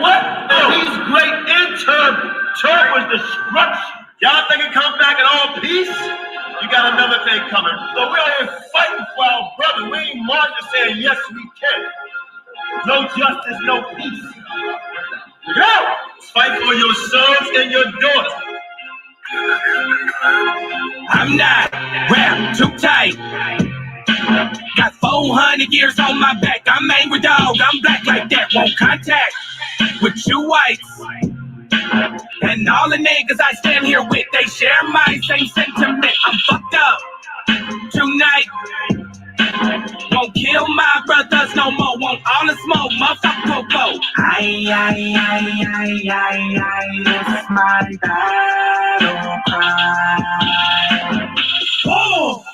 what? And he's great in turmoil, destruction. Y'all think it come back in all peace? You got another thing coming. So we are here fighting for our brother. We ain't marching saying, yes, we can. No justice, no peace. Go! Fight for your sons and your daughters. I'm not wrapped too tight. Got 400 years on my back. I'm angry dog. I'm black like that. Won't contact with you whites. And all the niggas I stand here with, they share my same sentiment. I'm fucked up tonight. Won't kill my brothers no more. Won't all the smoke, motherfucker, go. It's my battle cry. Oh!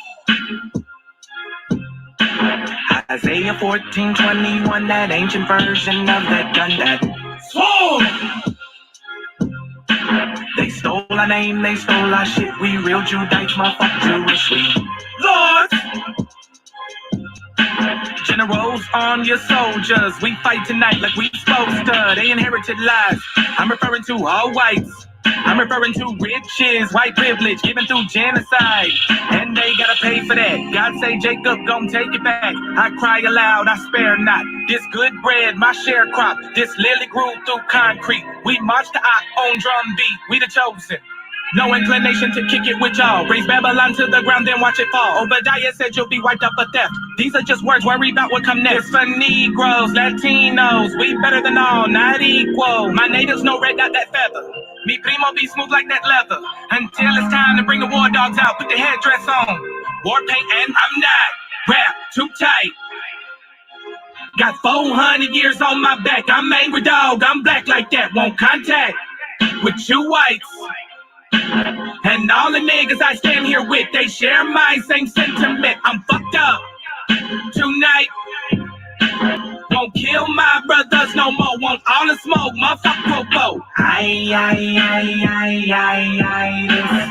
Isaiah 14:21, that ancient version of that gun that swore. They stole our name, they stole our shit. We real Judites, motherfucker, Jewish. We lords, generals, arm your soldiers. We fight tonight like we supposed to. They inherited lies. I'm referring to all whites. I'm referring to riches, white privilege, given through genocide. And they gotta pay for that. God say, Jacob, gon' take it back. I cry aloud, I spare not. This good bread, my sharecrop. This lily grew through concrete. We march the ox on drum beat. We the chosen. No inclination to kick it with y'all. Raise Babylon to the ground, then watch it fall. Obadiah said you'll be wiped up for theft. These are just words, worry about what come next. It's for Negroes, Latinos, we better than all, not equal. My natives know red got that feather. Me primo be smooth like that leather. Until it's time to bring the war dogs out, put the headdress on. War paint and I'm not wrapped too tight. Got 400 years on my back. I'm angry dog, I'm black like that. Won't contact with you whites. And all the niggas I stand here with, they share my same sentiment. I'm fucked up tonight. Won't kill my brothers no more. Won't all the smoke, motherfucker, go. It's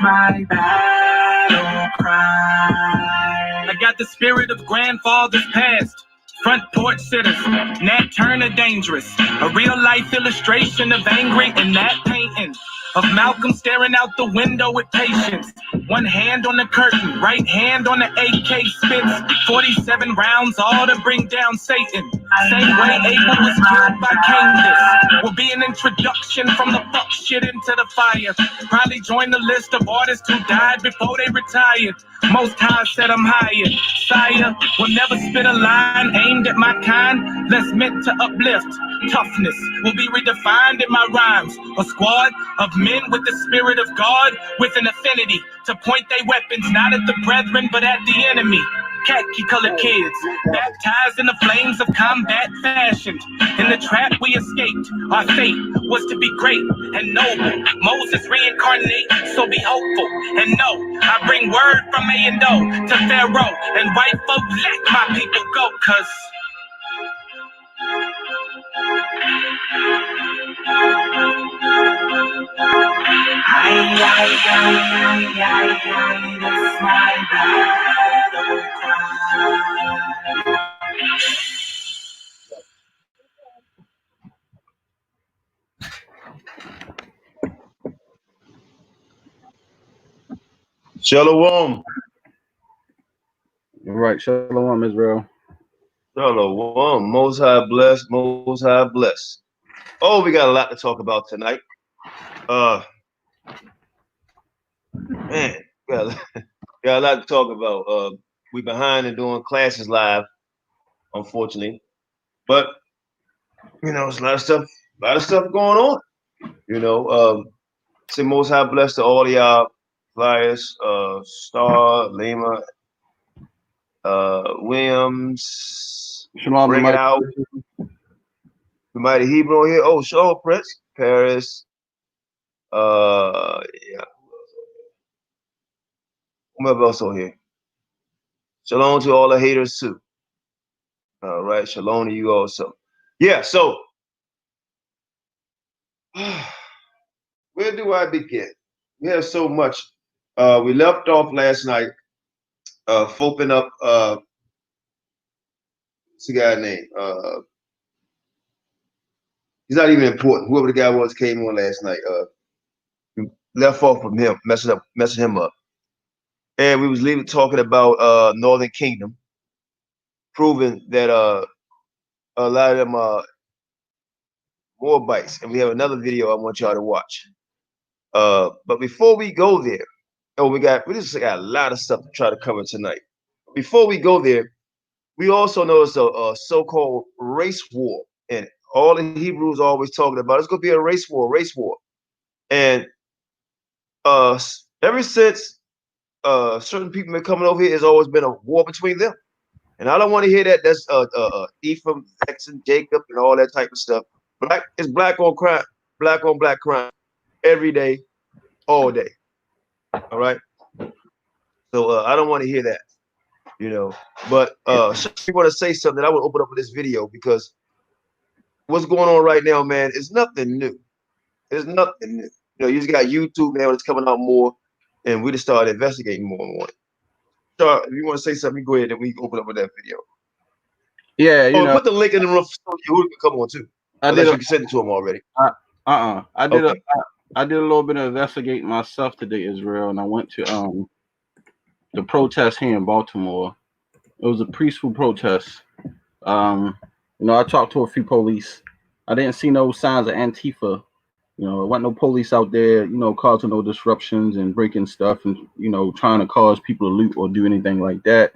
my battle cry. I got the spirit of grandfathers past. Front porch sitters, Nat Turner dangerous. A real life illustration of angry and that painting. Of Malcolm staring out the window with patience. One hand on the curtain, right hand on the AK spits. 47 rounds, all to bring down Satan. Same way Abel was killed by Cain. Will be an introduction from the fuck shit into the fire. Probably join the list of artists who died before they retired. Most High said I'm hired. Sire will never spit a line aimed at my kind. Less meant to uplift. Toughness will be redefined in my rhymes. A squad of men with the spirit of God, with an affinity to point their weapons not at the brethren but at the enemy. Khaki-colored kids, baptized in the flames of combat fashioned. In the trap we escaped, our fate was to be great and noble. Moses reincarnate, so be hopeful and know I bring word from A&O to Pharaoh and white folk let my people go, cause it's my battle cry. Shalom. All right, shalom, Israel. Shalom. Most High bless, Most High bless. Oh, we got a lot to talk about tonight. Man, got a lot to talk about. We behind in doing classes live, unfortunately. But you know, there's a lot of stuff going on. You know, say Most High bless to all of y'all flyers, Star, Lima, Williams, Shalom, bring it out. The mighty Hebrew here. Oh, sure, Prince, Paris. Yeah. Whomever else on here. Shalom to all the haters too. All right, shalom to you also. Yeah, so where do I begin? We have so much. We left off last night, F.O.P.E up. What's the guy's name? He's not even important. Whoever the guy was came on last night. Left off from him, messing him up. And we was leaving talking about Northern Kingdom, proving that a lot of them Moabites. And we have another video I want y'all to watch. But before we go there, we just got a lot of stuff to try to cover tonight. Before we go there, we also noticed a so-called race war, and all the Hebrews are always talking about it's going to be a race war. And ever since certain people been coming over here, there's always been a war between them. And I don't want to hear that. That's Ephraim, Jackson, Jacob, and all that type of stuff. It's black on black crime, every day, all day. All right. So I don't want to hear that, But if you want to say something, I would open up with this video because what's going on right now, man, is nothing new. There's nothing new. You just got YouTube now. It's coming out more, and we just started investigating more and more. So if you want to say something, go ahead, and we open up with that video. Yeah, put the link in the room so Yehuda can come on too. Unless you can send it to him already. I did a little bit of investigating myself today, Israel, and I went to the protest here in Baltimore. It was a peaceful protest. I talked to a few police. I didn't see no signs of Antifa. There wasn't no police out there, causing no disruptions and breaking stuff and, trying to cause people to loot or do anything like that.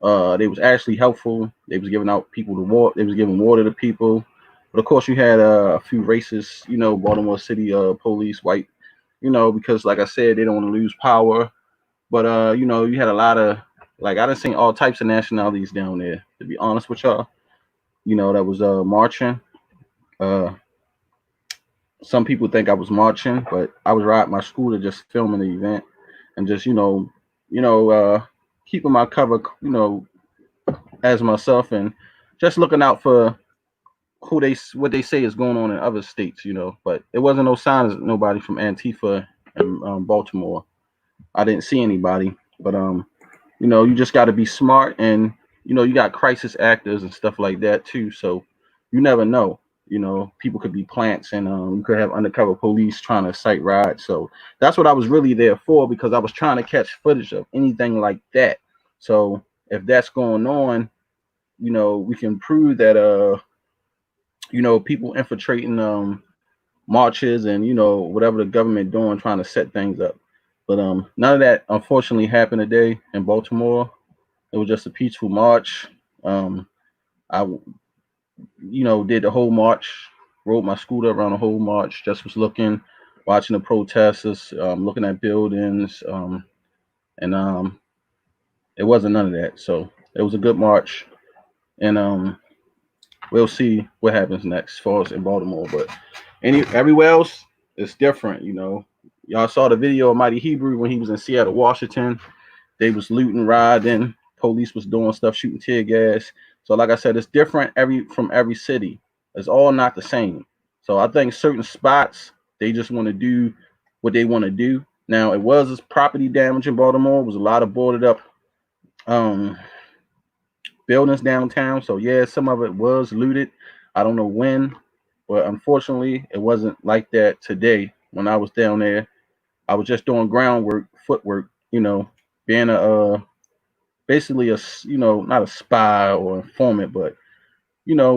They was actually helpful. They was giving out people to water. They was giving water to people. But of course, you had a few racist, Baltimore City police, white, because like I said, they don't want to lose power. But you had a lot of, I done seen all types of nationalities down there. To be honest with y'all, that was marching. Some people think I was marching, but I was riding my scooter just filming the event and just keeping my cover, as myself and just looking out for what they say is going on in other states, But there wasn't no signs of nobody from Antifa in Baltimore. I didn't see anybody, but you just got to be smart, and you got crisis actors and stuff like that too. So you never know. People could be plants, and you could have undercover police trying to cite rides. So that's what I was really there for, because I was trying to catch footage of anything like that. So if that's going on, we can prove that people infiltrating marches and whatever the government doing, trying to set things up. But none of that unfortunately happened today in Baltimore. It was just a peaceful march. I did the whole march, rode my scooter around the whole march, just was looking, watching the protesters, looking at buildings, and it wasn't none of that. So it was a good march, and we'll see what happens next for us in Baltimore. But everywhere else, it's different. Y'all saw the video of Mighty Hebrew when he was in Seattle, Washington. They was looting, riding. Police was doing stuff, shooting tear gas. So like I said, it's different from every city. It's all not the same. So I think certain spots, they just want to do what they want to do. Now, it was property damage in Baltimore. It was a lot of boarded up buildings downtown. So yeah, some of it was looted. I don't know when, but unfortunately, it wasn't like that today. When I was down there, I was just doing groundwork, footwork, being basically not a spy or informant, but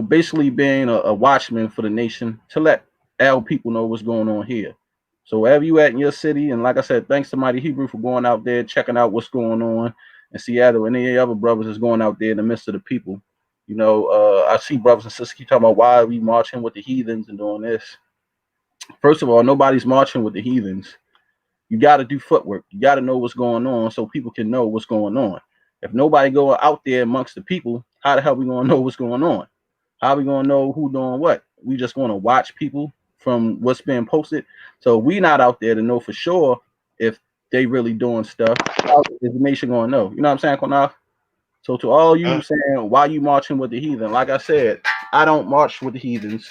basically being a watchman for the nation to let our people know what's going on here. So wherever you at in your city, and like I said, thanks to Mighty Hebrew for going out there, checking out what's going on in Seattle, and any other brothers that's going out there in the midst of the people. I see brothers and sisters keep talking about why are we marching with the heathens and doing this. First of all, nobody's marching with the heathens. You got to do footwork. You got to know what's going on so people can know what's going on. If nobody go out there amongst the people, how the hell we going to know what's going on? How are we going to know who doing what? We just going to watch people from what's being posted. So we not out there to know for sure if they really doing stuff. How is the nation going to know? You know what I'm saying, QANATH? So to all you saying, why you marching with the heathen? Like I said, I don't march with the heathens.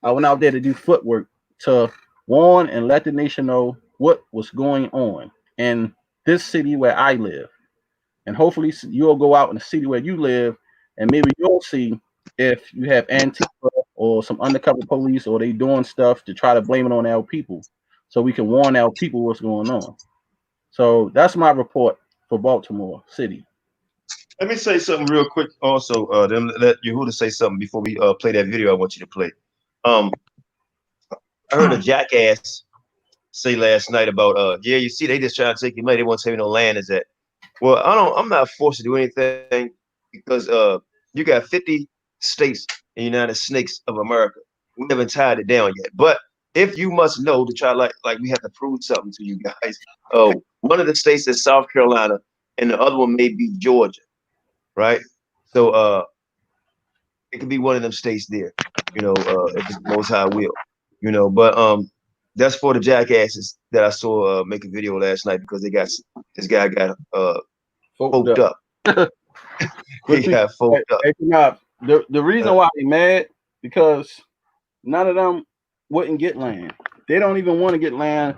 I went out there to do footwork to warn and let the nation know what was going on in this city where I live. And hopefully you'll go out in the city where you live and maybe you'll see if you have Antifa or some undercover police, or they doing stuff to try to blame it on our people, so we can warn our people what's going on. So that's my report for Baltimore City. Let me say something real quick. Also, then let Yehuda say something before we play that video I want you to play. I heard a jackass say last night about yeah, you see, they just trying to take your money. They won't tell you no land is that. Well, I'm not forced to do anything because you got 50 states in the United States of America. We haven't tied it down yet. But if you must know to try like we have to prove something to you guys. One of the states is South Carolina, and the other one may be Georgia, right? So it could be one of them states there, you know, if it's Most High will, you know. But that's for the jackasses that I saw make a video last night because they got this guy got F.O.P.E up. He got F.O.P.E up. The reason why they mad because none of them wouldn't get land. They don't even want to get land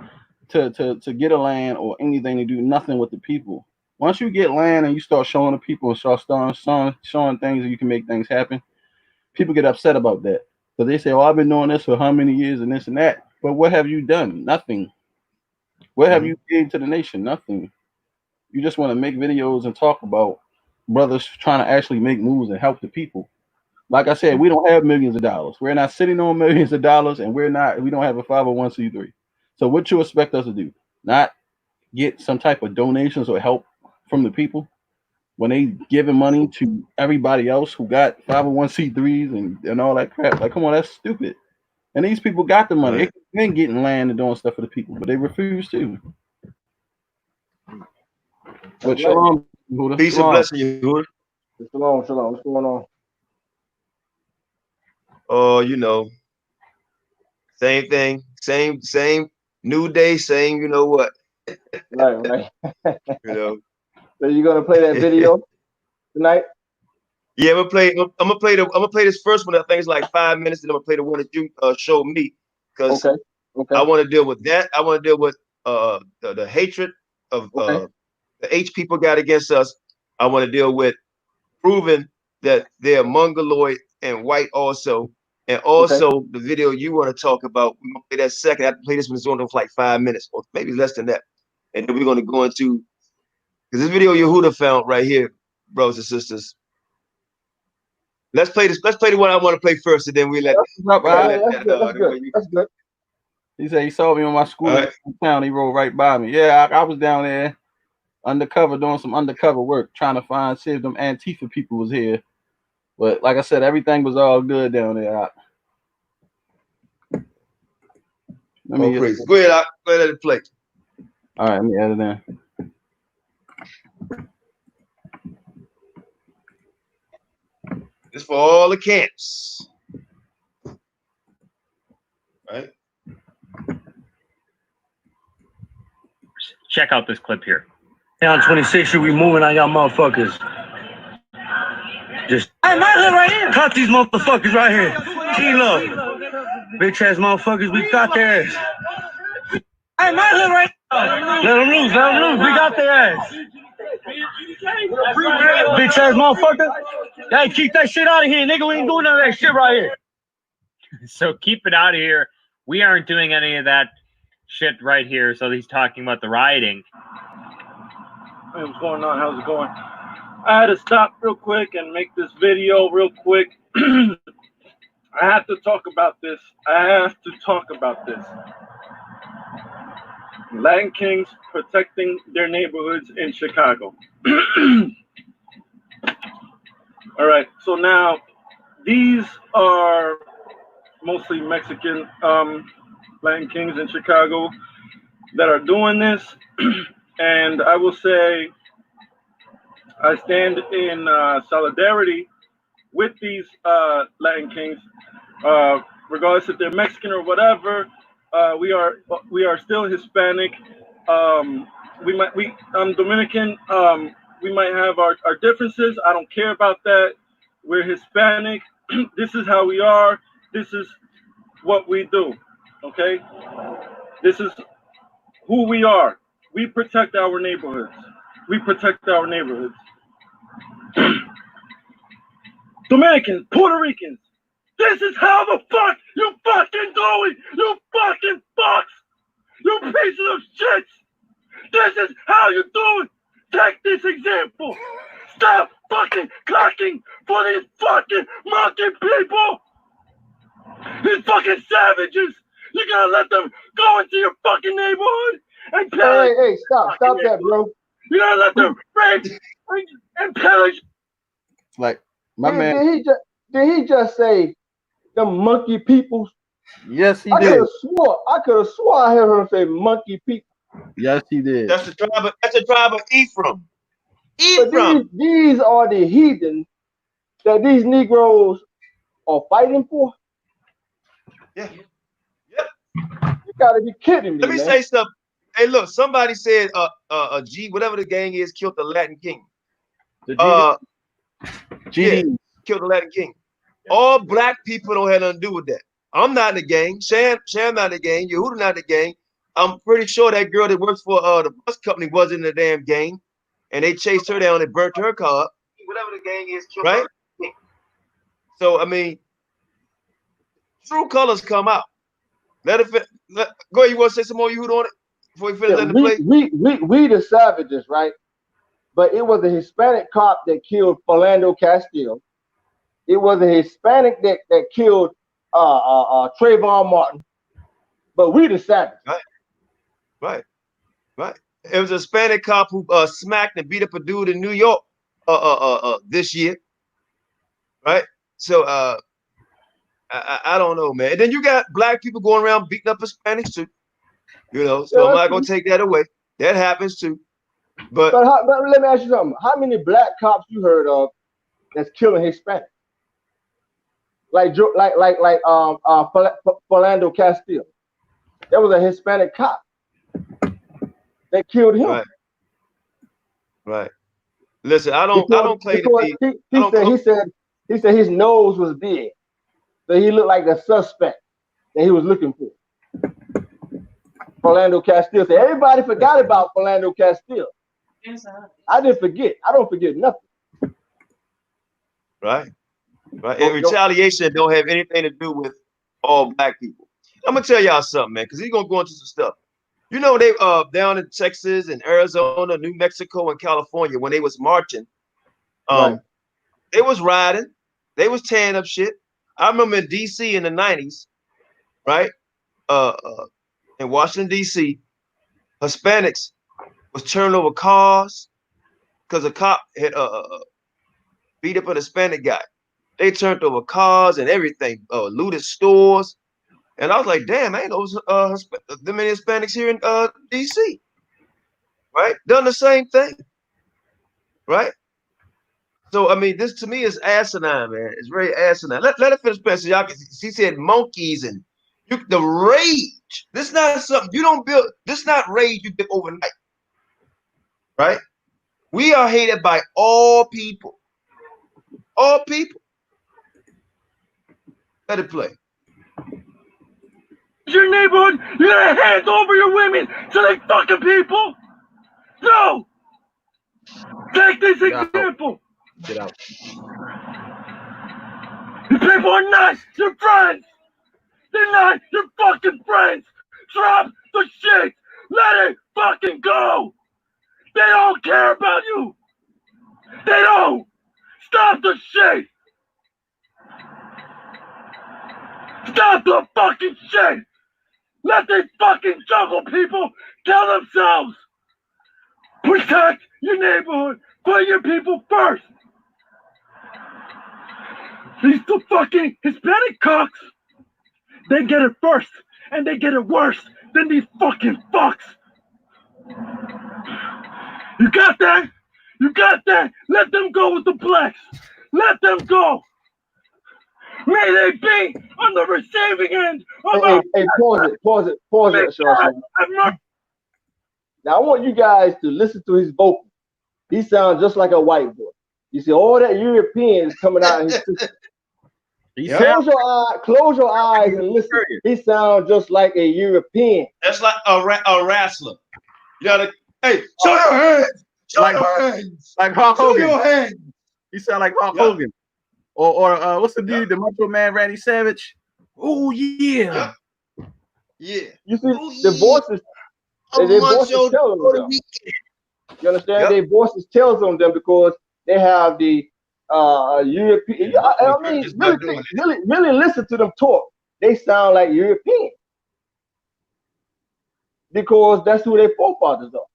to get a land or anything to do nothing with the people. Once you get land and you start showing the people and start showing things that you can make things happen, people get upset about that. So they say, "Oh, I've been doing this for how many years and this and that." But what have you done? Nothing. What have you gave to the nation? Nothing. You just want to make videos and talk about brothers trying to actually make moves and help the people. Like I said, we don't have millions of dollars. We're not sitting on millions of dollars, and we don't have a 501c3. So what you expect us to do? Not get some type of donations or help from the people when they giving money to everybody else who got 501c3s and all that crap. Like, come on, that's stupid. And these people got the money. Right. They been getting land and doing stuff for the people, but they refuse to. But shalom, Yehuda. Peace and blessing, Yehuda. Shalom. What's going on? Oh, you know, same thing, same new day, same, you know what? Right. You know. So you gonna play that video tonight? Yeah, I'm gonna play this first one. I think it's like 5 minutes, and I'm gonna play the one that you showed me because okay. I want to deal with that. I want to deal with the hatred of the H people got against us. I want to deal with proving that they're mongoloid and white also. And also the video you want to talk about, we're gonna play that second. I have to play this one, it's on for like 5 minutes, or maybe less than that. And then we're gonna go into, because this video Yehuda found right here, brothers and sisters. Let's play the one I want to play first, and then we let. That's good. He said he saw me on my scooter in town. He rode right by me. Yeah, I was down there undercover doing some undercover work, trying to see if them Antifa people was here. But like I said, everything was all good down there. Go ahead, let it play. All right, let me edit in. It's for all the camps. Right? Check out this clip here. On 26, we moving on y'all motherfuckers. Just hey, my hood right here. Cut these motherfuckers right here. Kilo. Bitch ass motherfuckers, we got their ass. Hey, my hood right here. Let them loose. We got their ass. Bitch ass motherfucker. Hey, keep that shit out of here, nigga. We ain't doing none of that shit right here. So keep it out of here. We aren't doing any of that shit right here. So he's talking about the rioting. Hey, what's going on? How's it going? I had to stop real quick and make this video real quick. I have to talk about this. Latin Kings protecting their neighborhoods in Chicago. All right, so now these are mostly Mexican Latin Kings in Chicago that are doing this. And I will say I stand in solidarity with these Latin Kings, regardless if they're Mexican or whatever. We are still Hispanic. I'm Dominican. We might have our differences. I don't care about that. We're Hispanic. This is how we are. This is what we do. Okay? This is who we are. We protect our neighborhoods. Dominicans, Puerto Ricans, This is how the fuck you fucking do it, you fucking fucks, you pieces of shit. This is how you do it. Take this example. Stop fucking clocking for these fucking monkey people. These fucking savages. You gotta let them go into your fucking neighborhood and pillage. Hey, stop that, bro. You gotta let them rape and pillage. Like my man. Did he just say them monkey people? Yes, he I did. I could have swore I heard him say monkey people. Yes, he did. That's the tribe of Ephraim. But these are the heathens that these Negroes are fighting for. Yeah. Yep. You gotta be kidding me. Let me say something. Hey, look, somebody said G, whatever the gang is, killed the Latin king. GD killed the Latin king. Yeah. All black people don't have nothing to do with that. I'm not in the gang. Sham not in the gang. Yehuda not in the gang. I'm pretty sure that girl that works for the bus company was in the damn gang, and they chased her down and burnt her car up. Whatever the gang is, killed right? Her. So I mean, true colors come out. Go ahead. You want to say some more Yehuda on it before we finish letting the play? We the savages, right? But it was a Hispanic cop that killed Philando Castile. It was a Hispanic that killed Trayvon Martin. But we the savages. Right. It was a Hispanic cop who smacked and beat up a dude in New York this year. Right? So I don't know, man. And then you got black people going around beating up Hispanics too. You know, so I'm not gonna take that away. That happens too. But let me ask you something. How many black cops you heard of that's killing Hispanics? Like Philando Castile. That was a Hispanic cop that killed him. Right. Listen, I don't claim to be. He said his nose was big, so he looked like the suspect that he was looking for. Philando Castile said everybody forgot about Philando Castile. I didn't forget. I don't forget nothing. Right. And retaliation don't have anything to do with all black people. I'm gonna tell y'all something, man, because he's gonna go into some stuff. You know, they down in Texas and Arizona, New Mexico, and California, when they was marching, they was riding, they was tearing up shit. I remember in DC in the 90s, right? In Washington, DC, Hispanics was turning over cars because a cop had beat up an Hispanic guy. They turned over cars and everything, looted stores. And I was like, damn, ain't those the many Hispanics here in DC, right? Done the same thing, right? So I mean, this to me is asinine, man. It's very asinine. Let it finish, Pastor. Y'all can see. He said monkeys and the rage. This is not something you don't build. This is not rage you build overnight, right? We are hated by all people. All people. Let it play. Your neighborhood, you gotta hand over your women to the fucking people. No. Take this example. Get out. These people are not your friends. They're not your fucking friends. Drop the shit. Let it fucking go. They don't care about you. They don't. Stop the shit. Stop the fucking shit. Let these fucking jungle people kill themselves. Protect your neighborhood. Put your people first. These the fucking Hispanic cocks, they get it first, and they get it worse than these fucking fucks. You got that? You got that? Let them go with the blacks. Let them go. May they be on the receiving end of pause it, Sean. Now I want you guys to listen to his vocal. He sounds just like a white boy. You see all that European is coming out in his system. Close your eyes and listen. He sounds just like a European. That's like a wrestler. You gotta, hey, show your hands. Show your hands. Like Hulk Hogan. Show your hands. He sound like Hulk Hogan. or what's the dude, the Macho Man Randy Savage? Oh yeah. Yeah. You see, the voices, their voices tell them. You understand? Their voices tells them because they have the European. I mean, really listen to them talk. They sound like European because that's who their forefathers are.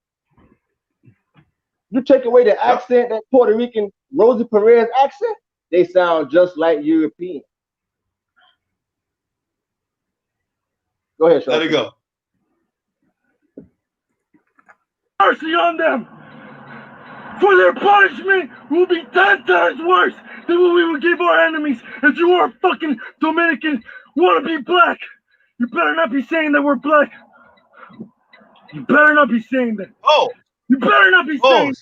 You take away the accent, that Puerto Rican Rosie Perez accent, they sound just like European. Go ahead, Sean. Let it go. Mercy on them, for their punishment will be 10 times worse than what we would give our enemies. If you are a fucking Dominican, want to be black, you better not be saying that we're black. You better not be saying that. Oh, you better not be saying.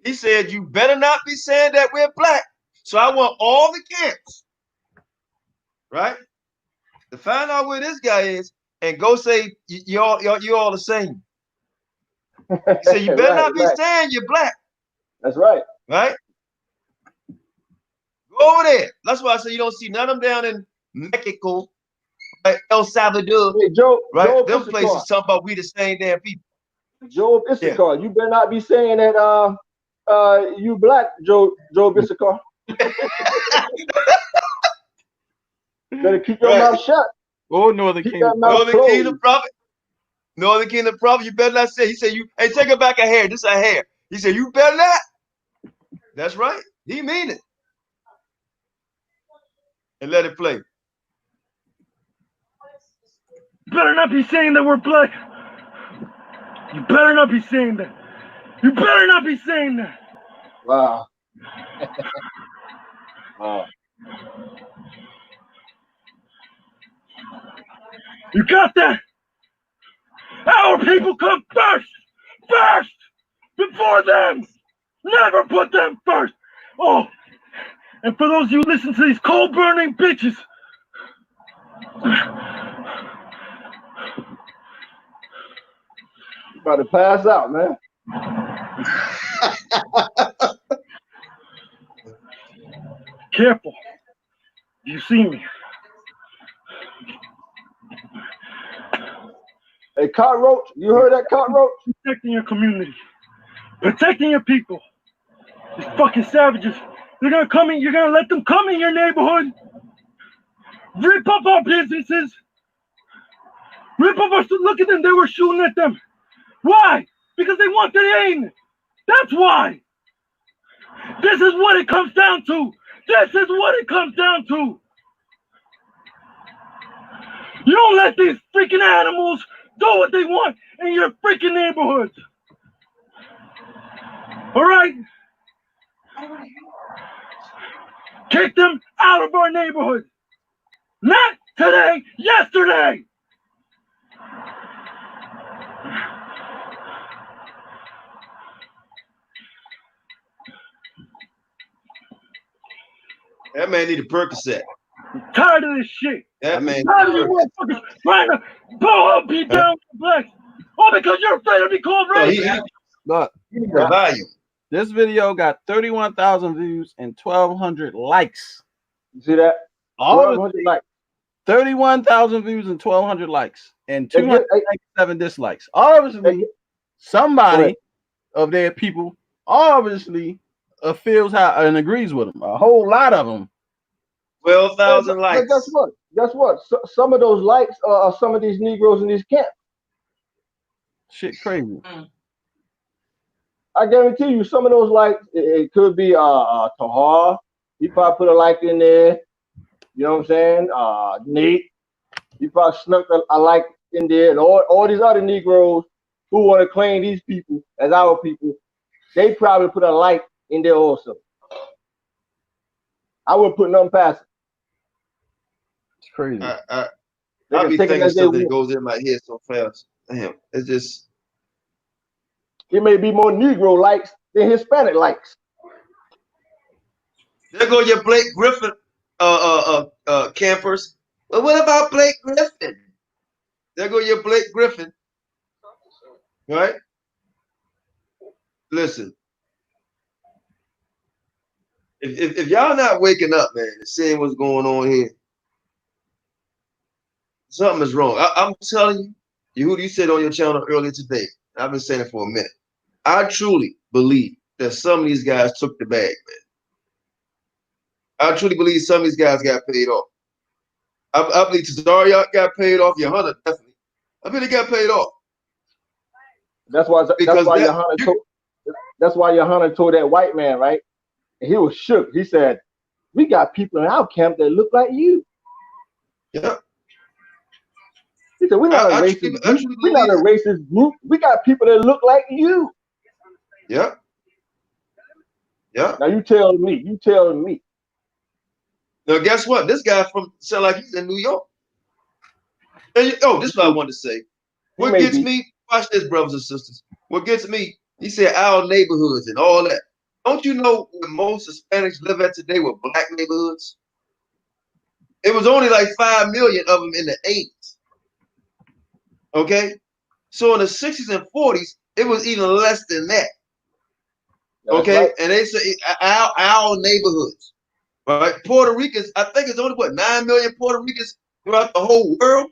He said, you better not be saying that we're black. So I want all the camps, right, to find out where this guy is and go say, you all the same. He said, you better not be saying you're black. That's right. Right? Go over there. That's why I say you don't see none of them down in Mexico, like El Salvador. Hey, Joe, right? Joe Them Issachar. places talking about we the same damn people. Joe Issachar, you better not be saying that you black, Joe Issachar. Better keep your mouth shut. Oh, Northern Kingdom. Northern Kingdom prophet. Northern Kingdom prophet, you better not say. He said, hey, take it back a hair. This is a hair. He said, you better not. That's right. He mean it. And let it play. You better not be saying that we're black. You better not be saying that. You better not be saying that. Wow. Wow. You got that? Our people come first, before them. Never put them first. Oh, and for those of you who listen to these coal-burning bitches, about to pass out, man. Careful. You see me. Hey, cockroach, you heard that, cockroach? Protecting your community. Protecting your people. These fucking savages. They're gonna come in, you're gonna let them come in your neighborhood. Rip up our businesses. Rip up our, look at them, they were shooting at them. Why? Because they want the aim. That's why. This is what it comes down to. This is what it comes down to. You don't let these freaking animals do what they want in your freaking neighborhoods. All right? Kick them out of our neighborhood. Not today, yesterday. That man need a Percocet. I'm tired of this shit. That man. Tired of you motherfuckers trying to blow up, beat down the blacks. All because you're afraid to be called racist. Look, this video got 31,000 views and 1,200 likes. You see that? All 1,200 likes. 31,000 views and 1,200 likes and 297 dislikes. Obviously, somebody of their people obviously feels how and agrees with them. A whole lot of them. 12,000 likes. Guess what? Guess what? Some of those likes are some of these Negroes in these camps. Shit crazy. I guarantee you, some of those likes, it could be Tahar. He probably put a like in there. You know what I'm saying? Nate. He probably snuck a like in there. And all these other Negroes who want to claim these people as our people, they probably put a like in there also. I wouldn't put nothing past it. It's crazy. I'll be thinking stuff that goes in my head so fast. Damn, it's just. It may be more Negro likes than Hispanic likes. There go your Blake Griffin campers. But what about Blake Griffin? There go your Blake Griffin. Right? Listen. If y'all not waking up, man, and seeing what's going on here, something is wrong. I'm telling you, you said on your channel earlier today. I've been saying it for a minute. I truly believe that some of these guys took the bag, man. I truly believe some of these guys got paid off. I believe Tazariak got paid off. Yohana definitely. I believe they got paid off. That's why Yohana told that white man, right? And he was shook. He said, "We got people in our camp that look like you." Yeah. He said, "We're not a racist group. We're not a racist group. We got people that look like you." Yeah. Yeah. Now you tell me. You tell me. Now guess what? This guy sound like he's in New York. And this is what I wanted to say. What gets me? Watch this, brothers and sisters. What gets me? He said our neighborhoods and all that. Don't you know where most Hispanics live at today were black neighborhoods? It was only like 5 million of them in the 80s. Okay? So in the 60s and 40s, it was even less than that. Okay? Right. And they say our neighborhoods. Right? Puerto Ricans, I think it's only 9 million Puerto Ricans throughout the whole world.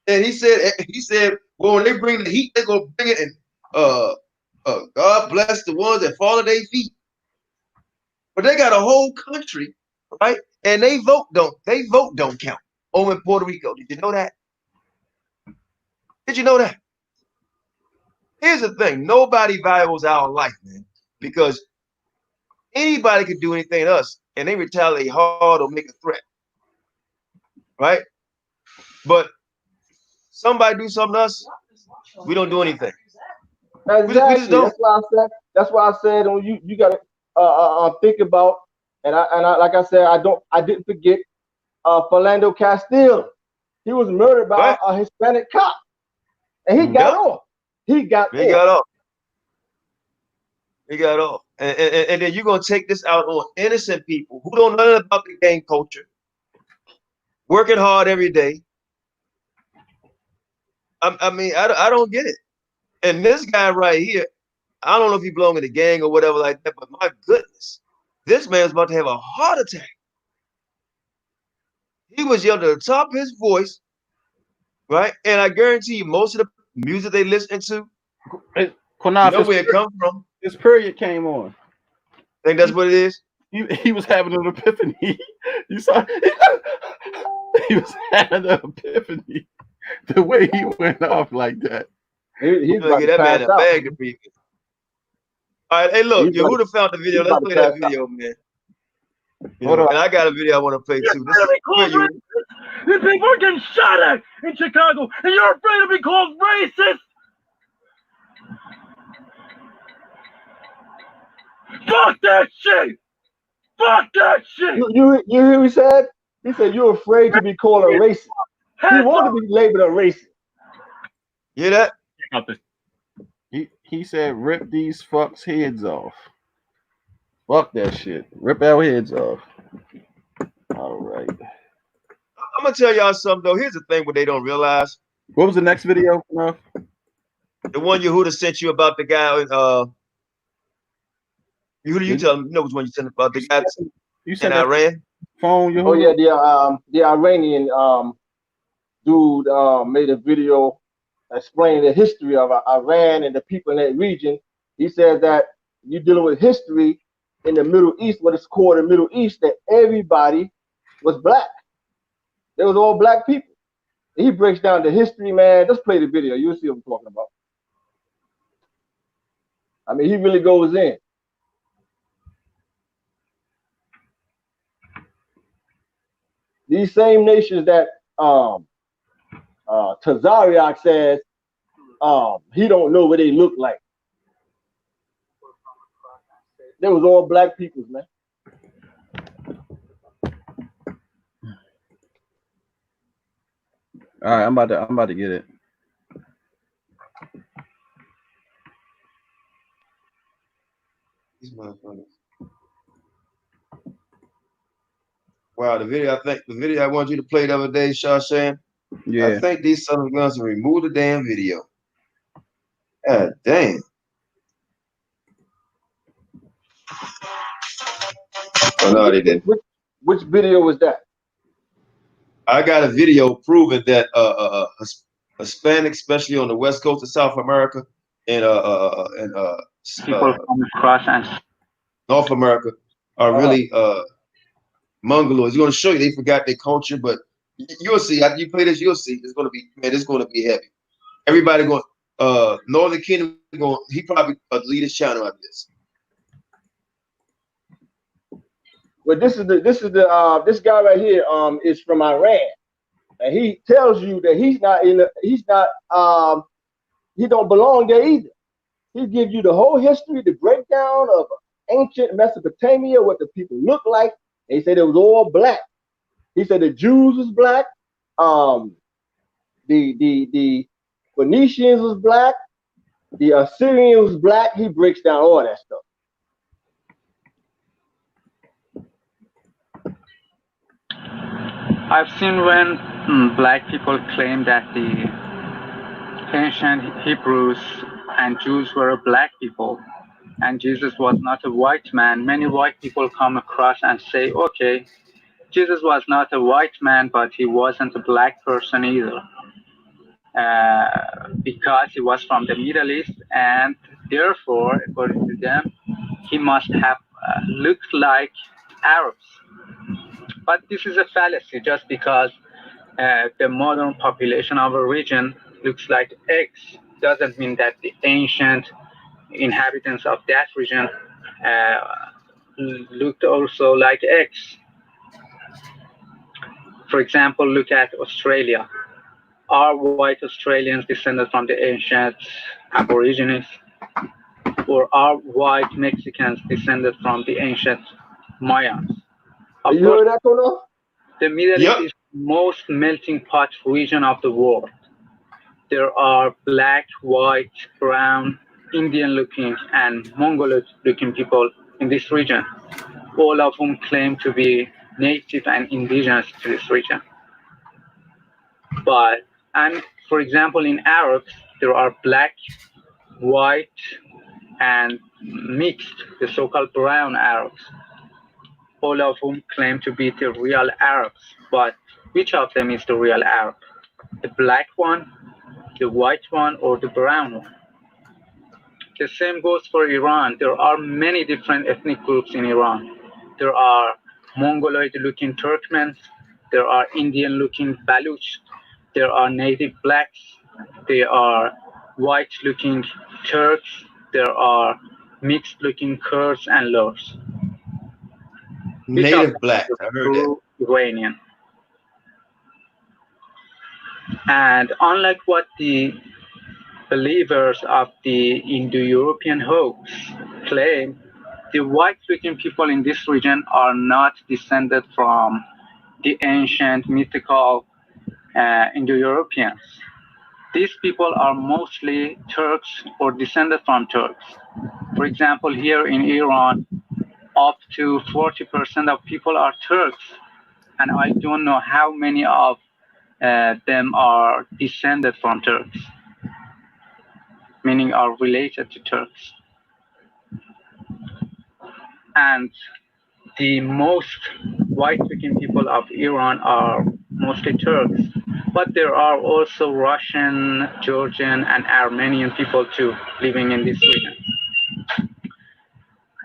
And he said, well, when they bring the heat, they're gonna bring it, and God bless the ones that fall at their feet. But they got a whole country, right? And they vote don't count over in Puerto Rico. Did you know that? Did you know that? Here's the thing: nobody values our life, man, because anybody could do anything to us, and they retaliate hard or make a threat, right? But somebody do something to us, we don't do anything. Exactly. We just don't. That's why I said when you gotta think about, and I like I said, I didn't forget Philando Castile. He was murdered by a Hispanic cop, and he got off. He got off. He got off. And then you're gonna take this out on innocent people who don't know nothing about the gang culture, working hard every day. I mean, I don't get it. And this guy right here, I don't know if he belongs in the gang or whatever like that, but my goodness, this man's about to have a heart attack. He was yelling at the top of his voice, right? And I guarantee you, most of the music they listen to, QANATH, you know where it comes from. This period came on. Think that's what it is? He was having an epiphany. You saw he was having an epiphany. The way he went off like that. He's about to get that man a bag to breathe. All right, hey, look, you would have found the video. Let's play that video, man. Hold on. And I got a video I want to play too. These people are getting shot at in Chicago, and you're afraid to be called racist. Fuck that shit. Fuck that shit. You hear what he said? He said you're afraid to be called a racist. He wanted to be labeled a racist. Hear that? He said, rip these fucks heads off. Fuck that shit. Rip our heads off. All right. I'm gonna tell y'all something though. Here's the thing what they don't realize. What was the next video? The one Yehuda sent you about the guy Yehuda, you tell him, you know which one you sent about the guy in Iran? Phone, Yehuda? Oh yeah, the Iranian dude made a video explaining the history of Iran and the people in that region. He said that you're dealing with history in the Middle East, what is called the Middle East, that everybody was black. They was all black people. And he breaks down the history, man. Let's play the video. You'll see what I'm talking about. I mean, he really goes in. These same nations that Tazariak says he don't know what they look like. They was all black people, man. All right, I'm about to get it. These motherfuckers. Wow, the video I wanted you to play the other day, Shawshan. Yeah. I think these sons of guns will remove the damn video. God damn. Oh, no, they didn't. Which video was that? I got a video proving that Hispanics, especially on the west coast of South America and People come across and North America are really Mongoloids. You're gonna show you they forgot their culture, but you'll see. After you play this, you'll see. It's gonna be, man, it's gonna be heavy. Everybody going Northern Kingdom going, he probably lead his channel after this. Well, this guy right here is from Iran, and he tells you that he don't belong there either. He gives you the whole history, the breakdown of ancient Mesopotamia, what the people look like. And he said it was all black. He said the Jews was black, the Phoenicians was black, the Assyrians was black. He breaks down all that stuff. I've seen when black people claim that the ancient Hebrews and Jews were black people and Jesus was not a white man. Many white people come across and say, okay, Jesus was not a white man, but he wasn't a black person either, because he was from the Middle East, and therefore, according to them, he must have looked like Arabs. But this is a fallacy. Just because the modern population of a region looks like X doesn't mean that the ancient inhabitants of that region looked also like X. For example, look at Australia. Are white Australians descended from the ancient Aborigines? Or are white Mexicans descended from the ancient Mayans? Of you course, heard that, Kono? the Middle East is the most melting pot region of the world. There are black, white, brown, Indian-looking, and Mongoloid-looking people in this region, all of whom claim to be native and indigenous to this region. And for example, in Arabs, there are black, white, and mixed, the so-called brown Arabs, all of whom claim to be the real Arabs. But which of them is the real Arab? The black one, the white one, or the brown one? The same goes for Iran. There are many different ethnic groups in Iran. There are Mongoloid-looking Turkmens, there are Indian-looking Baluch, there are native blacks, there are white-looking Turks, there are mixed-looking Kurds and Lurs. Native black, I heard that. Iranian. And unlike what the believers of the Indo-European hoax claim, the white-looking people in this region are not descended from the ancient mythical Indo-Europeans. These people are mostly Turks or descended from Turks. For example, here in Iran, up to 40% of people are Turks, and I don't know how many of them are descended from Turks, meaning are related to Turks. And the most white-looking people of Iran are mostly Turks, but there are also Russian, Georgian, and Armenian people too living in this region.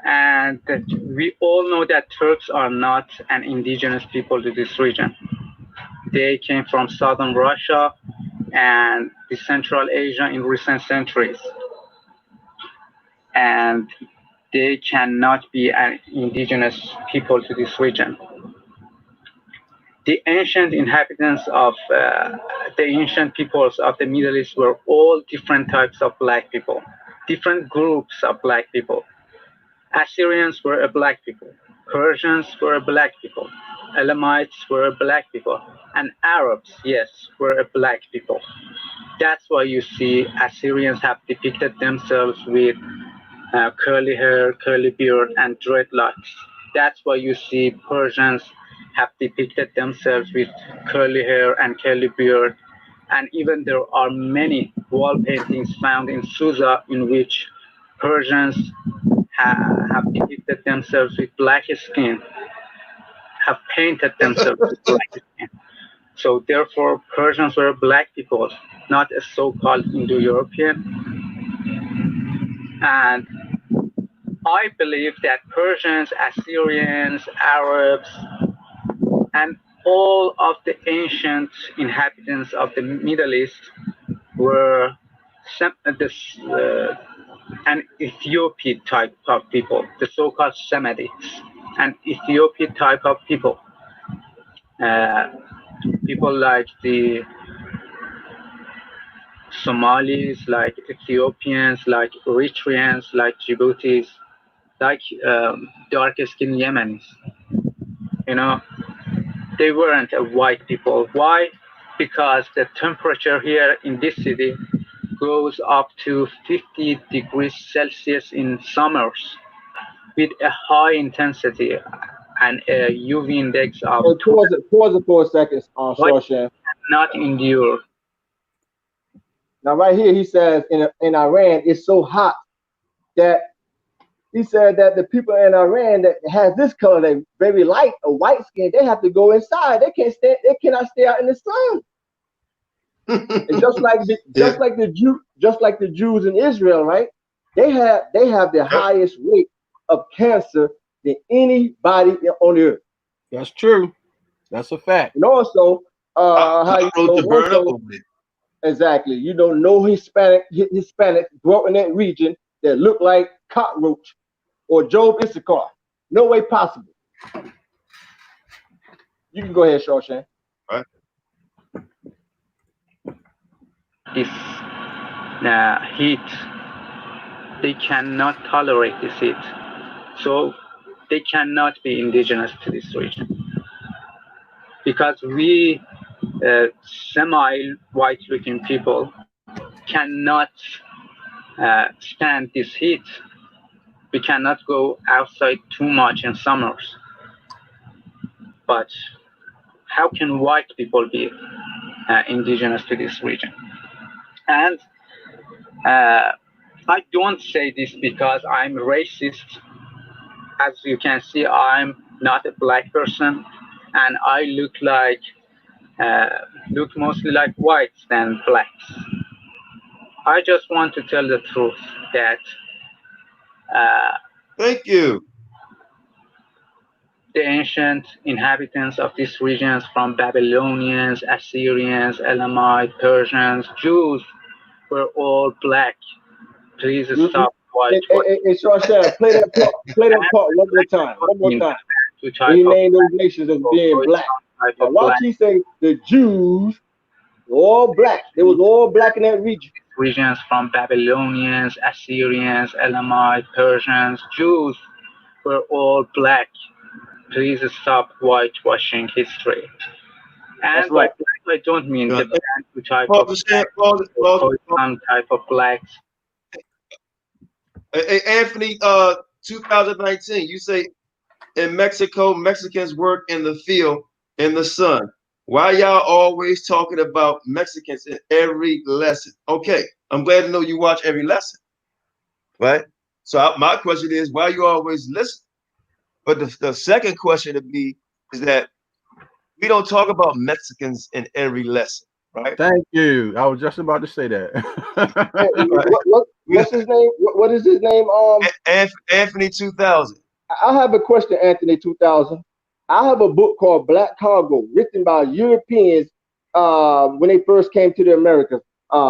And we all know that Turks are not an indigenous people to this region. They came from southern Russia and the Central Asia in recent centuries. And they cannot be an indigenous people to this region. The ancient inhabitants of the ancient peoples of the Middle East were all different types of black people, different groups of black people. Assyrians were a black people, Persians were a black people, Elamites were a black people, and Arabs, yes, were a black people. That's why you see Assyrians have depicted themselves with curly hair, curly beard, and dreadlocks. That's why you see Persians have depicted themselves with curly hair and curly beard. And even there are many wall paintings found in Susa in which Persians have depicted themselves with black skin, have painted themselves with black skin. So therefore, Persians were black people, not a so-called Indo-European. And I believe that Persians, Assyrians, Arabs, and all of the ancient inhabitants of the Middle East were an Ethiopian type of people, the so-called Semites, an Ethiopian type of people. People like the Somalis, like Ethiopians, like Eritreans, like Djiboutis, like dark-skinned Yemenis. You know, they weren't a white people. Why? Because the temperature here in this city goes up to 50 degrees Celsius in summers with a high intensity and a UV index of Pause it for a second, Shawshan. Not endure. Now, right here, he says in Iran, it's so hot that he said that the people in Iran that has this color, they very light or white skin, they have to go inside. They cannot stay out in the sun. And just like the Jews in Israel, right? They have the highest rate of cancer than anybody on the earth. That's true. That's a fact. And also, exactly. You don't know Hispanics grew up in that region that look like cockroach or Job Issachar. No way possible. You can go ahead, Shawshan. All right. This heat, they cannot tolerate this heat. So they cannot be indigenous to this region. Because we semi-white looking people cannot stand this heat. We cannot go outside too much in summers. But how can white people be indigenous to this region? And I don't say this because I'm racist. As you can see, I'm not a black person, and I look mostly like whites than blacks. I just want to tell the truth that thank you. The ancient inhabitants of these regions, from Babylonians, Assyrians, Elamites, Persians, Jews, were all black. Please stop white. Hey, Shawshan, play that part one more time. One more time. He named those nations as being black. Now watch he say the Jews were all black. They was all black in that region. Regions from Babylonians, Assyrians, Elamites, Persians, Jews were all black. Please stop whitewashing history. And by black, I don't mean the bantu type of some type of blacks. Hey, Anthony, 2019, you say in Mexico, Mexicans work in the field in the sun. Why y'all always talking about Mexicans in every lesson? Okay, I'm glad to know you watch every lesson, right? So my question is, why you always listen? But the second question to be is that we don't talk about Mexicans in every lesson, right? Thank you. I was just about to say that. What's his name? What is his name? Anthony 2000. I have a question, Anthony 2000. I have a book called Black Cargo, written by Europeans when they first came to the Americas,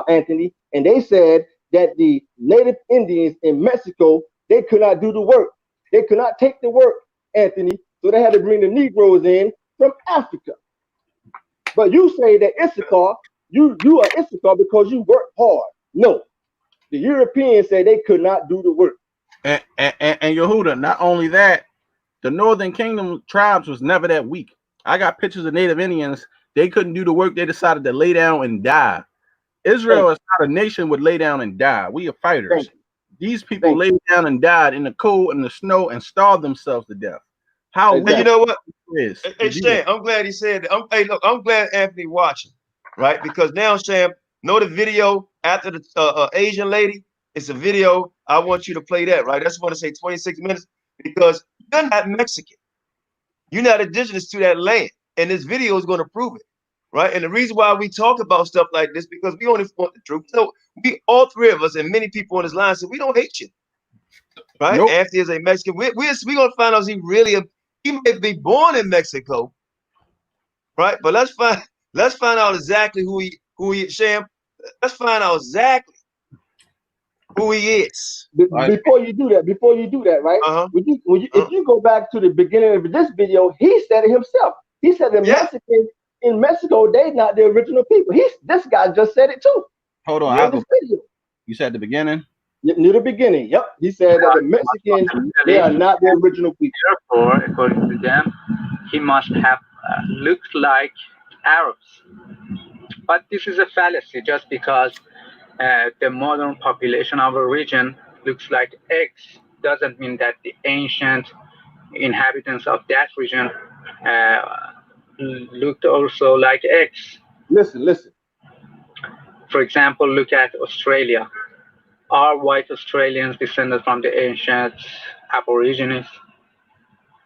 Anthony, and they said that the native Indians in Mexico, they could not do the work. They could not take the work, Anthony, so they had to bring the Negroes in from Africa. But you say that Issachar, you are Issachar because you work hard. No, the Europeans say they could not do the work. And Yehuda, not only that, the Northern Kingdom tribes was never that weak. I got pictures of Native Indians. They couldn't do the work. They decided to lay down and die. Israel is not a nation would lay down and die. We are fighters. These people laid down and died in the cold and the snow and starved themselves to death. How you know what? Is hey Sham, I'm glad he said that. Hey, look, I'm glad Anthony watching, right? Because now, Sham, know the video after the Asian lady? It's a video I want you to play that, right? That's what I say 26 minutes because you're not Mexican. You're not indigenous to that land. And this video is going to prove it, right? And the reason why we talk about stuff like this, because we only want the truth. So we, all three of us, and many people on this line said, we don't hate you, right? Nope. Anthony is a Mexican. We're going to find out he may be born in Mexico, right? But let's find out exactly who he Sham. Let's find out exactly who he is. Before you do that, right? If you go back to the beginning of this video, he said it himself. He said the Mexicans in Mexico, they're not the original people. This guy just said it too. Hold on. This video. You said the beginning? Near the beginning. Yep. He said that the Mexicans, they are not the original people. Therefore, according to them, he must have looked like Arabs. But this is a fallacy. Just because the modern population of a region looks like X doesn't mean that the ancient inhabitants of that region looked also like X. Listen. For example, look at Australia. Are white Australians descended from the ancient Aborigines?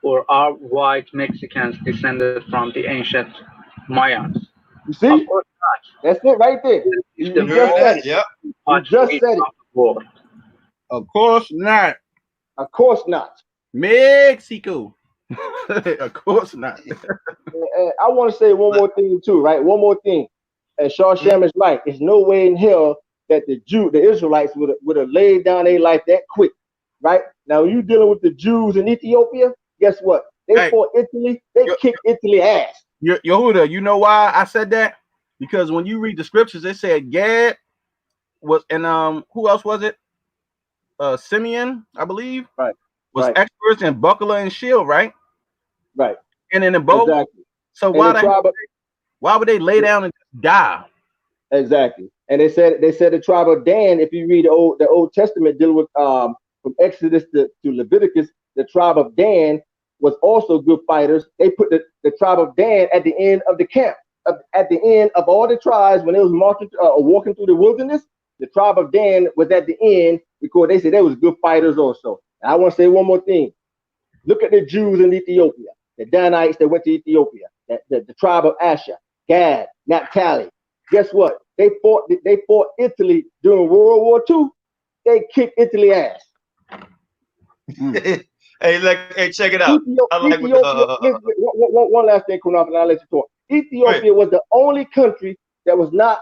Or are white Mexicans descended from the ancient Mayans? You see? Of course not. That's it right there. You just said it. Yep. You just said it. Of course not. Of course not. Mexico. Of course not. I want to say one more thing too, right? One more thing. And Sham is right. There's no way in hell that the Israelites would have laid down their life that quick, right? Now, when you're dealing with the Jews in Ethiopia, guess what? They fought Italy. They kicked Italy ass. Yehuda, you know why I said that? Because when you read the scriptures, it said Gad was, and who else was it? Simeon, I believe. Right. Was experts in buckler and shield, right? Right. And in the boat. Exactly. So why would they lay down and die? Exactly. And they said the tribe of Dan, if you read the Old Testament dealing with from Exodus to Leviticus, the tribe of Dan was also good fighters. They put the tribe of Dan at the end of the camp, at the end of all the tribes when they was marching walking through the wilderness. The tribe of Dan was at the end because they said they was good fighters also. And I want to say one more thing. Look at the Jews in Ethiopia, the Danites that went to Ethiopia, the tribe of Asher, Gad, Naphtali. Guess what? They fought Italy during World War II. They kicked Italy ass. Hey, check it out. One last thing, Kunaf, and I'll let you talk. Ethiopia was the only country that was not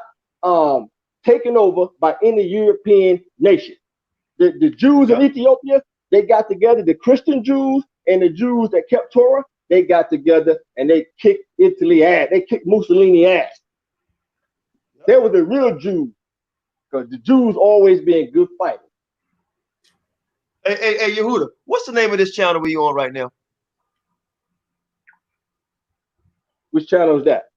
taken over by any European nation. The Jews in Ethiopia, they got together, the Christian Jews and the Jews that kept Torah, they got together and they kicked Italy ass. They kicked Mussolini ass. They were the real Jews, because the Jews always been good fighters. Hey, Yehuda, what's the name of this channel we on right now? Which channel is that?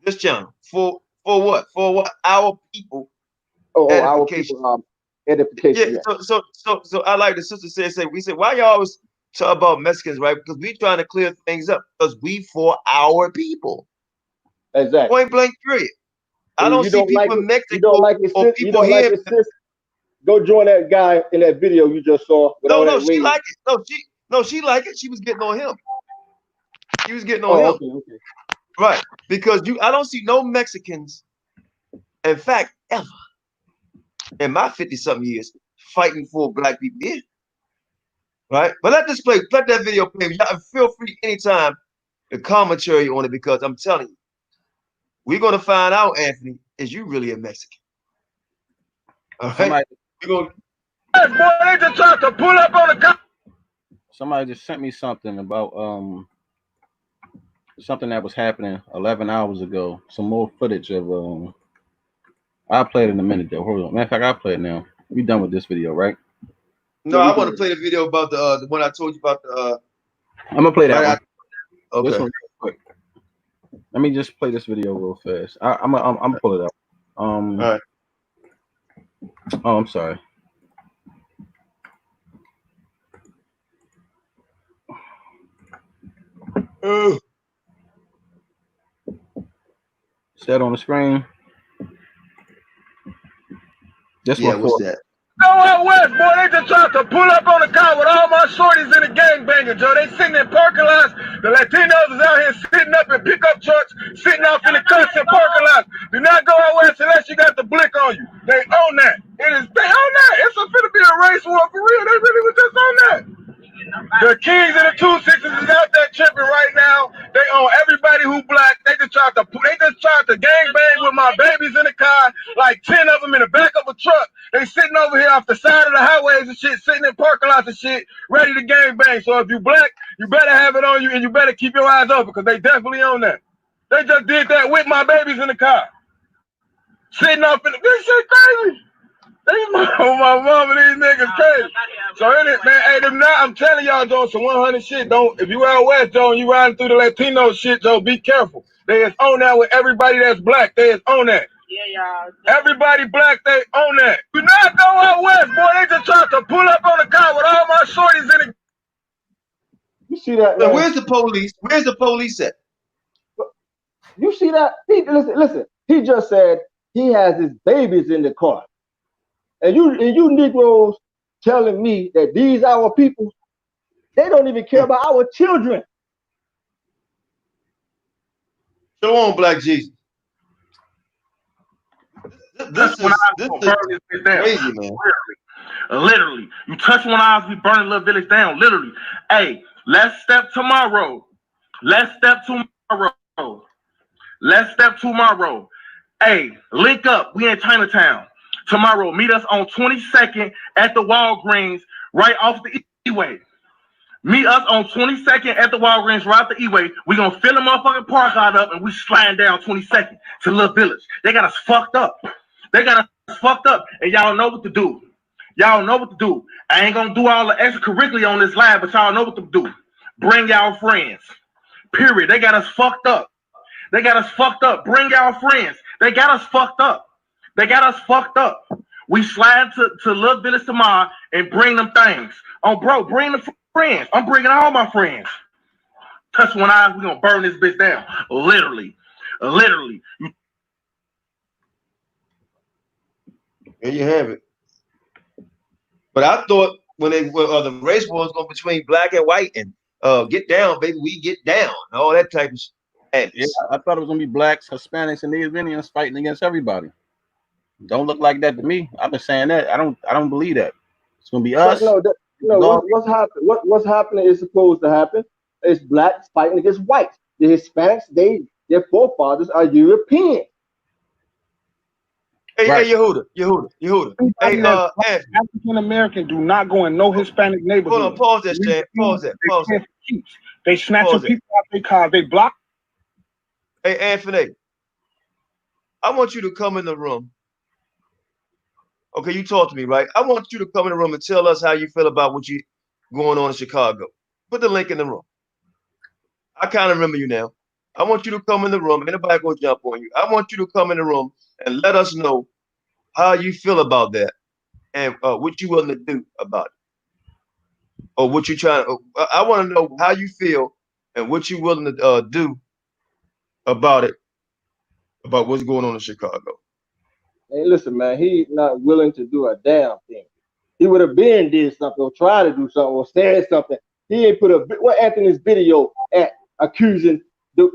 This channel. For what? For what? Our people. Our people. Edification. Yeah. So I like the sister said. We said, why y'all always talk about Mexicans, right? Because we trying to clear things up. Because we for our people. Exactly. Point blank. Period. I don't see people in Mexico or people here. Go join that guy in that video you just saw. No, she like it. No, she like it. She was getting on him. She was getting on him. Okay. Right. Because I don't see no Mexicans, in fact, ever in my 50-something years fighting for black people here. Right? But let that video play. Y'all feel free anytime to commentary on it, because I'm telling you, we're gonna find out, Anthony, is you really a Mexican? All right. Somebody just sent me something about something that was happening 11 hours ago. Some more footage of I'll play it in a minute though. Hold on. Matter of fact, I'll play it now. We done with this video, right? No, I want to play the video about the one I told you about. I'm gonna play that one. Okay. This one real quick. Let me just play this video real fast. I'm gonna pull it up. All right. Oh, I'm sorry. Is that on the screen? This one. What's that? out west, boy, they just tried to pull up on the car with all my shorties in the gangbanging, Joe. They sitting in parking lots. The Latinos is out here sitting up in pickup trucks, sitting off in the cuts in parking lots. Do not go out west unless you got the blick on you. They own that. They own that. It's finna be a race war for real. They really was just on that. The Kings and the 2-6s is out there tripping right now. They own everybody who black. They just tried to gangbang with my babies in the car, like 10 of them in the back of a truck. They sitting over here off the side of the highways and shit, sitting in parking lots and shit, ready to gangbang. So if you black, you better have it on you and you better keep your eyes open because they definitely own that. They just did that with my babies in the car. Sitting off in the, this shit crazy. My mama, these niggas crazy. So in it, man, hey, them not, I'm telling y'all, Joe, some 100 shit. Don't, if you out west, Joe, and you riding through the Latino shit, Joe, be careful. They is on that with everybody that's black. They is on that. Yeah, y'all. Everybody black, they own that. Do not go out west, boy. They just tried to pull up on the car with all my shorties in the. You see that? So where's the police? Where's the police at? You see that? Listen. He just said he has his babies in the car. And you Negroes telling me that these our people, they don't even care about our children. Shalom, Black Jesus. This is crazy, man. Literally. You touch one eye, we burn a little village down. Literally. Hey, let's step tomorrow. Let's step tomorrow. Hey, link up. We in Chinatown. Tomorrow, meet us on 22nd at the Walgreens, right off the E-way. Meet us on 22nd at the Walgreens, right off the E-way. We gonna fill the motherfucking park lot up and we sliding down 22nd to Little Village. They got us fucked up. And y'all know what to do. I ain't gonna do all the extracurricular on this live, but y'all know what to do. Bring y'all friends. Period. They got us fucked up. Bring y'all friends. They got us fucked up. We slide to Little Village tomorrow and bring them things. Oh, bro, bring the friends. I'm bringing all my friends. Touch one eye, we gonna burn this bitch down. Literally. There you have it. But I thought when the race war was going between black and white and get down, baby, we get down, all that type of shit. Yeah, I thought it was gonna be blacks, Hispanics, and Native Indians fighting against everybody. Don't look like that to me. I've been saying that. I don't believe that. It's gonna be us. What's happening is supposed to happen. It's blacks fighting against whites. The Hispanics, their forefathers are European. Hey, Right. hey, Yehuda. Hey, African American do not go in no Hispanic neighborhood. Hold on, pause that shit. Pause that. They snatching people out their cars. They block. Hey, Anthony, I want you to come in the room. Okay, you talk to me, right? I want you to come in the room and tell us how you feel about what you going on in Chicago. Put the link in the room. I kind of remember you now. I want you to come in the room. Anybody gonna jump on you? I want you to come in the room and let us know how you feel about that and what you willing to do about it, or what you trying. I want to know how you feel and what you willing to do about it, about what's going on in Chicago. Hey, listen, man, he's not willing to do a damn thing. He would have been did something or tried to do something or said something. He ain't put what Anthony's video at accusing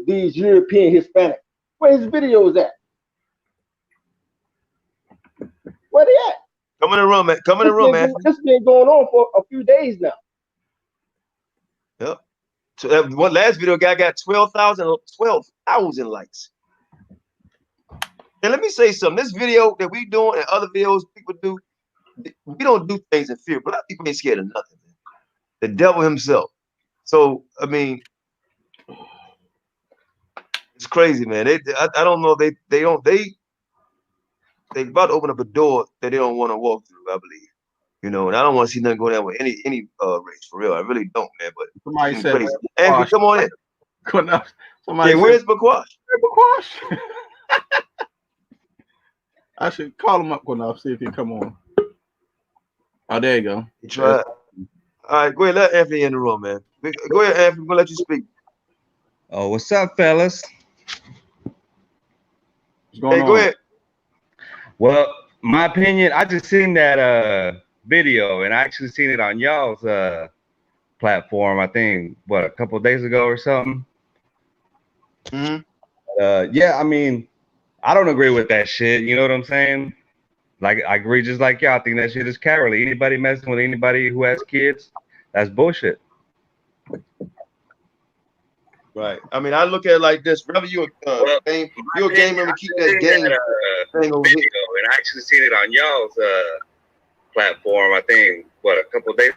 these European Hispanics. Where his videos at? Where they at? Come in the room, man. Come in the room, man. This has been going on for a few days now. Yep. So that one last video guy got 12,000 likes. And let me say something. This video that we doing and other videos people do, we don't do things in fear. Black people ain't scared of nothing, man. The devil himself. So I mean, it's crazy, man. I don't know. They about to open up a door that they don't want to walk through, I believe. You know, and I don't want to see nothing go down with any race for real. I really don't, man. But Somebody said, crazy. Anthony, come on in. Somebody hey, where's McQuash? I should call him up enough, see if he come on. Oh, there you go. You try. All right, go ahead. Let Anthony in the room, man. Go ahead, Anthony. We'll let you speak. Oh, what's up, fellas? What's going on? Go ahead. Well, my opinion, I just seen that video, and I actually seen it on y'all's platform. I think a couple of days ago or something. Yeah, I mean, I don't agree with that shit. You know what I'm saying? Like, I agree just like y'all. I think that shit is cowardly. Anybody messing with anybody who has kids, that's bullshit. Right. I mean, I look at it like this. Brother, you're a gamer, we keep that game thing over here. And I actually seen it on y'all's platform. I think a couple of days.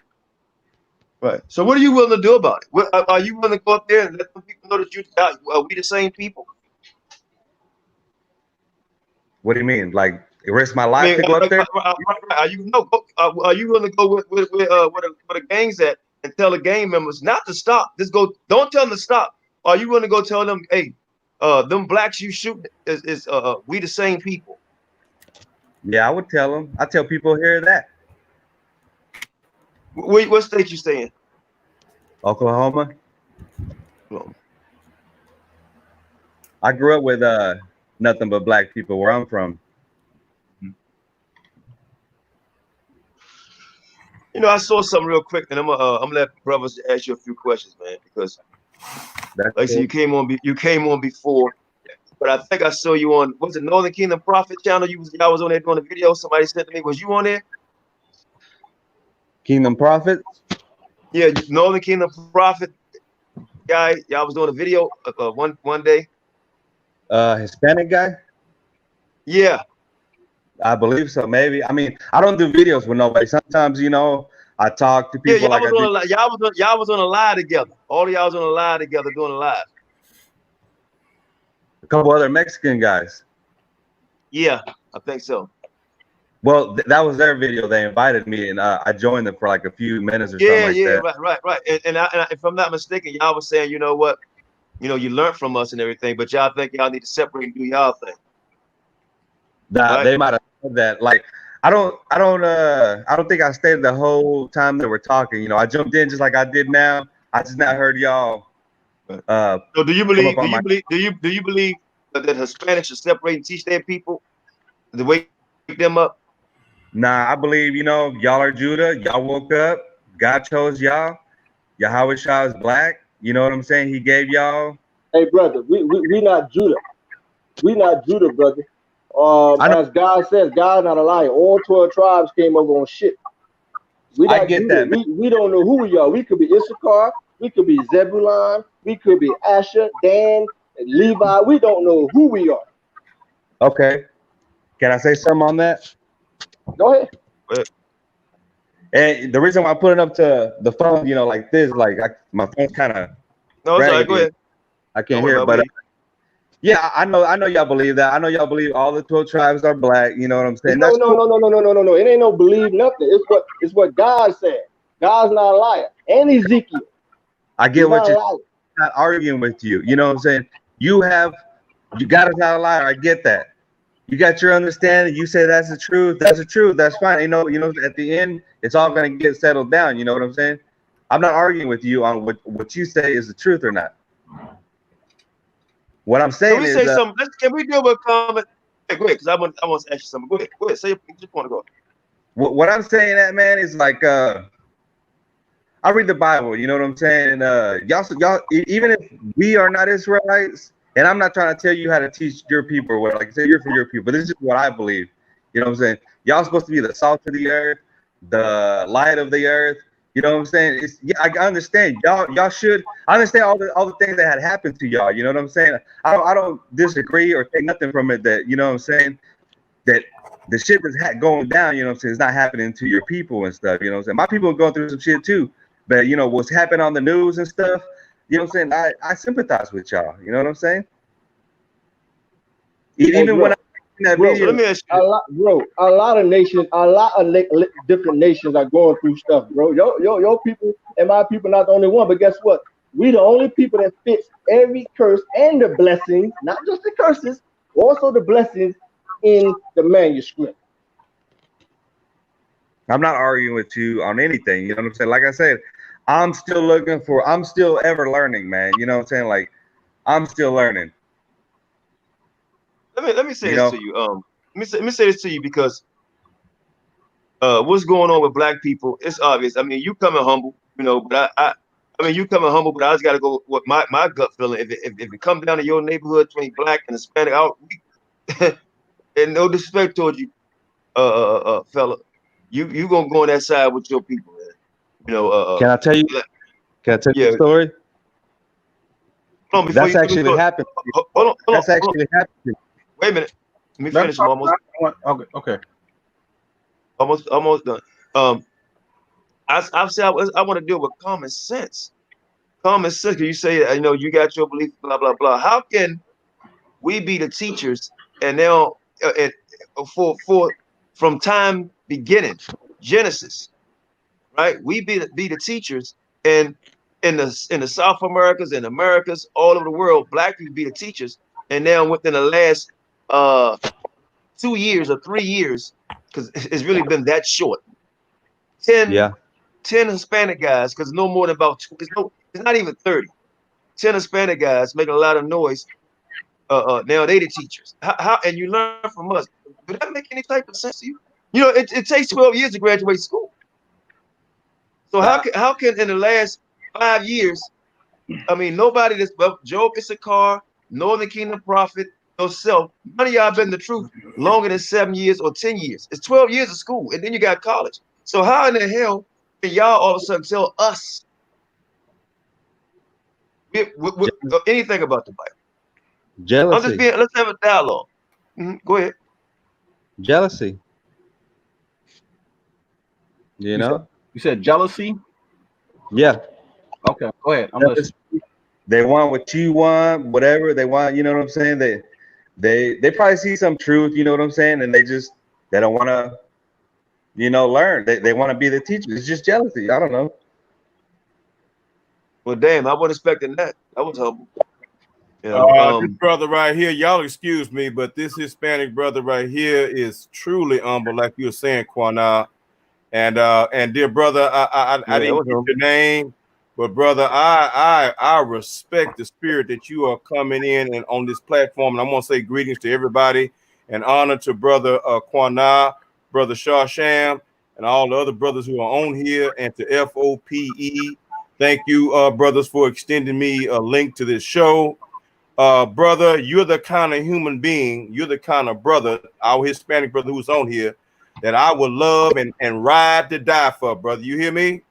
Right. So what are you willing to do about it? Are you willing to go up there and let them people know that we the same people? What do you mean? Like, risk my life to go up there? Are you willing to go where the gang's at and tell the gang members not to stop? Just go. Don't tell them to stop. Are you willing to go tell them, hey, them blacks you shoot is we the same people? Yeah, I would tell them. I tell people here that. What state you stay in? Oklahoma. I grew up with nothing but black people where I'm from. You know, I saw something real quick, and I'm gonna let brothers ask you a few questions, man, because like I said, you came on before, but I think I saw you on what's it, Northern Kingdom Prophet channel. Y'all was on there doing a video. Somebody sent to me. Was you on there? Kingdom Prophet? Yeah, Northern Kingdom Prophet guy. Y'all was doing a video one day. Hispanic guy? Yeah. I believe so, maybe. I mean, I don't do videos with nobody. Sometimes, you know, I talk to people like y'all was on a live together. All of y'all was on a live together doing a live. A couple other Mexican guys. Yeah, I think so. Well, that was their video. They invited me, and I joined them for like a few minutes or something like that. Right. And if I'm not mistaken, y'all was saying, you know what, you learned from us and everything, but y'all think y'all need to separate and do y'all thing. Nah, right? They might have said that. Like, I don't think I stayed the whole time that we're talking. You know, I jumped in just like I did now. I just not heard y'all. So do you believe that Hispanics should separate and teach their people to wake them up? Nah, I believe, you know, y'all are Judah. Y'all woke up. God chose y'all. Yahawashi is black. You know what I'm saying? He gave y'all. Hey, brother, we not Judah. We not Judah, brother. As God says, God not a liar. All 12 tribes came over on ship. I get Judah. That. We don't know who we are. We could be Issachar. We could be Zebulun. We could be Asher, Dan, Levi. We don't know who we are. Okay. Can I say something on that? Go ahead. And the reason why I put it up to the phone, you know, like this, like my phone's kind of. No, sorry, go ahead. I can't hear it, but yeah, I know y'all believe that. I know y'all believe all the 12 tribes are black. You know what I'm saying? No. It ain't no believe nothing. It's what God said. God's not a liar. And Ezekiel. I get what you're not arguing with you. You know what I'm saying? You God is not a liar. I get that. You got your understanding. You say that's the truth. That's the truth. That's fine. You know, at the end, it's all going to get settled down. You know what I'm saying? I'm not arguing with you on what you say is the truth or not. What I'm saying is, say something. Can we deal with a comment? Hey, go ahead, because I want to ask you something. Go ahead. Say just want to go. What I'm saying, that man, is like, I read the Bible. You know what I'm saying? Y'all, even if we are not Israelites. And I'm not trying to tell you how to teach your people or what. Like I said, you're for your people. This is what I believe. You know what I'm saying? Y'all supposed to be the salt of the earth, the light of the earth. You know what I'm saying? I understand. Y'all should. I understand all the things that had happened to y'all. You know what I'm saying? I don't disagree or take nothing from it. That, you know what I'm saying, that the shit that's going down, you know what I'm saying, is not happening to your people and stuff. You know what I'm saying? My people are going through some shit too. But, you know, what's happening on the news and stuff, you know what I'm saying? I sympathize with y'all. You know what I'm saying? Even when I'm in that video, let me ask you, a lot of nations, different nations are going through stuff, bro. Your people and my people not the only one, but guess what? We the only people that fits every curse and the blessings, not just the curses, also the blessings in the manuscript. I'm not arguing with you on anything. You know what I'm saying? Like I said, I'm still ever learning, man. You know what I'm saying? Like, I'm still learning. Let me say this to you. Let me say this to you because what's going on with black people? It's obvious. I mean, you coming humble, you know, but I mean, you coming humble, but I just got to go with my gut feeling. If it comes down to your neighborhood between black and Hispanic, and no disrespect towards you, fella, you gonna go on that side with your people, man. You know, Can I tell you? Can I tell you yeah. a story? Hold on, That's actually happened. Hold on. That's actually happened. Wait a minute. Let me finish. I'm almost. Okay. Almost done. I've said I want to deal with common sense. Common sense. You say, you know, you got your belief, blah blah blah. How can we be the teachers and now for from time beginning, Genesis, right? We be the teachers, and in the South Americas and Americas, all over the world, black people be the teachers, and now within the last 2 years or 3 years, because it's really been that short, 10 Hispanic guys, because no more than about it's not even 30. 10 Hispanic guys making a lot of noise. Now they the teachers. How and you learn from us. Would that make any type of sense to you? You know, it takes 12 years to graduate school. So how can in the last 5 years, I mean, nobody that's Joe Issachar, Northern Kingdom Prophet, yourself, none of y'all been the truth longer than 7 years or 10 years. It's 12 years of school, and then you got college. So how in the hell can y'all all of a sudden tell us anything about the Bible? Jealousy. Let's have a dialogue. Go ahead. Jealousy. You know? You said jealousy? Yeah. Okay, go ahead. I'm listening. They want what you want, whatever they want. You know what I'm saying? They probably see some truth. You know what I'm saying? And they don't want to, you know, learn. They want to be the teacher. It's just jealousy. I don't know. Well, damn, I wasn't expecting that. I was humble. You know, this brother right here, y'all excuse me, but this Hispanic brother right here is truly humble, like you were saying, QANATH. And dear brother, I didn't get your name, but brother, I respect the spirit that you are coming in and on this platform. And I'm gonna say greetings to everybody and honor to brother QANATH, brother Shasham, and all the other brothers who are on here, and to F.O.P.E. Thank you, brothers, for extending me a link to this show. Brother, you're the kind of human being, you're the kind of brother, our Hispanic brother who's on here, that I would love and ride to die for, brother. You hear me?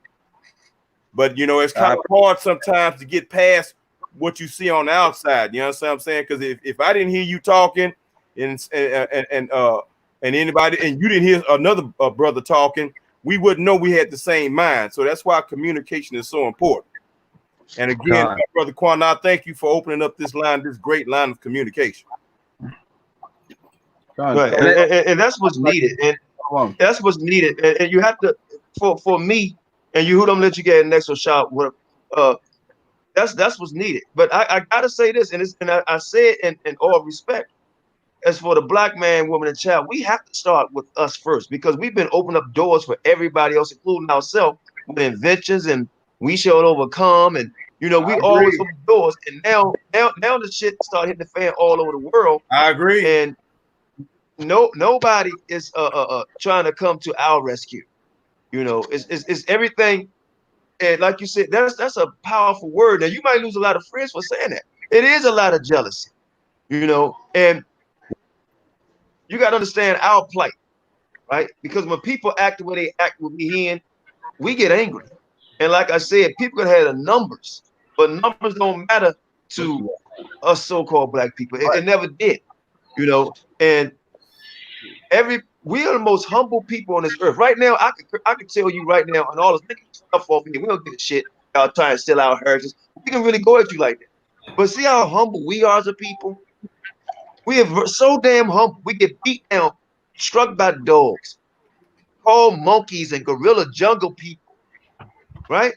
But you know, it's kind of hard sometimes to get past what you see on the outside. You know what I'm saying? Because if I didn't hear you talking and anybody, and you didn't hear another brother talking, we wouldn't know we had the same mind. So that's why communication is so important. And again, brother QANATH, thank you for opening up this great line of communication. Right, and that's what's needed, and that's what's needed, and you have to, for me, and you who don't let you get an extra shot. That's what's needed. But I gotta say this, and I say it in all respect. As for the black man, woman, and child, we have to start with us first, because we've been opening up doors for everybody else, including ourselves, with inventions, and we shall overcome, and you know, we always open doors, and now the shit start hitting the fan all over the world. I agree. And nobody is trying to come to our rescue. You know, it's everything. And like you said, that's a powerful word. Now you might lose a lot of friends for saying that. It is a lot of jealousy, you know, and you got to understand our plight, right? Because when people act the way they act with me in, we get angry. And like I said, people can have the numbers, but numbers don't matter to us so-called black people. It never did, you know. And we are the most humble people on this earth. Right now, I could tell you right now, and all this stuff off me, we don't give a shit. Y'all trying to steal our heritage. We can really go at you like that. But see how humble we are as a people? We are so damn humble. We get beat down, struck by dogs, called monkeys and gorilla jungle people, right?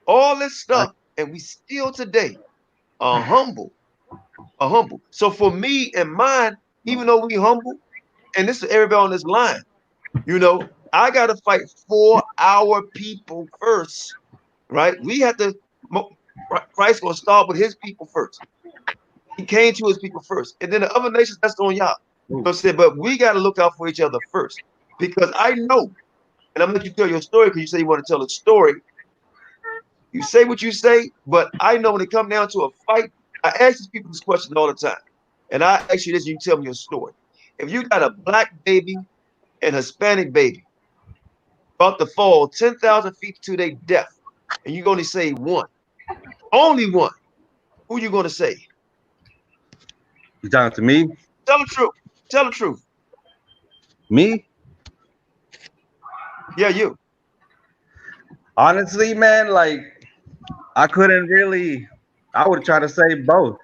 All this stuff, and we still today are humble. So for me and mine, even though we humble, and this is everybody on this line, you know, I got to fight for our people first, right? We have to, Christ going to start with his people first. He came to his people first. And then the other nations, that's on y'all. You know what I'm saying? But we got to look out for each other first. Because I know and I'm gonna let you tell your story because you say you want to tell a story. You say what you say, but I know when it comes down to a fight, I ask these people this question all the time. And I ask you this, you tell me your story. If you got a black baby and Hispanic baby about to fall 10,000 feet to their death, and you're going to say one, only one, who you going to say? You talking to me? Tell the truth. Tell the truth. Me? Yeah, you. Honestly, man, like I couldn't really. I would try to say both.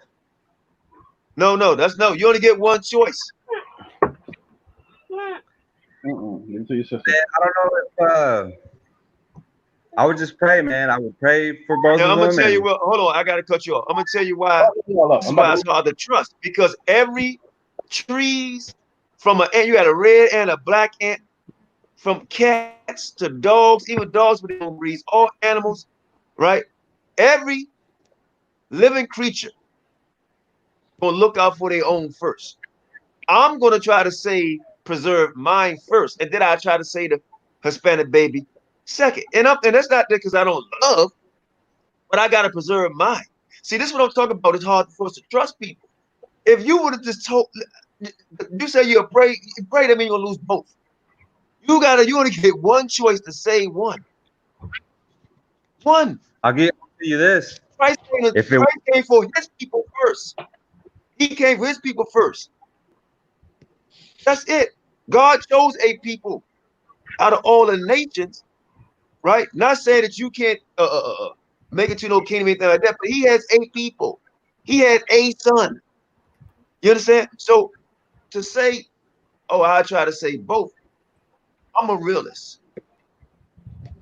No, that's no. You only get one choice. Give to your sister. Man, I don't know if I would just pray, man. I would pray for both Now, of I'm going them. to tell you And what, hold on, I got to cut you off. I'm going to tell you why. This is I'm why about it's to, hard to trust. Because every trees, from an ant, you got a red ant, a black ant, from cats to dogs, even dogs with their own breeds, all animals, right? Every living creature going to look out for their own first. I'm going to try to say preserve mine first, and then I try to say the Hispanic baby second. And that's not because I don't love, but I got to preserve mine. See, this is what I'm talking about. It's hard for us to trust people. If you would have just told, you say you're afraid, that means you're gonna lose both. You only get one choice to say one. One. I'll give you this: Christ if it came for his people first. He came for his people first. That's it. God chose a people out of all the nations, right? Not saying that you can't make it to no kingdom, anything like that, but he has a people. He had a son. You understand? So to say, oh, I try to say both, I'm a realist.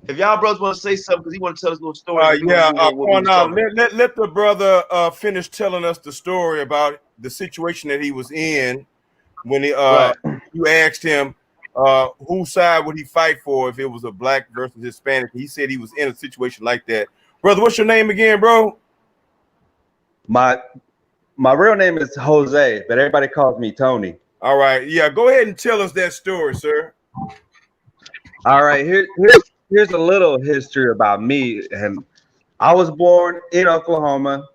If y'all brothers want to say something, because he want to tell us a little story, we're going to move on what we was talking about. let the brother finish telling us the story about the situation that he was in when he, Right. you asked him whose side would he fight for if it was a black versus Hispanic. He said he was in a situation like that. Brother, what's your name again, bro? my real name is Jose, but everybody calls me Tony. All right, yeah, go ahead and tell us that story, sir. All right, here's a little history about me. And I was born in Oklahoma.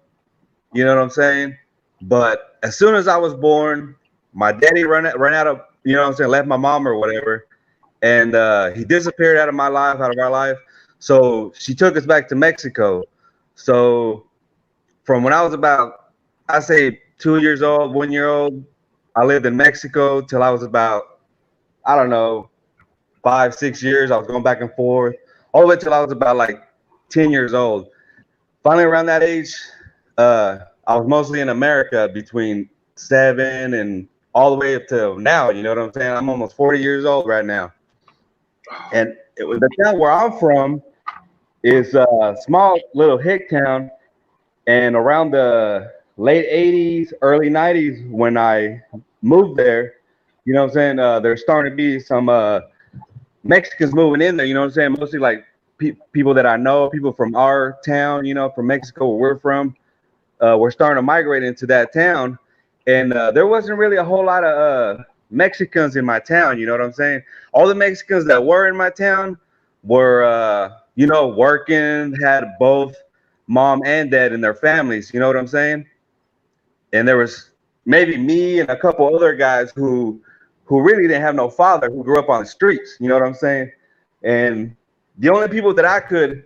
You know what I'm saying? But as soon as I was born, my daddy ran out of, you know what I'm saying, left my mom or whatever, and he disappeared out of my life, out of our life. So she took us back to Mexico. So from when I was about, I say 2 years old, 1 year old, I lived in Mexico till I was about, I don't know, 5, 6 years. I was going back and forth all the way till I was about like 10 years old. Finally, around that age, I was mostly in America between 7 and all the way up to now. You know what I'm saying? I'm almost 40 years old right now. And it was the town where I'm from is a small little hick town. And around the late 80s, early 90s, when I moved there, you know what I'm saying? There's starting to be some Mexicans moving in there, you know what I'm saying? Mostly like people that I know, people from our town, you know, from Mexico, where we're from. We're starting to migrate into that town. And there wasn't really a whole lot of Mexicans in my town, you know what I'm saying? All the Mexicans that were in my town were, you know, working, had both mom and dad in their families, you know what I'm saying? And there was maybe me and a couple other guys who really didn't have no father, who grew up on the streets, you know what I'm saying? And the only people that I could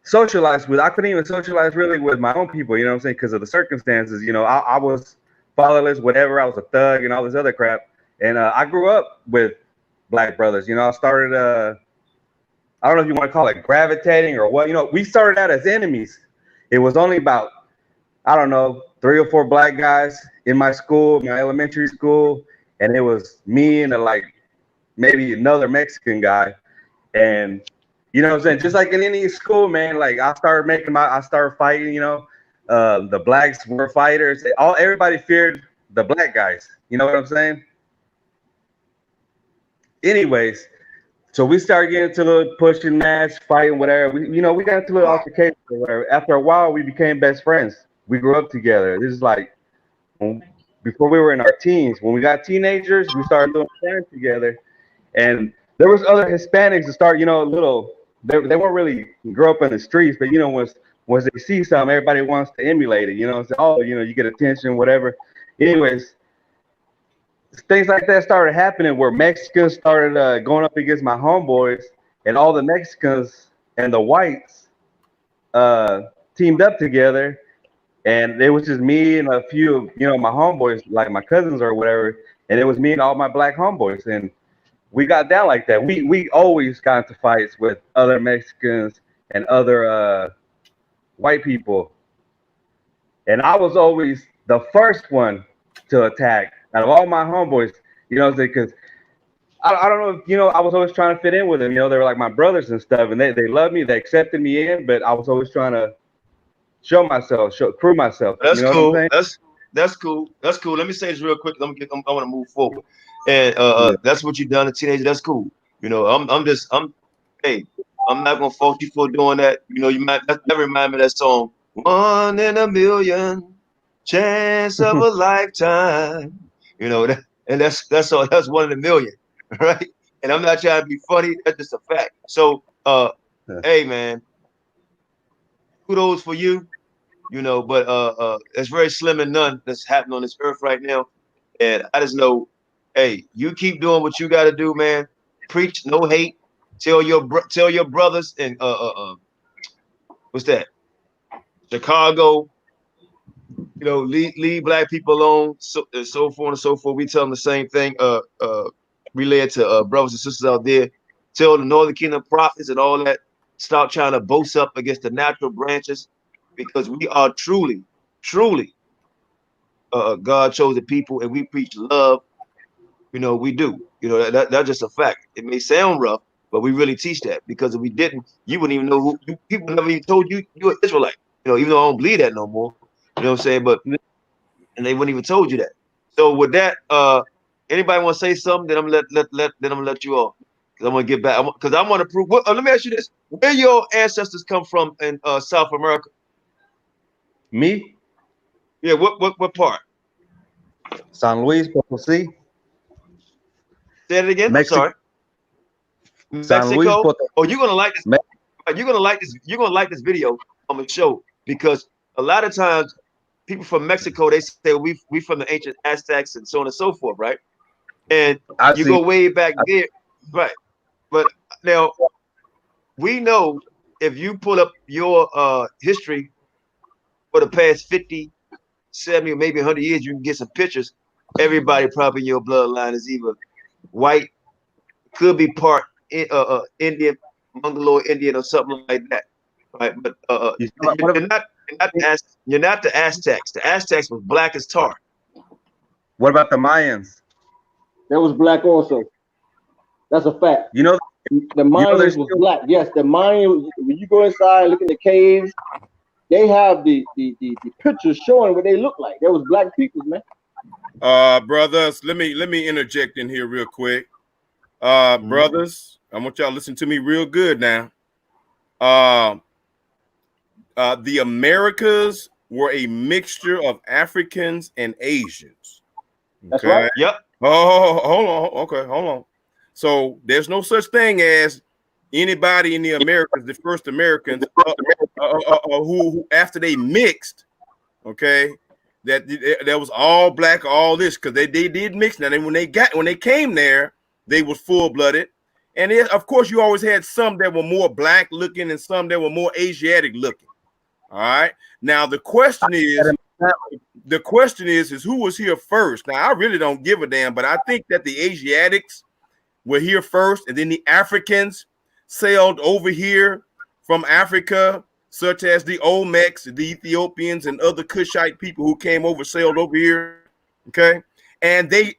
socialize with, I couldn't even socialize really with my own people, you know what I'm saying? Because of the circumstances, you know, I was fatherless, whatever, I was a thug and all this other crap. And I grew up with black brothers, you know, I started, I don't know if you want to call it gravitating or what, you know, we started out as enemies. It was only about, I don't know, 3 or 4 black guys in my school, my elementary school, and it was me and like maybe another Mexican guy. And you know what I'm saying? Just like in any school, man, like I started fighting, you know. The blacks were fighters. Everybody feared the black guys. You know what I'm saying? Anyways, so we started getting into a little pushing match, fighting, whatever. We got into a little altercation or whatever. After a while, we became best friends. We grew up together. This is like before we were in our teens. When we got teenagers, we started doing friends together. And there was other Hispanics that start, you know, they weren't really grow up in the streets, but you know, once they see something, everybody wants to emulate it, you know. So, oh, you know, you get attention, whatever. Anyways, things like that started happening where Mexicans started going up against my homeboys, and all the Mexicans and the whites teamed up together, and it was just me and a few of, you know, my homeboys, like my cousins or whatever, and it was me and all my black homeboys, and we got down like that. We always got into fights with other Mexicans and other white people, and I was always the first one to attack out of all my homeboys, you know, because I don't know if, you know, I was always trying to fit in with them. You know, they were like my brothers and stuff, and they loved me, they accepted me in, but I was always trying to show myself, prove myself. That's you know cool. what I'm saying? That's cool. That's cool. Let me say this real quick. I want to move forward, and that's what you've done, a teenager. That's cool. You know, hey, I'm not gonna fault you for doing that. You know, that remind me of that song, "One in a Million, Chance of a Lifetime." You know that, and that's all. That's 1 in a million, right? And I'm not trying to be funny. That's just a fact. So, hey, man, kudos for you. You know, but it's very slim and none that's happening on this earth right now. And I just know, hey, you keep doing what you got to do, man. Preach no hate. Tell your brothers in what's that? Chicago. You know, leave black people alone. So forth and so forth. We tell them the same thing. Relay it to brothers and sisters out there. Tell the Northern Kingdom prophets and all that. Stop trying to boast up against the natural branches, because we are truly God chosen people, and we preach love. You know, we do. You know, that's just a fact. It may sound rough, but we really teach that, because if we didn't, you wouldn't even know who people never even told you you're an Israelite. You know, even though I don't believe that no more. You know what I'm saying? But and they wouldn't even told you that. So with that, anybody want to say something? Then I'm gonna let you off, because I'm gonna get back. Because I want to prove. Let me ask you this: where your ancestors come from in South America? Me? Yeah, what part? San Luis Potosí. Say it again. Mexico. I'm sorry. San Luis Mexico. Potosí. Oh, you're gonna like this. You're gonna like this. You're gonna like this video on the show, because a lot of times people from Mexico, they say we from the ancient Aztecs and so on and so forth, right? And you go way back there, right? But now we know, if you pull up your history for the past 50, 70, or maybe 100 years, you can get some pictures. Everybody probably in your bloodline is either white, could be part Indian, Mongoloid Indian, or something like that, right? But you're not the Aztecs. The Aztecs was black as tar. What about the Mayans? That was black also. That's a fact. You know, the Mayans was black. Yes, the Mayans. When you go inside, look in the caves, they have the pictures showing what they look like. There was black people, man. Brothers, let me interject in here real quick. Brothers, I want y'all to listen to me real good now. The Americas were a mixture of Africans and Asians. Okay? That's right. Yep. Oh, hold on. Okay, hold on. So there's no such thing as anybody in the Americas, the first Americans, who after they mixed, okay, that was all black, all this, because they did mix. Now, when they came there, they was full blooded, and of course you always had some that were more black looking and some that were more Asiatic looking. All right. Now the question is who was here first? Now I really don't give a damn, but I think that the Asiatics were here first, and then the Africans sailed over here from Africa, such as the Olmecs, the Ethiopians, and other Cushite people who came over, sailed over here. Okay, and they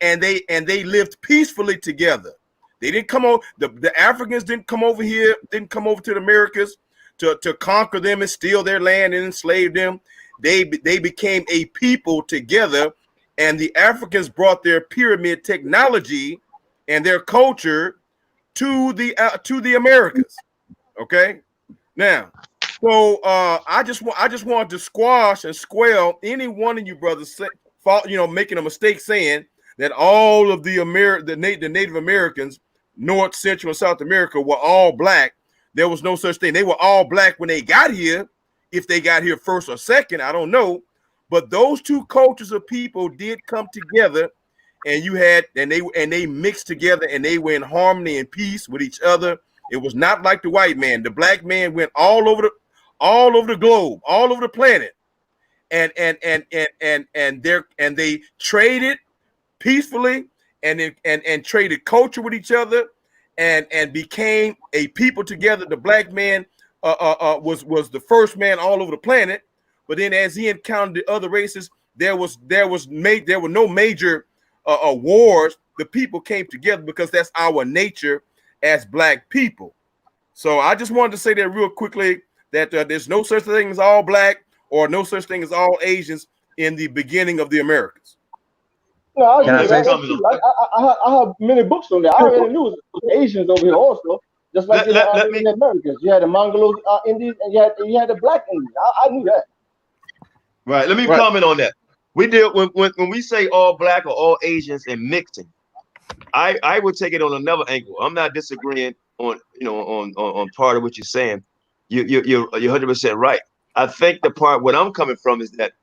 lived peacefully together. They didn't come over. The Africans didn't come over here, didn't come over to the Americas to conquer them and steal their land and enslave them. They became a people together, and the Africans brought their pyramid technology and their culture to the Americas. Okay, now, so I just want to squash and squelch any one of you brothers, making a mistake saying that all of the Native Americans North, Central, and South America were all black. There was no such thing. They were all black when they got here. If they got here first or second, I don't know. But those two cultures of people did come together, and they mixed together, and they were in harmony and peace with each other. It was not like the white man. The black man went all over the globe, all over the planet, and they traded peacefully and traded culture with each other, and became a people together. The black man was the first man all over the planet, but then as he encountered the other races, there were no major wars. The people came together because that's our nature as black people. So I just wanted to say that real quickly, that there's no such thing as all black or no such thing as all Asians in the beginning of the Americas. No, I Can I agree. say I have many books on that. I already knew it was Asians over here also, just like in the Americas. You had the Mongols Indians, and you had the black Indians. I knew that. Right. Let me comment on that. We deal when we say all black or all Asians and mixing. I would take it on another angle. I'm not disagreeing on on part of what you're saying. You're 100% right. I think the part what I'm coming from is that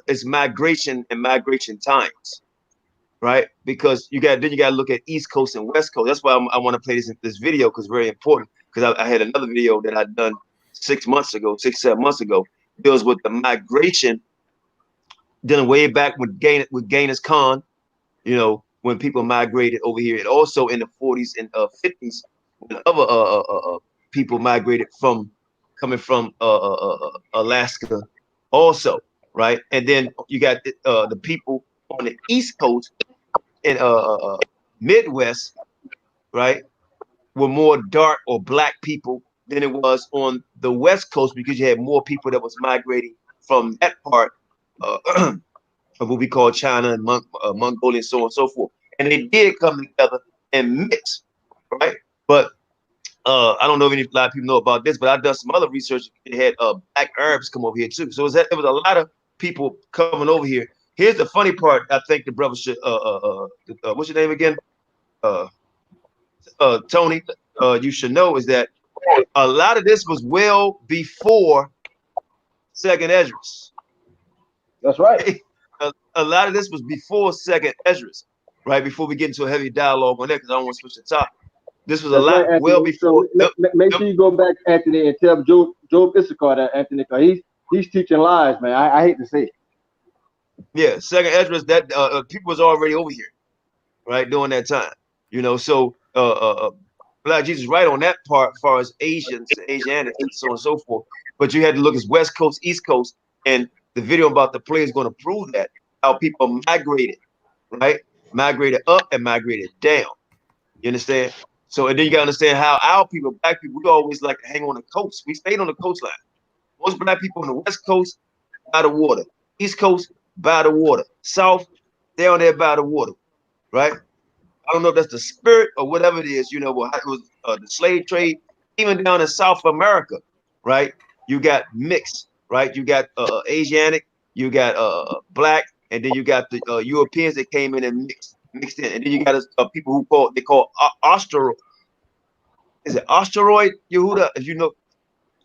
it's migration and migration times, right? Because you got to look at East Coast and West Coast. That's why I want to play this video, because it's very important. Because I had another video that I'd done 7 months ago, deals with the migration, dealing way back with Genghis Khan, when people migrated over here, and also in the 40s and 50s, when other people migrated coming from Alaska also, right? And then you got the people on the East Coast and Midwest, right, were more dark or black people than it was on the West Coast, because you had more people that was migrating from that part of what we call China and Mongolia and so on and so forth. And they did come together and mix, right? But I don't know if a lot of people know about this, but I've done some other research. It had black Arabs come over here too. So there was a lot of people coming over here. Here's the funny part. I think the brother should what's your name again? Tony, you should know is that a lot of this was well before Second Esdras. That's right. A lot of this was before Second Esdras, right? Before we get into a heavy dialogue on that, because I don't want to switch the topic. This was a lot well before. So make sure you go back, Anthony, and tell Job Issachar that, Anthony, because he's teaching lies, man. I hate to say it. Yeah, Second Esdras, that people was already over here, right, during that time. So Black Jesus right on that part as far as Asians, Asianics, and so on and so forth. But you had to look at West Coast, East Coast, and the video about the play is going to prove that, how people migrated, right? Migrated up and migrated down. You understand? So, and then you got to understand how our people, black people, we always like to hang on the coast. We stayed on the coastline. Most black people on the West Coast, by the water. East Coast, by the water. South, down there by the water, right? I don't know if that's the spirit or whatever it is, it was the slave trade, even down in South America, right? You got mixed, right? You got Asianic, you got black, and then you got the Europeans that came in and mixed in, and then you got people who call Austro. Is it Austeroid, Yehuda? If you know,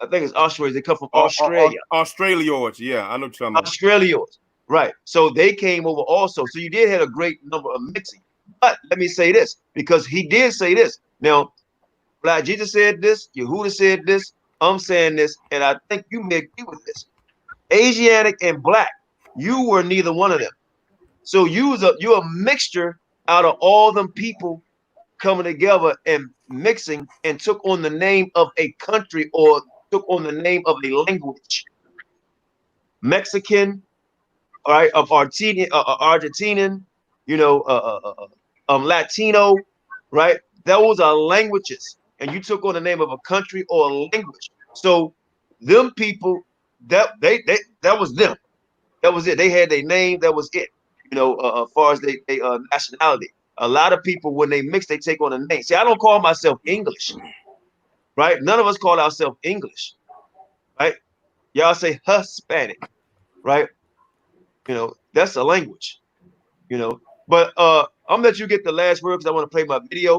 I think it's Austeroids. They come from Australia. Australioids, yeah, I know what you're talking about. Australioids, right? So they came over also. So you did have a great number of mixing. But let me say this, because he did say this. Now, Black Jesus said this, Yehuda said this, I'm saying this, and I think you may agree with this. Asiatic and black, you were neither one of them. So you're a mixture out of all them people coming together and mixing, and took on the name of a country, or took on the name of a language. Mexican, all right, of Argentinian, Latino, right? Those are languages, and you took on the name of a country or a language. So them people, that was them. That was it. They had their name. That was it. As far as they nationality. A lot of people, when they mix, they take on a name. See, I don't call myself English, right? None of us call ourselves English, right? Y'all say Hispanic, right? That's a language, But I'm gonna let you get the last word because I want to play my video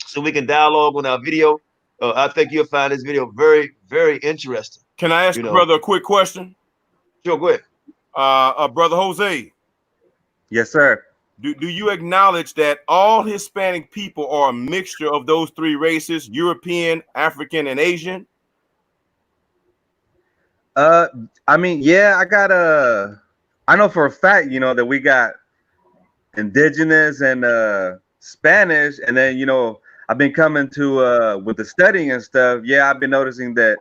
so we can dialogue on our video. I think you'll find this video very, very interesting. Can I ask the brother a quick question? Sure, go ahead. Brother Jose. Yes, sir. Do you acknowledge that all Hispanic people are a mixture of those three races, European, African, and Asian? I mean, yeah, I know for a fact, you know, that we got indigenous and Spanish, and then, you know, I've been coming to with the studying and stuff. Yeah, I've been noticing that,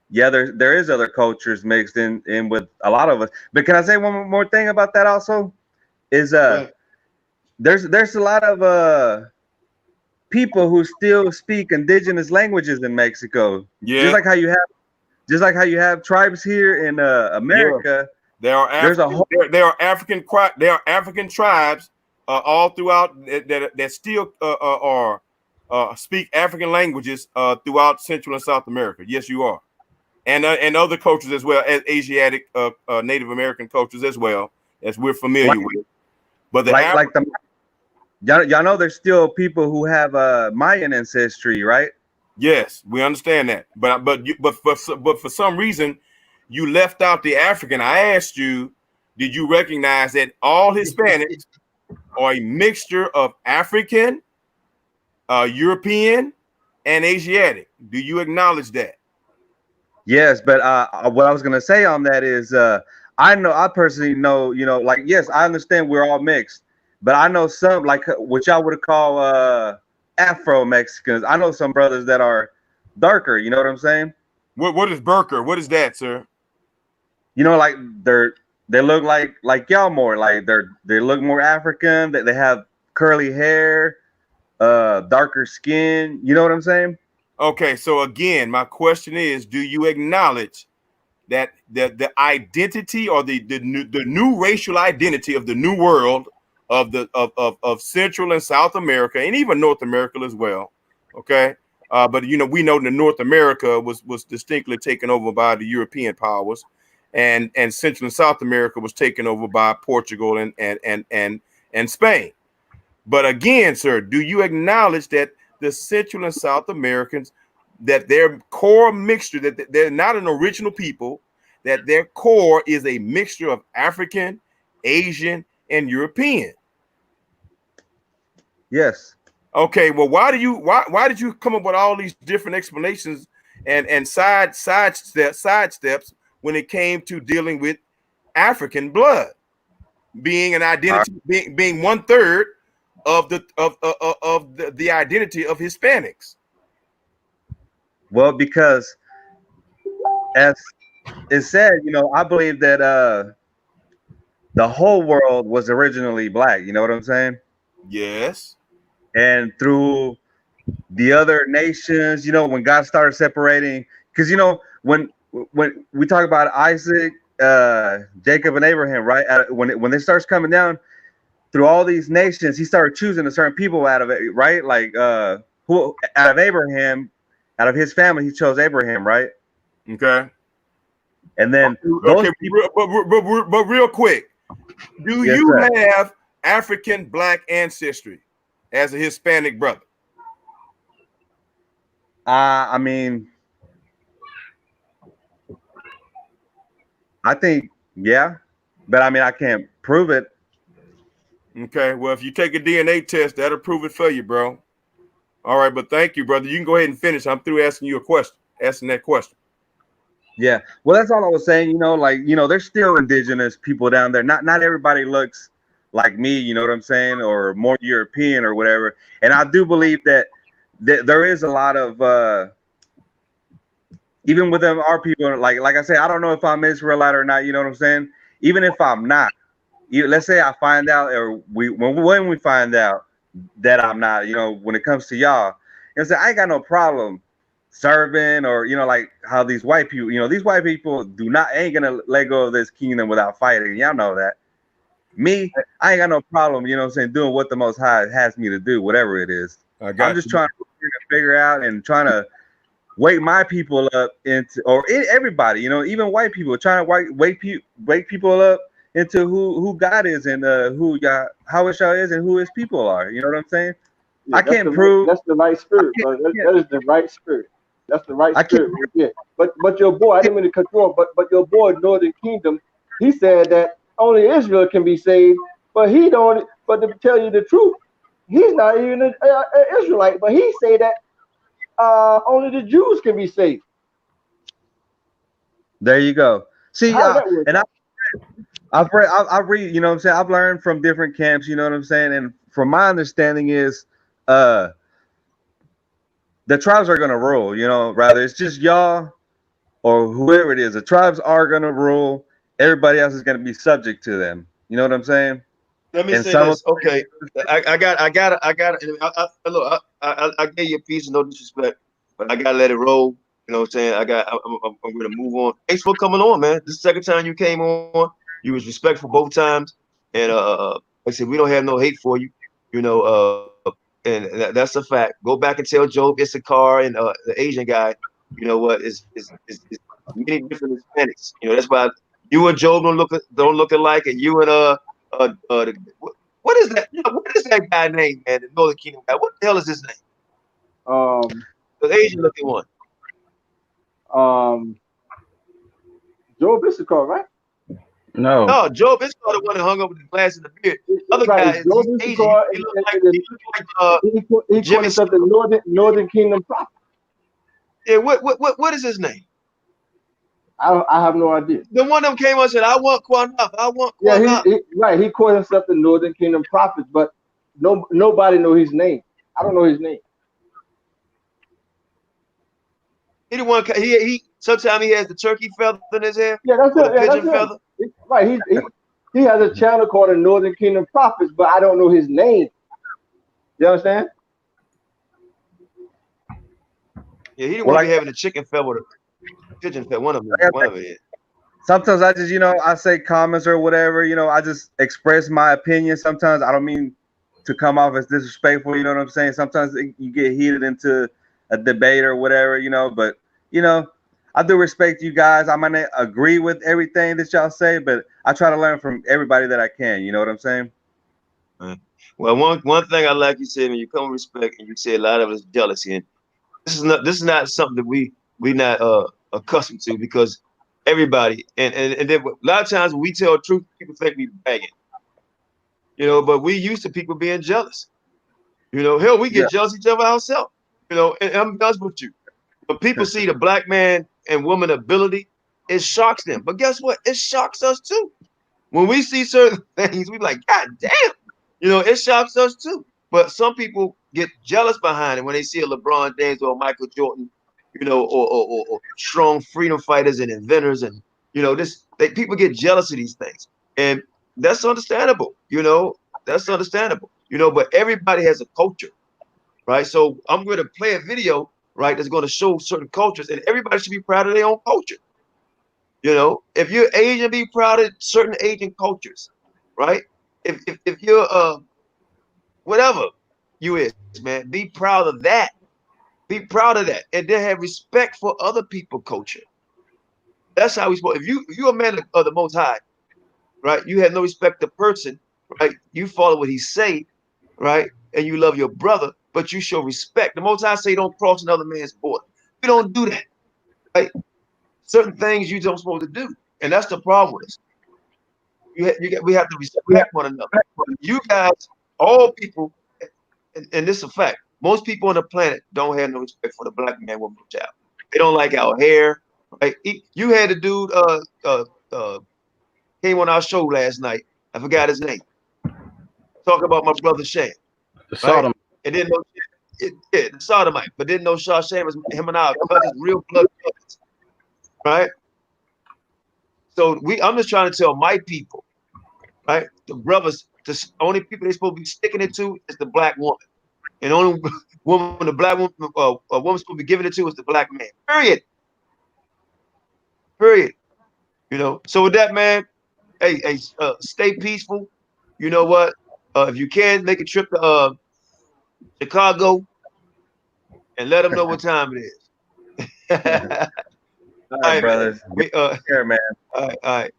yeah, there is other cultures mixed in with a lot of us. But can I say one more thing about that also? Is there's a lot of people who still speak indigenous languages in Mexico. Yeah. Just like how you have tribes here in America. Yeah. There are African tribes all throughout that still speak African languages throughout Central and South America. Yes, you are, and other cultures as well as Asiatic Native American cultures as well, as we're familiar with. But y'all know there's still people who have Mayan ancestry, right? Yes, we understand that. But for some reason, you left out the African. I asked you, did you recognize that all Hispanics are a mixture of African, European, and Asiatic? Do you acknowledge that? Yes, but what I was gonna say on that is I personally know, you know, like, yes, I understand we're all mixed, but I know some, like what y'all would call Afro Mexicans. I know some brothers that are darker, you know what I'm saying? What is Burker? What is that, sir? You know, like they look like y'all more, like they look more African, that they have curly hair, darker skin, you know what I'm saying? Okay, so again, my question is, do you acknowledge that the identity or the new racial identity of the new world of Central and South America and even North America as well? Okay, but you know, we know that North America was distinctly taken over by the European powers, and Central and South America was taken over by Portugal and Spain. But again, sir, do you acknowledge that the Central and South Americans, that their core mixture, that they're not an original people, that their core is a mixture of African, Asian, and European? Yes. Okay, well, why did you come up with all these different explanations and side steps when it came to dealing with African blood being an identity, being 1/3 of the identity of Hispanics? Well, because as it said, you know, I believe that the whole world was originally black, you know what I'm saying? Yes. And through the other nations, you know, when God started separating, because you know, when we talk about Isaac, Jacob, and Abraham, right? When it starts coming down through all these nations, he started choosing a certain people out of it, right? Like who out of Abraham, out of his family, he chose Abraham, right? Okay. And then okay, but real quick, do you have African black ancestry as a Hispanic brother? I mean, I think, yeah, but I mean, I can't prove it. Okay, well, if you take a DNA test, that'll prove it for you, bro. All right, but thank you, brother. You can go ahead and finish. I'm through asking that question. Yeah, well, that's all I was saying. You know, like, you know, there's still indigenous people down there. Not everybody looks like me, you know what I'm saying, or more European or whatever. And I do believe that there is a lot of even within our people, like I say, I don't know if I'm Israelite or not, you know what I'm saying? Even if I'm not, let's say I find out, or when we find out that I'm not, you know, when it comes to y'all, you know, I ain't got no problem serving, or, you know, like how these white people, you know, these white people ain't gonna let go of this kingdom without fighting. Y'all know that. Me, I ain't got no problem, you know what I'm saying, doing what the Most High has me to do, whatever it is. I'm just trying to figure out and trying to wake my people up into, or everybody, you know, even white people, trying to wake people up into who God is and who Yahawashi is and who His people are. You know what I'm saying? Yeah, I can't prove. that's the right spirit, I brother. can't, That is the right spirit. That's the right I can't. spirit right there. But your boy, I didn't mean to cut you off, but your boy, Northern Kingdom, he said that only Israel can be saved, but he don't. But to tell you the truth, he's not even an Israelite. But he say that only the Jews can be saved. There you go. See, How does that work? and I read, you know what I'm saying? I've learned from different camps, you know what I'm saying? And from my understanding is the tribes are gonna rule, you know, rather it's just y'all or whoever it is, the tribes are gonna rule, everybody else is gonna be subject to them. You know what I'm saying? Let me And say some of this. Okay, I got. Look, I gave you a piece of no disrespect, but I gotta let it roll. You know what I'm saying? I'm gonna move on. Thanks for coming on, man. This is the second time you came on. You was respectful both times, and like I said, we don't have no hate for you. You know, and that's a fact. Go back and tell Job, Issachar, and the Asian guy. You know what is many different Hispanics. You know that's why you and Job don't look alike, and you and what is that? What is that guy name, man? The Northern Kingdom guy. What the hell is his name? The Asian looking one. Job Issachar, right? No. Job is the one that hung up with the glass and the beard. Other Right, guy, Job he's Asian. Issachar, He look and like he called Jimmy. himself the Northern Kingdom prophet. Yeah, what is his name? I have no idea. The one of them came on and said, "I want QANATH. I want Yeah, QANATH." he called himself the Northern Kingdom prophet, but nobody know his name. I don't know his name. He the one. He sometimes he has the turkey feather in his hair Yeah, that's or the it. Yeah, pigeon that's him. feather. Right, he has a channel called the Northern Kingdom Prophets, but I don't know his name. You understand? Yeah, he the well, one like, be having the chicken feather or the pigeon feather. One of them. One of it is. sometimes I just, you know, I say comments or whatever, you know, I just express my opinion. Sometimes I don't mean to come off as disrespectful, you know what I'm saying? Sometimes you get heated into a debate or whatever, you know, but, you know, I do respect you guys. I might not agree with everything that y'all say, but I try to learn from everybody that I can, you know what I'm saying? Right. Well, one thing I like you said when you come with respect, and you say a lot of it is jealousy, and this is not something that we not accustomed to, because everybody and then a lot of times when we tell the truth, people think we bragging, you know, but we used to people being jealous. You know, hell, we Yeah. get jealous of each other ourselves. You know, and I'm honest with you. When people see the black man and woman ability, it shocks them. But guess what? It shocks us too. When we see certain things, we be like, God damn. You know, it shocks us too. But some people get jealous behind it when they see a LeBron James or a Michael Jordan, you know, or strong freedom fighters and inventors, and you know, people get jealous of these things, and that's understandable. You know, that's understandable. You know, but everybody has a culture, right? So I'm going to play a video, right, that's going to show certain cultures, and everybody should be proud of their own culture. You know, if you're Asian, be proud of certain Asian cultures, right? If you're whatever you is, man, be proud of that. Be proud of that, and then have respect for other people' culture. That's how we supposed. If you're a man of the Most High, right, you have no respect to person, right? You follow what he say, right, and you love your brother, but you show respect. The Most High say don't cross another man's border. We don't do that, right? Certain things you don't supposed to do, and that's the problem with us. We have to respect one another. You guys, all people, and this is a fact. Most people on the planet don't have no respect for the black man, woman, child. They don't like our hair, right? You had a dude came on our show last night. I forgot his name. Talk about my brother Shane, The right? Sodom. And didn't know the sodomite, but didn't know Shaw Shane was him and I cousins, real blood brothers, right? So I'm just trying to tell my people, right? The brothers, the only people they're supposed to be sticking it to is the black woman. And the only woman, the black woman, a woman's supposed to be giving it to is the black man. Period. Period. You know. So with that, man, hey, stay peaceful. You know what? If you can, make a trip to Chicago and let them know what time it is. All All right, right, man. brothers. Get care, man. All right.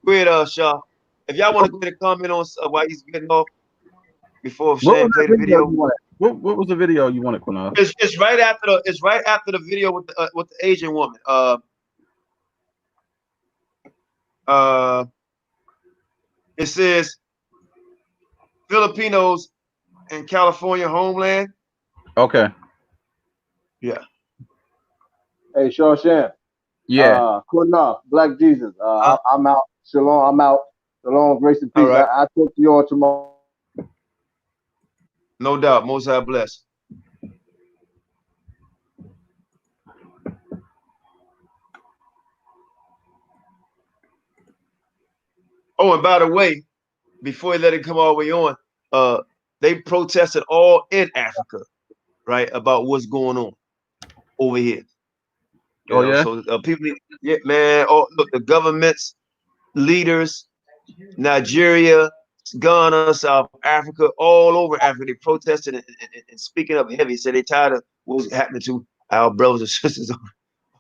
Go ahead, Shaw. If y'all want to go ahead and comment on why he's getting off before What Shane was play that the video video. you wanted? What was the video you wanted, QANATH? It's right after the video with the Asian woman. It says Filipinos in California homeland. Okay. Yeah. Hey, Shawshan. Yeah. QANATH, Black Jesus. I'm out. Shalom. I'm out. Shalom, grace and peace. All right. I talk to you on tomorrow. No doubt. Most High bless. Oh, and by the way, before he let it come all the way on, they protested all in Africa, right, about what's going on over here. You know, yeah. so people, yeah, man. Oh, look, the governments, leaders, Nigeria, Ghana, South Africa, all over Africa, they protested and speaking up heavy. Said they tired of what was happening to our brothers and sisters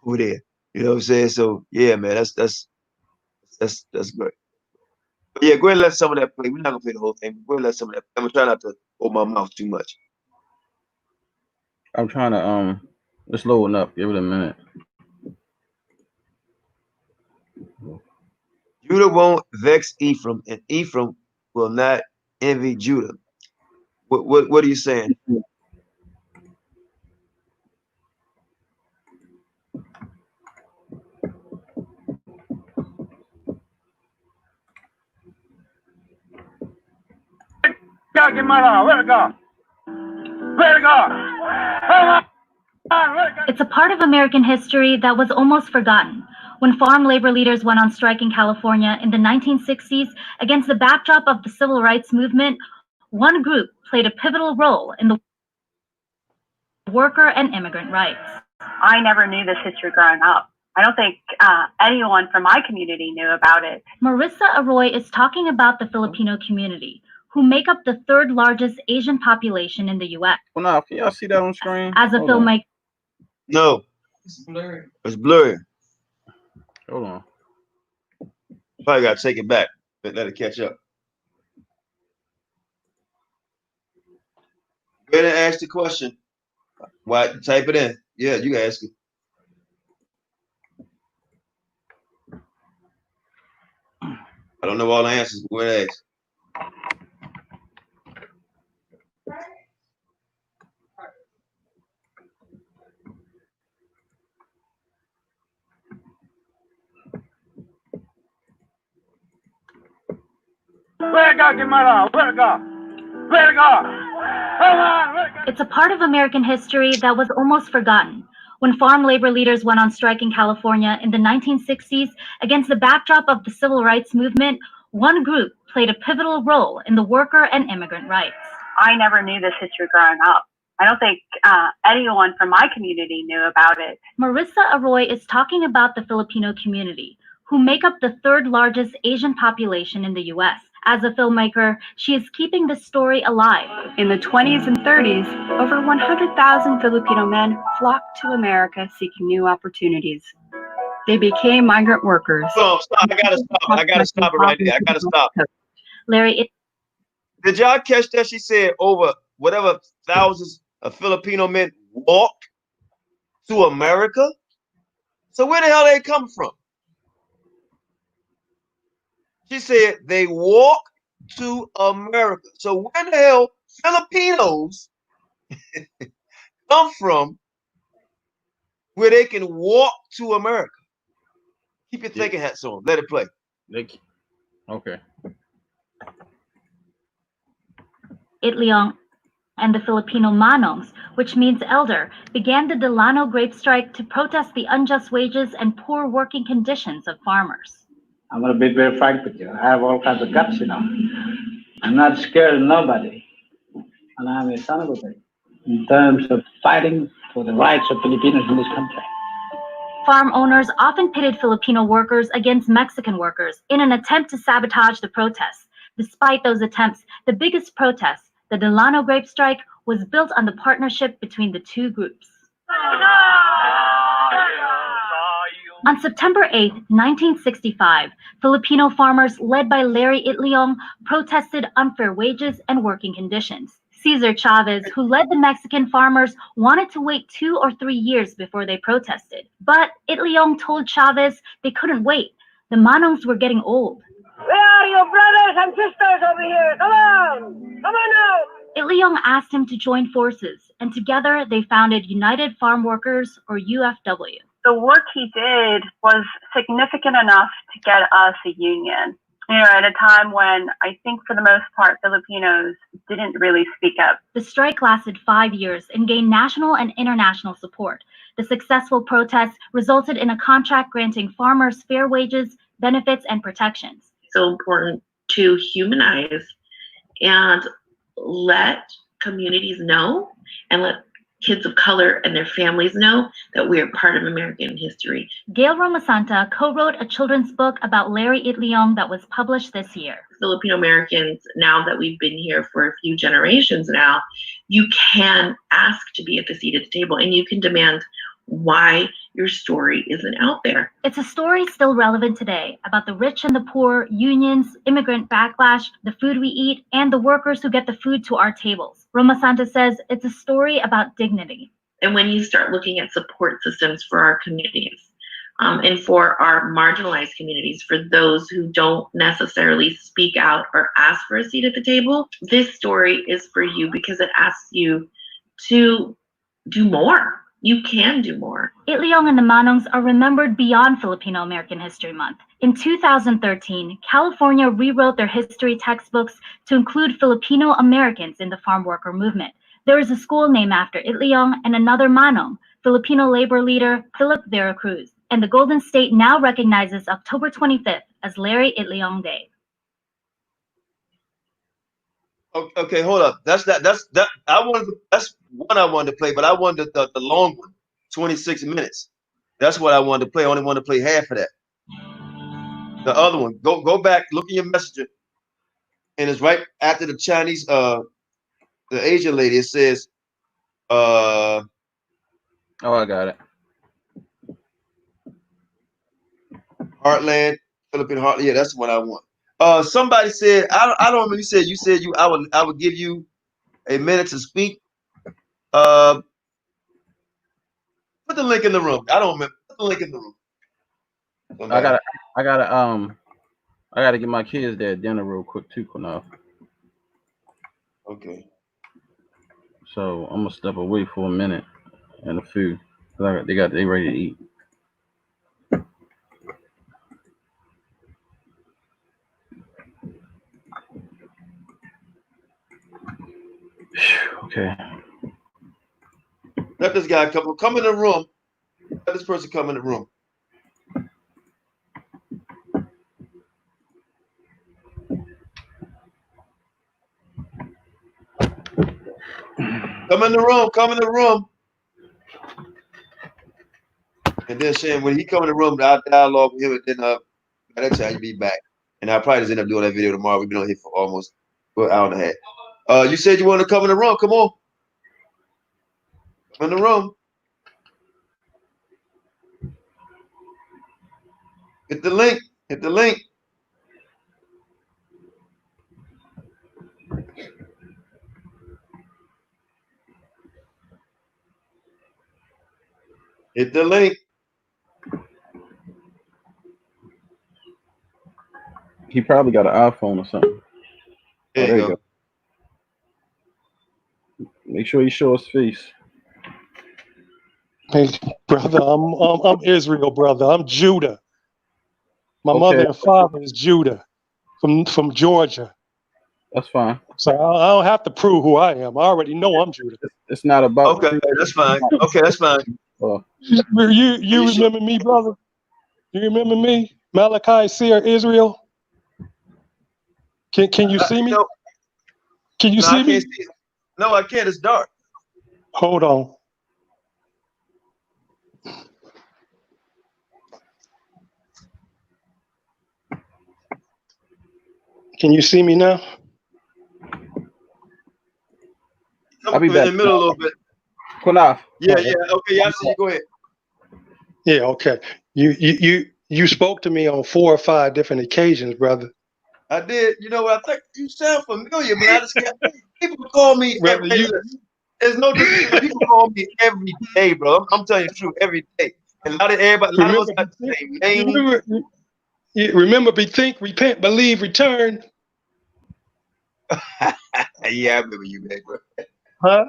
over there. You know what I'm saying? So yeah, man, that's great. But yeah, go ahead and let some of that play. We're not gonna play the whole thing. Go ahead and let some of that. I'm gonna try not to open my mouth too much. I'm trying to it's loading up. Give it a minute. Judah won't vex Ephraim, and Ephraim will not envy Judah. What are you saying? Let it go. Let it go. It's a part of American history that was almost forgotten. When farm labor leaders went on strike in California in the 1960s against the backdrop of the civil rights movement, one group played a pivotal role in the worker and immigrant rights. I never knew this history growing up. I don't think anyone from my community knew about it. Marissa Arroy is talking about the Filipino community, who make up the third largest Asian population in the U.S. QANATH, can y'all see that on screen? As a filmmaker. No. It's blurry. It's blurry. Hold on. Probably got to take it back, but let it catch up. Go ahead and ask the question. Why? Type it in. Yeah, you can ask it. I don't know all the answers, but go ahead and ask. Let it go, Gemara. Let it go. Let it go. Come on, let it go. It's a part of American history that was almost forgotten. When farm labor leaders went on strike in California in the 1960s against the backdrop of the civil rights movement, one group played a pivotal role in the worker and immigrant rights. I never knew this history growing up. I don't think anyone from my community knew about it. Marissa Arroy is talking about the Filipino community, who make up the third largest Asian population in the U.S. As a filmmaker, she is keeping this story alive. In the 20s and 30s, over 100,000 Filipino men flocked to America seeking new opportunities. They became migrant workers. Stop. I gotta stop it right there. I gotta stop. Larry, Did y'all catch that? She said over whatever thousands of Filipino men walked to America. So where the hell they come from? She said they walk to America. So where the hell Filipinos come from where they can walk to America? Keep your thinking hats on. Let it play. Okay. Itliong and the Filipino Manongs, which means elder, began the Delano grape strike to protest the unjust wages and poor working conditions of farmers. I'm going to be very frank with you. I have all kinds of guts, you know. I'm not scared of nobody. And I'm a son of a bitch in terms of fighting for the rights of Filipinos in this country. Farm owners often pitted Filipino workers against Mexican workers in an attempt to sabotage the protests. Despite those attempts, the biggest protest, the Delano grape strike, was built on the partnership between the two groups. On September 8, 1965, Filipino farmers led by Larry Itliong protested unfair wages and working conditions. Cesar Chavez, who led the Mexican farmers, wanted to wait 2 or 3 years before they protested. But Itliong told Chavez they couldn't wait. The Manongs were getting old. Where are your brothers and sisters over here? Come on! Come on now! Itliong asked him to join forces, and together they founded United Farm Workers, or UFW. The work he did was significant enough to get us a union. You know, at a time when I think for the most part, Filipinos didn't really speak up. The strike lasted 5 years and gained national and international support. The successful protests resulted in a contract granting farmers fair wages, benefits, and protections. So important to humanize and let communities know and let kids of color and their families know that we are part of American history. Gail Romasanta co-wrote a children's book about Larry Itliong that was published this year. Filipino Americans, now that we've been here for a few generations now, you can ask to be at the seat at the table and you can demand why your story isn't out there. It's a story still relevant today about the rich and the poor, unions, immigrant backlash, the food we eat, and the workers who get the food to our tables. Romasanta says it's a story about dignity. And when you start looking at support systems for our communities, and for our marginalized communities, for those who don't necessarily speak out or ask for a seat at the table, this story is for you because it asks you to do more. You can do more. Itliong and the Manongs are remembered beyond Filipino American History Month. In 2013, California rewrote their history textbooks to include Filipino Americans in the farm worker movement. There is a school named after Itliong and another Manong, Filipino labor leader Philip Veracruz. And the Golden State now recognizes October 25th as Larry Itliong Day. Okay, hold up. That's one I wanted to play, but I wanted the long one, 26 minutes. That's what I wanted to play. I only wanted to play half of that. The other one, go back, look in your messenger, and it's right after the Chinese, the Asian lady. It says, oh, I got it. Heartland, Philippine Heartland. Yeah, that's the one I want. Somebody said, I don't remember. You said I would give you a minute to speak. Put the link in the room. I don't remember. Put the link in the room. Somebody. I gotta get my kids their dinner real quick too, QANATH. Okay. So I'm gonna step away for a minute and a few. They ready to eat. Okay. Let this guy come in the room. Let this person come in the room. Come in the room. Come in the room. And then Shane, when he come in the room, I'll dialogue with him, and then by that time you'll be back. And I'll probably just end up doing that video tomorrow. We've been on here for almost an hour and a half. You said you wanted to come in the room. Come on. Come in the room. Hit the link. Hit the link. Hit the link. He probably got an iPhone or something. There you go. Make sure you show his face. Hey, brother, I'm Israel, brother. I'm Judah. My mother and father is Judah from Georgia. That's fine. So I don't have to prove who I am. I already know I'm Judah. It's not about. Okay, that's fine. Okay, that's fine. You remember me, brother? You remember me? Malachi, Seer, Israel? Can you see me? No. Can you see me? No, I can't. It's dark. Hold on. Can you see me now? I'll be in back. the middle a little bit. QANATH. Yeah. Okay, yeah, I see you. Go ahead. Yeah, okay. You spoke to me on 4 or 5 different occasions, brother. I did. You know what? I think you sound familiar, man. I just can't. People call me. Brother, There's no disrespect. People call me every day, bro. I'm telling you the truth, every day. And a lot of us got the same name. Remember, bethink, repent, believe, return. Yeah, I remember you, man, bro. Huh?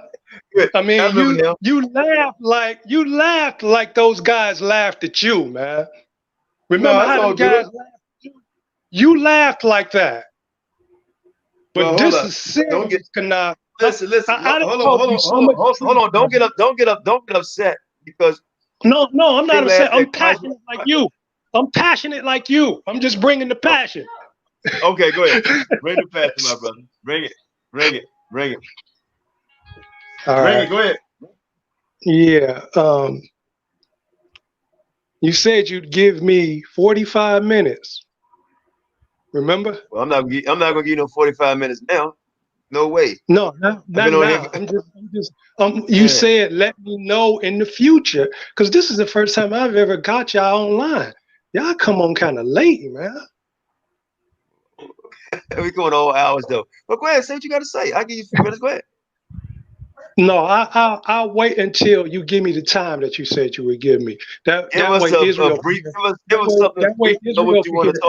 I mean, I you laughed like those guys laughed at you, man. Remember how them guys laughed at you? You laughed like that. But well, this is serious, QANATH. Listen. Hold on. Don't get upset because. No, I'm not upset. I'm passionate like you. I'm just bringing the passion. Okay, go ahead. Bring the passion, my brother. Bring it. All right. Go ahead. Yeah. You said you'd give me 45 minutes. Remember? Well, I'm not gonna give you no 45 minutes now. No way. No, not now. You said let me know in the future, because this is the first time I've ever got y'all online. Y'all come on kind of late, man. We going all hours though. But go ahead, say what you got to say. I'll give you a few minutes. Go ahead. No, I'll wait until you give me the time that you said you would give me. That way Israel can hear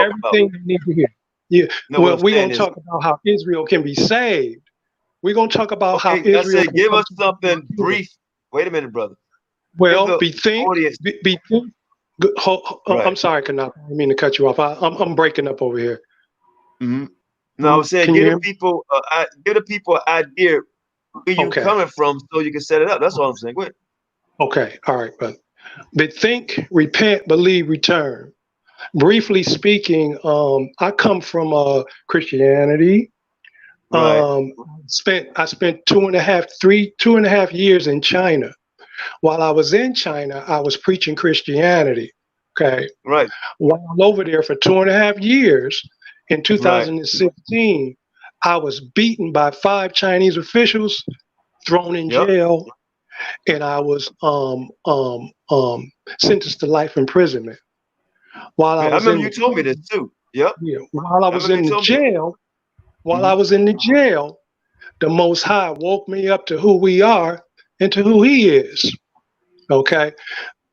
everything they need to hear. Yeah. No, well, we're gonna talk about how Israel can be saved. We're gonna talk about how Israel. I said, give us something brief. Wait a minute, brother. Well, I'm sorry, QANATH. I didn't mean to cut you off. I'm breaking up over here. Mm-hmm. No, I was saying, give the people an idea where you're coming from, so you can set it up. That's all I'm saying. Go ahead. Okay, all right, brother. Bethink, repent, believe, return. Briefly speaking, I come from Christianity. Right. I spent 2.5 years in China. While I was in China, I was preaching Christianity. Okay. Right. While over there for 2.5 years, in 2016, I was beaten by 5 Chinese officials, thrown in jail, and I was sentenced to life imprisonment. I remember you told me this too. Yep. Yeah. While I was in the jail, the Most High woke me up to who we are and to who He is. Okay.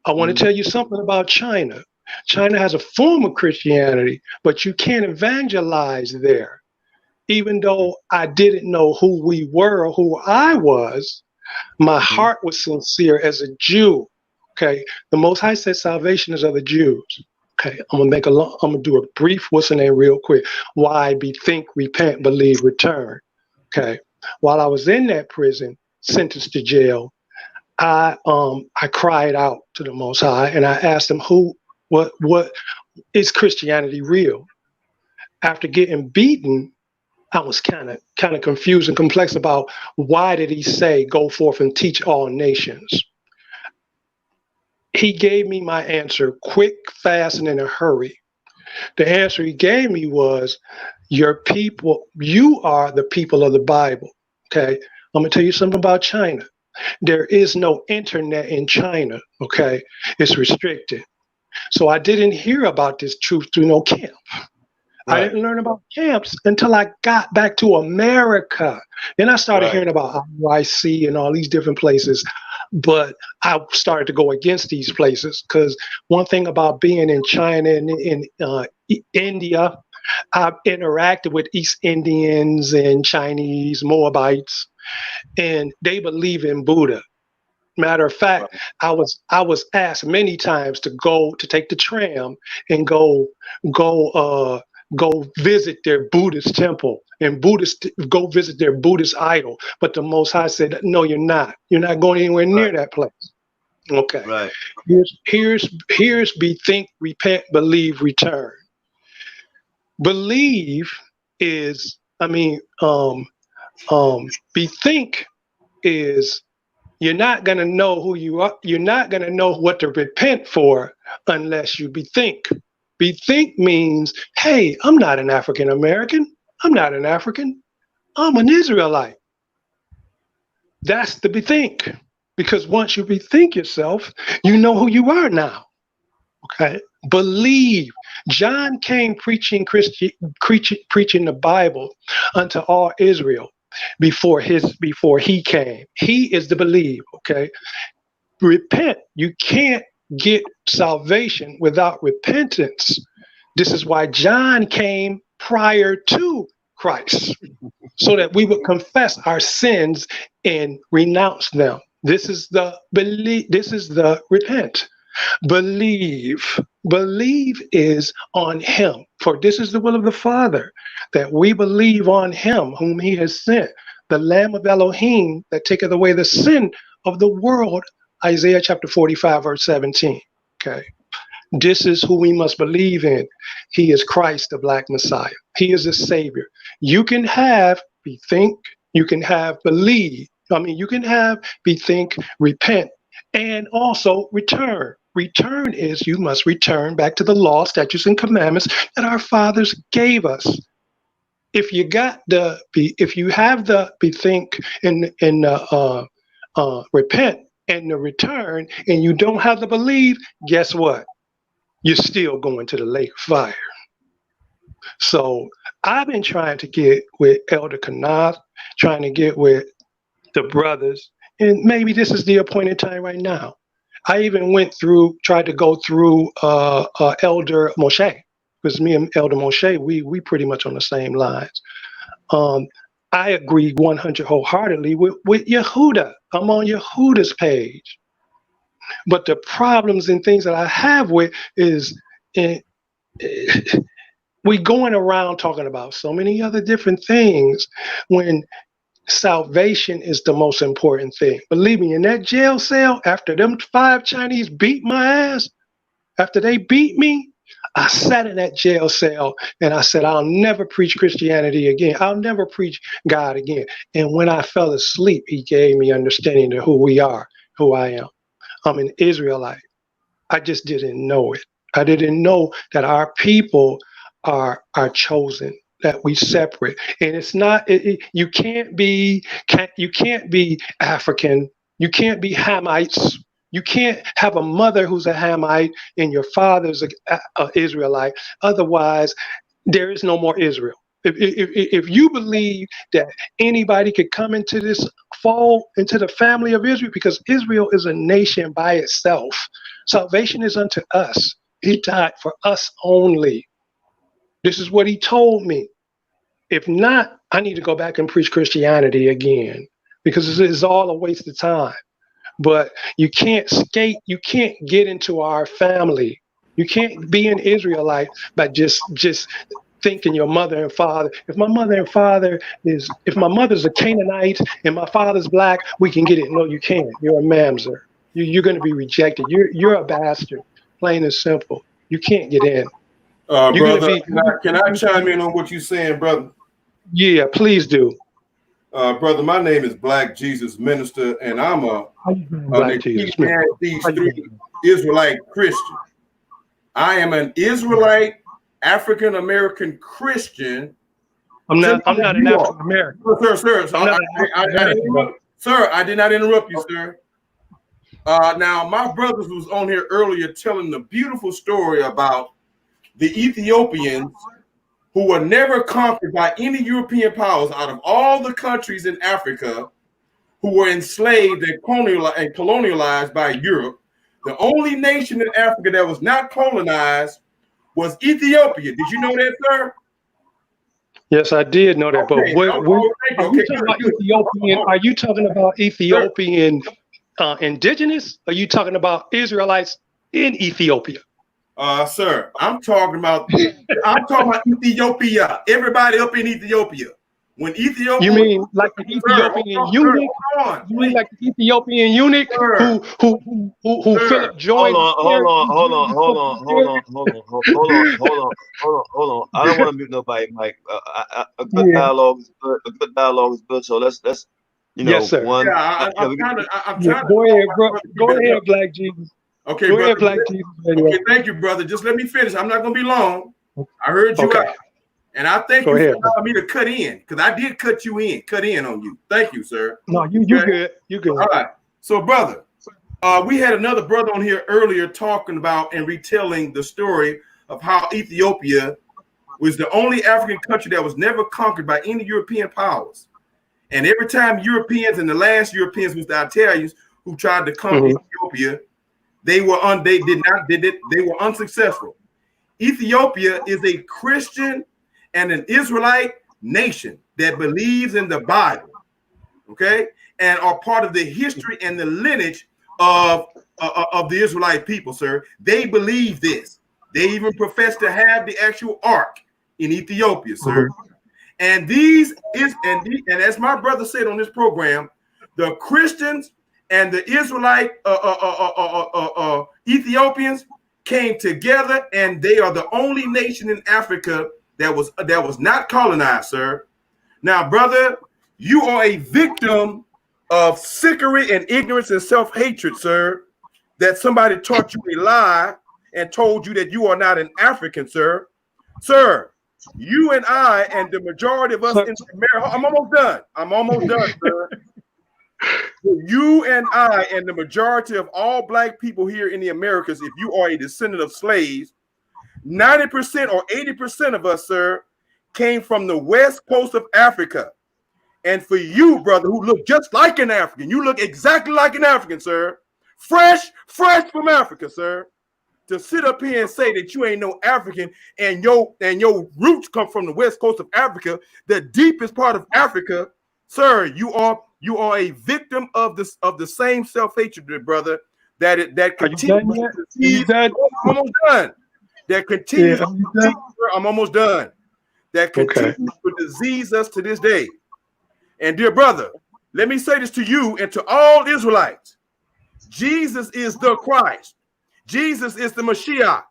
I want to tell you something about China. China has a form of Christianity, but you can't evangelize there. Even though I didn't know who we were or who I was, my heart was sincere as a Jew. Okay. The Most High said salvation is of the Jews. Okay. I'm gonna do a brief what's in there real quick. Why bethink, repent, believe, return. Okay. While I was in that prison, sentenced to jail, I cried out to the Most High and I asked him, what is Christianity real? After getting beaten, I was kind of confused and complex about why did He say, go forth and teach all nations? He gave me my answer quick, fast, and in a hurry. The answer He gave me was, you are the people of the Bible. Okay. I'm going to tell you something about China. There is no internet in China. Okay. It's restricted. So I didn't hear about this truth through no camp. I didn't learn about camps until I got back to America. Then I started hearing about IUIC and all these different places. But I started to go against these places because one thing about being in China and in India, I've interacted with East Indians and Chinese, Moabites, and they believe in Buddha. Matter of fact, I was asked many times to take the tram and go visit their Buddhist temple and go visit their Buddhist idol. But the Most High said, no, you're not. You're not going anywhere near that place. Okay. Right. Here's bethink, repent, believe, return. Believe is, bethink is, you're not going to know who you are. You're not going to know what to repent for unless you bethink. Bethink means, hey, I'm not an African American. I'm not an African. I'm an Israelite. That's the bethink. Because once you bethink yourself, you know who you are now. Okay, believe. John came preaching the Bible unto all Israel before he came. He is the believe. Okay, repent. You can't get salvation without repentance. This is why John came prior to Christ, so that we would confess our sins and renounce them. This is the believe. This is the repent. Believe. Believe is on him. For this is the will of the Father, that we believe on him whom he has sent, the Lamb of Elohim that taketh away the sin of the world. Isaiah chapter 45, verse 17. Okay. This is who we must believe in. He is Christ, the Black Messiah. He is the Savior. You can have, bethink, you can have believe. You can have, bethink, repent, and also return. Return is you must return back to the law, statutes, and commandments that our fathers gave us. If you have the bethink and repent and the return, and you don't have the believe, guess what? You're still going to the lake of fire. So I've been trying to get with Elder QANATH, trying to get with the brothers, and maybe this is the appointed time right now. I even tried to go through Elder Moshe, because me and Elder Moshe, we pretty much on the same lines. I agree 100 wholeheartedly with Yehuda. I'm on Yehuda's page. But the problems and things that I have with is we going around talking about so many other different things when salvation is the most important thing. Believe me, in that jail cell, after them 5 Chinese beat my ass, after they beat me, I sat in that jail cell and I said, I'll never preach Christianity again. I'll never preach God again. And when I fell asleep, he gave me understanding of who we are, who I am. I'm an Israelite. I just didn't know it. I didn't know that our people are chosen, that we separate. And it's not, you can't be African. You can't be Hamites. You can't have a mother who's a Hamite and your father's an Israelite. Otherwise, there is no more Israel. If you believe that anybody could come into this, fall into the family of Israel, because Israel is a nation by itself. Salvation is unto us. He died for us only. This is what he told me. If not, I need to go back and preach Christianity again, because it's all a waste of time. But you can't you can't get into our family. You can't be an Israelite by just thinking your mother and father. If my mother's a Canaanite and my father's black, we can get it. No, you can't. You're a mamzer. You're going to be rejected. You're a bastard. Plain and simple. You can't get in. Brother, can I chime in on what you're saying, brother? Yeah, please do. Brother, my name is Black Jesus Minister, and I'm an Israelite Christian. I am an Israelite African American Christian. I'm not an African American. Sir, I did not interrupt you, sir. Now, my brothers was on here earlier telling the beautiful story about the Ethiopians who were never conquered by any European powers out of all the countries in Africa who were enslaved and colonialized by Europe. The only nation in Africa that was not colonized was Ethiopia. Did you know that, sir? Yes, I did know that. But are you talking about Ethiopian indigenous? Or are you talking about Israelites in Ethiopia? Sir, I'm talking about Ethiopia. Everybody up in Ethiopia. When Ethiopia, you mean like the Ethiopian eunuch? You mean like the Ethiopian eunuch who Philip joined? Hold on. I don't want to mute nobody, Mike. A good dialogue is good. A good dialogue is good. So let's yes, sir. Go ahead, bro. Go ahead, Black Jesus. Okay, go brother. ahead, Black Jesus. Okay, thank you, brother. Just let me finish. I'm not going to be long. I heard you out. And I thank you for allowing me to cut in, because I did cut in on you. Thank you, sir. No, you good. You good. All right. So, brother, We had another brother on here earlier talking about and retelling the story of how Ethiopia was the only African country that was never conquered by any European powers. And every time Europeans, and the last Europeans was the Italians who tried to conquer Ethiopia, they were unsuccessful. Ethiopia is a Christian and an Israelite nation that believes in the Bible, okay, and are part of the history and the lineage of the Israelite people, sir. They believe this. They even profess to have the actual ark in Ethiopia, sir. And and as my brother said on this program, the Christians and the Israelite Ethiopians came together, and they are the only nation in Africa that was not colonized, sir. Now, brother, you are a victim of sickery and ignorance and self-hatred, sir, that somebody taught you a lie and told you that you are not an African, sir. Sir, you and I and the majority of us in America, I'm almost done, sir. You and I and the majority of all black people here in the Americas, if you are a descendant of slaves, 90% or 80% of us, sir, came from the west coast of Africa. And for you, brother, who look just like an African, you look exactly like an African, sir, fresh from Africa, sir, to sit up here and say that you ain't no African and your roots come from the west coast of Africa, the deepest part of Africa, sir, you are a victim of the same self-hatred, brother, that continues to disease. I'm almost done. That continues. I'm almost done. That continues to disease us to this day. And dear brother, let me say this to you and to all Israelites. Jesus is the Christ. Jesus is the Mashiach.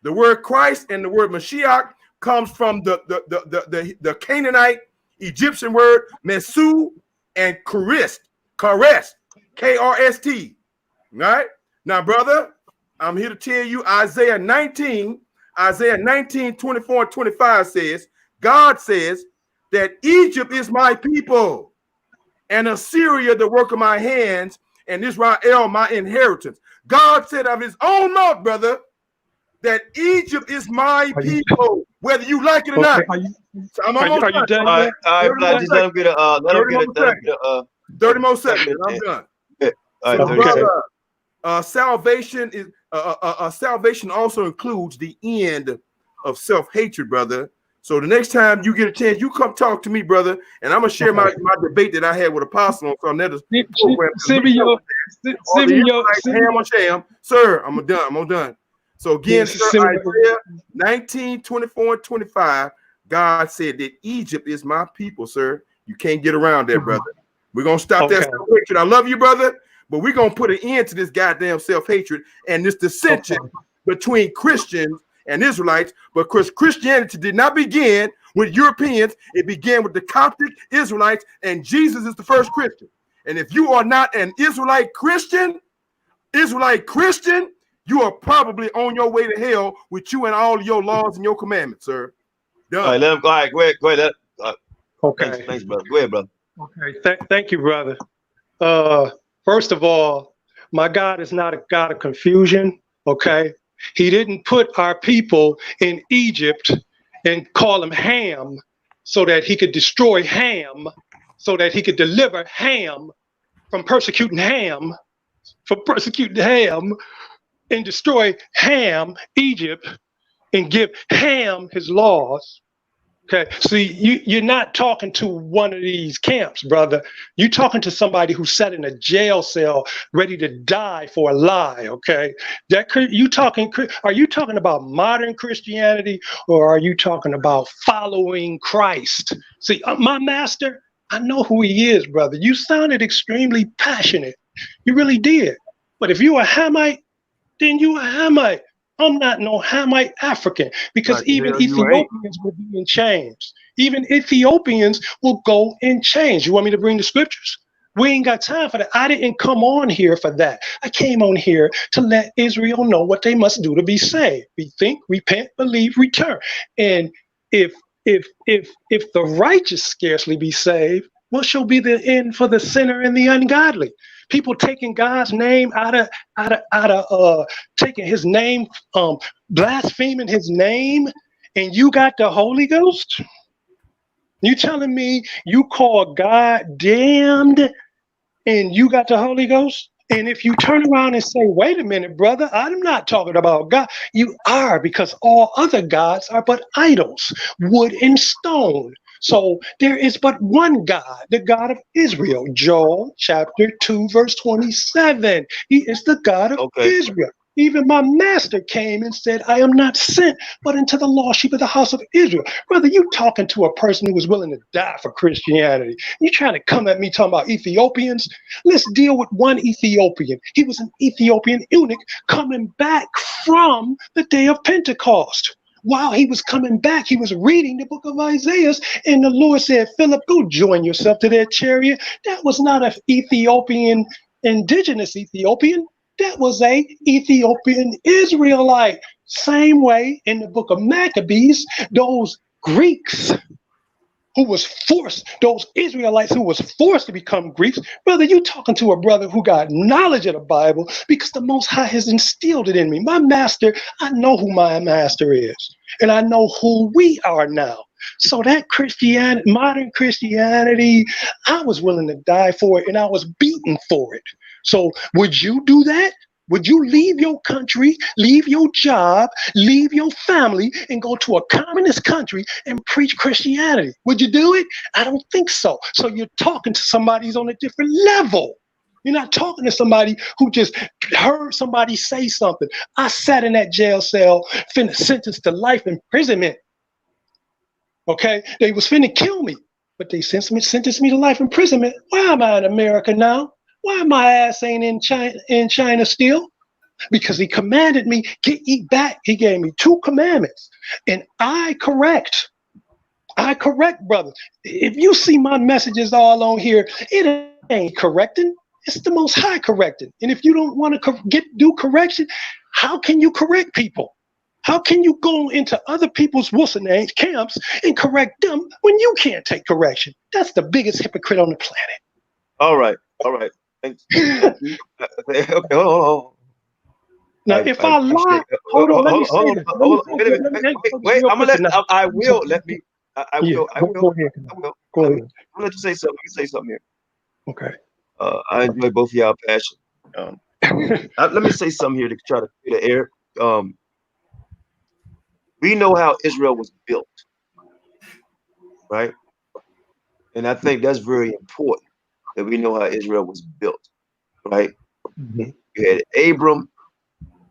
The word Christ and the word Mashiach comes from the Canaanite Egyptian word Mesu and Karest, K-R-S-T. Right? Now, brother, I'm here to tell you Isaiah 19, 24 and 25 says, God says that Egypt is my people and Assyria the work of my hands and Israel my inheritance. God said of his own mouth, brother, that Egypt is my people, whether you like it or not. So I'm almost done. All right, just let him get a 30 more seconds. I'm done. So, brother, salvation is salvation also includes the end of self-hatred, brother. So the next time you get a chance, you come talk to me, brother, and I'm gonna share my debate that I had with Apostle on some other program. Sir, I'm done. So again, sir, Isaiah 19, 24 and 25, God said that Egypt is my people, sir. You can't get around that, brother. We're gonna stop that self-hatred. I love you, brother, but we're gonna put an end to this goddamn self-hatred and this dissension between Christians and Israelites, because Christianity did not begin with Europeans. It began with the Coptic Israelites, and Jesus is the first Christian. And if you are not an Israelite Christian, you are probably on your way to hell with you and all your laws and your commandments, sir. Done. All right, let him go. All right, go ahead. Okay. Thanks, brother. Go ahead, brother. Okay. Thank you, brother. First of all, my God is not a God of confusion. Okay. He didn't put our people in Egypt and call him Ham so that he could destroy Ham, so that he could deliver Ham from persecuting Ham, and destroy Ham, Egypt, and give Ham his laws. Okay, see, you're not talking to one of these camps, brother. You're talking to somebody who sat in a jail cell ready to die for a lie, okay? Are you talking about modern Christianity, or are you talking about following Christ? See, my master, I know who he is, brother. You sounded extremely passionate. You really did. But if you're a Hamite, then you're a Hamite. I'm not no Hamite African, because even Ethiopians will be in chains. Even Ethiopians will go in chains. You want me to bring the scriptures? We ain't got time for that. I didn't come on here for that. I came on here to let Israel know what they must do to be saved. Rethink, repent, believe, return. And if the righteous scarcely be saved, What shall be the end for the sinner and the ungodly? People taking God's name out of taking his name, blaspheming his name, and you got the Holy Ghost? You telling me you call God damned and you got the Holy Ghost? And if you turn around and say, wait a minute, brother, I'm not talking about God. You are, because all other gods are but idols, wood and stone. So there is but one God, the God of Israel. Joel chapter 2, verse 27. He is the God of Israel. Even my master came and said, I am not sent, but into the lost sheep of the house of Israel. Brother, you talking to a person who was willing to die for Christianity. You trying to come at me talking about Ethiopians? Let's deal with one Ethiopian. He was an Ethiopian eunuch coming back from the day of Pentecost. While he was coming back, he was reading the book of Isaiah, and the Lord said, Philip, go join yourself to that chariot. That was not an Ethiopian, indigenous Ethiopian. That was a Ethiopian Israelite. Same way in the book of Maccabees, those Greeks who was forced, those Israelites who was forced to become Greeks. Brother, you talking to a brother who got knowledge of the Bible because the Most High has instilled it in me. My master, I know who my master is, and I know who we are now. So that Christianity, modern Christianity, I was willing to die for it, and I was beaten for it. So would you do that? Would you leave your country, leave your job, leave your family, and go to a communist country and preach Christianity? Would you do it? I don't think so. So you're talking to somebody who's on a different level. You're not talking to somebody who just heard somebody say something. I sat in that jail cell, sentenced to life imprisonment. Okay? They was finna kill me, but they sentenced me to life imprisonment. Why am I in America now? Why my ass ain't in China still? Because he commanded me, eat back. He gave me 2 commandments. And I correct, brother. If you see my messages all on here, it ain't correcting. It's the Most High correcting. And if you don't want to do correction, how can you correct people? How can you go into other people's names, camps, and correct them when you can't take correction? That's the biggest hypocrite on the planet. All right. Thank you. Okay, hold on. Now, if I lie, hold on, let me say this. Wait, I'm gonna let. I will let me. I will. Go ahead. Go ahead. I'll let you say something. You say something here. Okay. I enjoy both of y'all passion. Let me say something here to try to clear the air. We know how Israel was built, right? And I think that's very important that we know how Israel was built, right? Mm-hmm. You had Abram,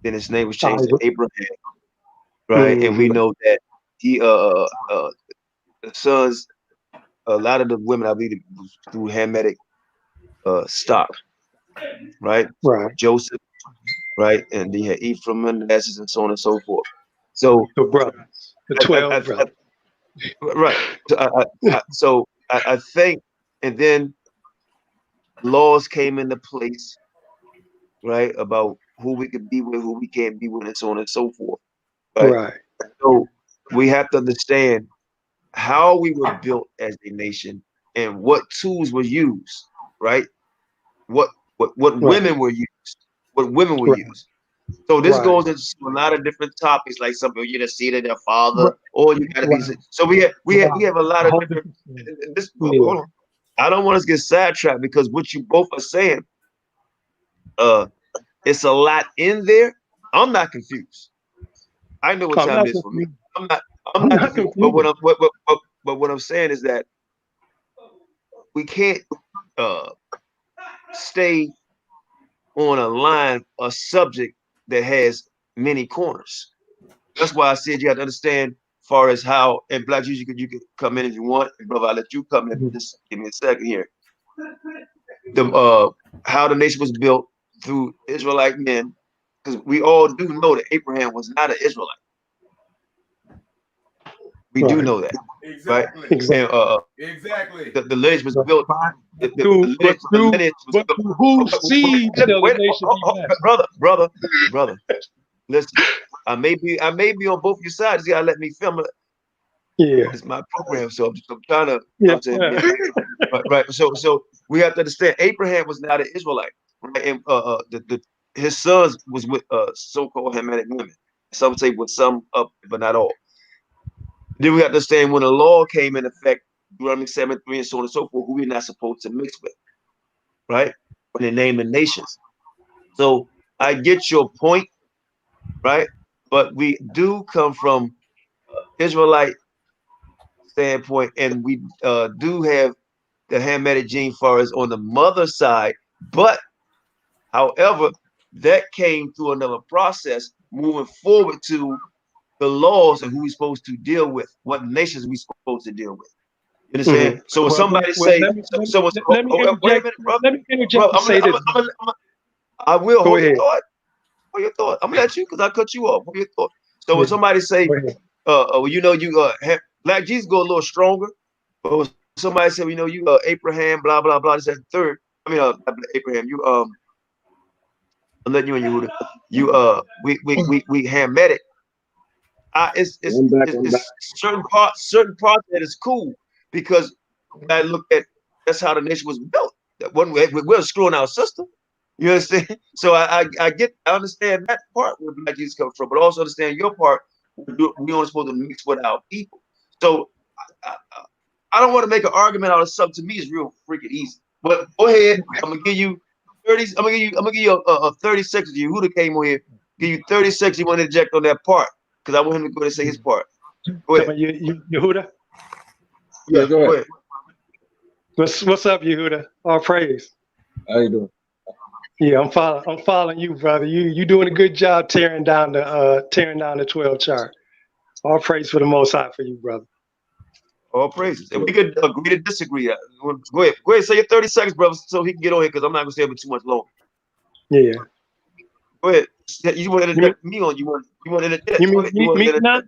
then his name was changed to Abraham, right? Mm-hmm. And we know that he, the sons, a lot of the women, I believe, through Hamitic stock, right? Right. Joseph, right? And then you had Ephraim and Manasseh and so on and so forth. So the brothers, the 12 brothers. Right. So I think, and then laws came into place, right, about who we could be with, who we can't be with, and so on and so forth. Right. So we have to understand how we were built as a nation and what tools were used, right? What women were used, what women were used. So this goes into a lot of different topics, like some people you just see that their father, or you gotta be. So we have a lot of different. Hold on. I don't want us to get sidetracked because what you both are saying, it's a lot in there. I'm not confused. I know what time it is for me. I'm not confused. But what I'm saying is that we can't stay on a line, a subject that has many corners. That's why I said you have to understand far as how, and Black Jews, you could come in if you want. Brother, I'll let you come in. Just give me a second here. How the nation was built through Israelite men, because we all do know that Abraham was not an Israelite. We do know that, right? Exactly. The lineage was built. Whose seed shall the nation be blessed? Brother. Listen, I may be on both your sides. You gotta let me film it. Yeah, it's my program, so I'm trying to. Yeah. Right. So we have to understand Abraham was not an Israelite, right? And his sons was with so-called Hamitic women. Some say with some but not all. Then we have to understand when the law came in effect, Deuteronomy 7:3 and so on and so forth, who we're not supposed to mix with, right? When they name the nations. So I get your point, right? But we do come from Israelite standpoint, and we do have the Hamitic gene far as on the mother side, but however, that came through another process moving forward to the laws and who we're supposed to deal with, what nations we're supposed to deal with. You understand? So when somebody say, let me wait a minute, brother. Let me interject and say this. I will Go hold your ahead. thought. Hold your thought. I'm gonna let you because I cut you off. Hold your thought. So when somebody say, you know, you Black Jesus go a little stronger, but when somebody say, you know, you Abraham, blah blah blah, this that third. I mean, Abraham, you I'm letting you in Yehuda. You we Hamitic. It's certain parts that is cool because I look at that's how the nation was built. That one way we're screwing our system. You understand? So I understand that part where Black Jesus comes from, but also understand your part. We aren't supposed to mix with our people. So I don't want to make an argument out of something. To me, it's real freaking easy. But go ahead. I'm gonna give you 30. I'm gonna give you a 30 seconds. You who came on here? Give you 30 seconds. You want to inject on that part because I want him to go ahead and say his part. Go ahead. Yehuda? Yeah, go ahead. What's up, Yehuda? All praise. How you doing? Yeah, I'm following you, brother. You doing a good job tearing down the 12 chart. All praise for the Most High for you, brother. All praises. And we could agree to disagree. Go ahead. Say your 30 seconds, brother, so he can get on here because I'm not gonna stay up too much longer. Yeah. Go ahead. You want to interject me on? You want to interject? You mean me cannot?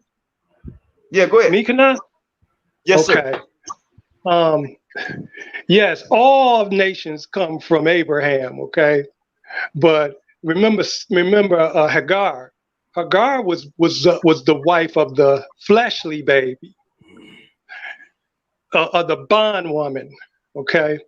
Yeah, go ahead. Me cannot? Yes, okay. sir. Yes, all nations come from Abraham, okay? But remember Hagar. Hagar was the wife of the fleshly baby, of the bondwoman, okay?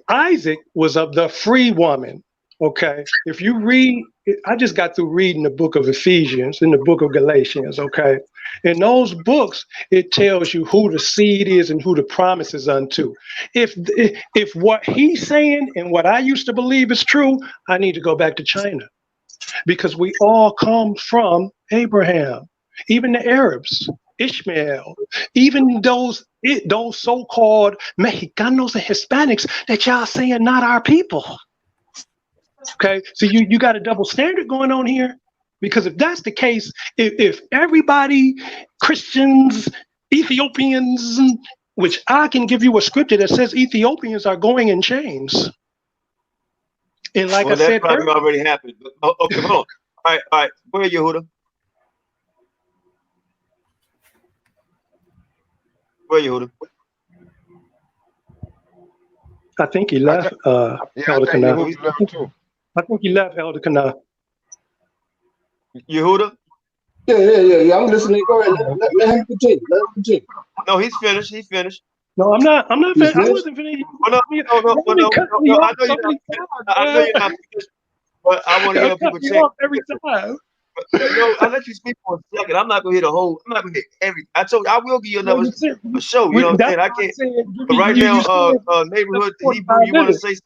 Isaac was of the free woman, okay? If you read, I just got through reading the book of Ephesians and the book of Galatians, okay? In those books, it tells you who the seed is and who the promise is unto. If what he's saying and what I used to believe is true, I need to go back to China because we all come from Abraham, even the Arabs, Ishmael, even those so-called Mexicanos and Hispanics that y'all saying not our people. Okay, so you got a double standard going on here, because if that's the case, if everybody, Christians, Ethiopians, which I can give you a scripture that says Ethiopians are going in chains. And like I said, that probably already happened. Okay, hold on. All right. Go ahead, Yehuda. Where Yehuda? I think he left. Elder Kana. I think he left Elder Kana. Yehuda? Yeah. I'm listening. Go ahead. Let him continue. No, he's finished. He's finished. No, I'm not finished. I wasn't finished. No. I know you're not finished. But I want to give people a chance. Every time. No, I let you speak for a second. I'm not gonna hit a whole. I'm not gonna hit every. I told you I will give you another show. You know what I'm saying? I can't. But right now, neighborhood Hebrew, you want to say?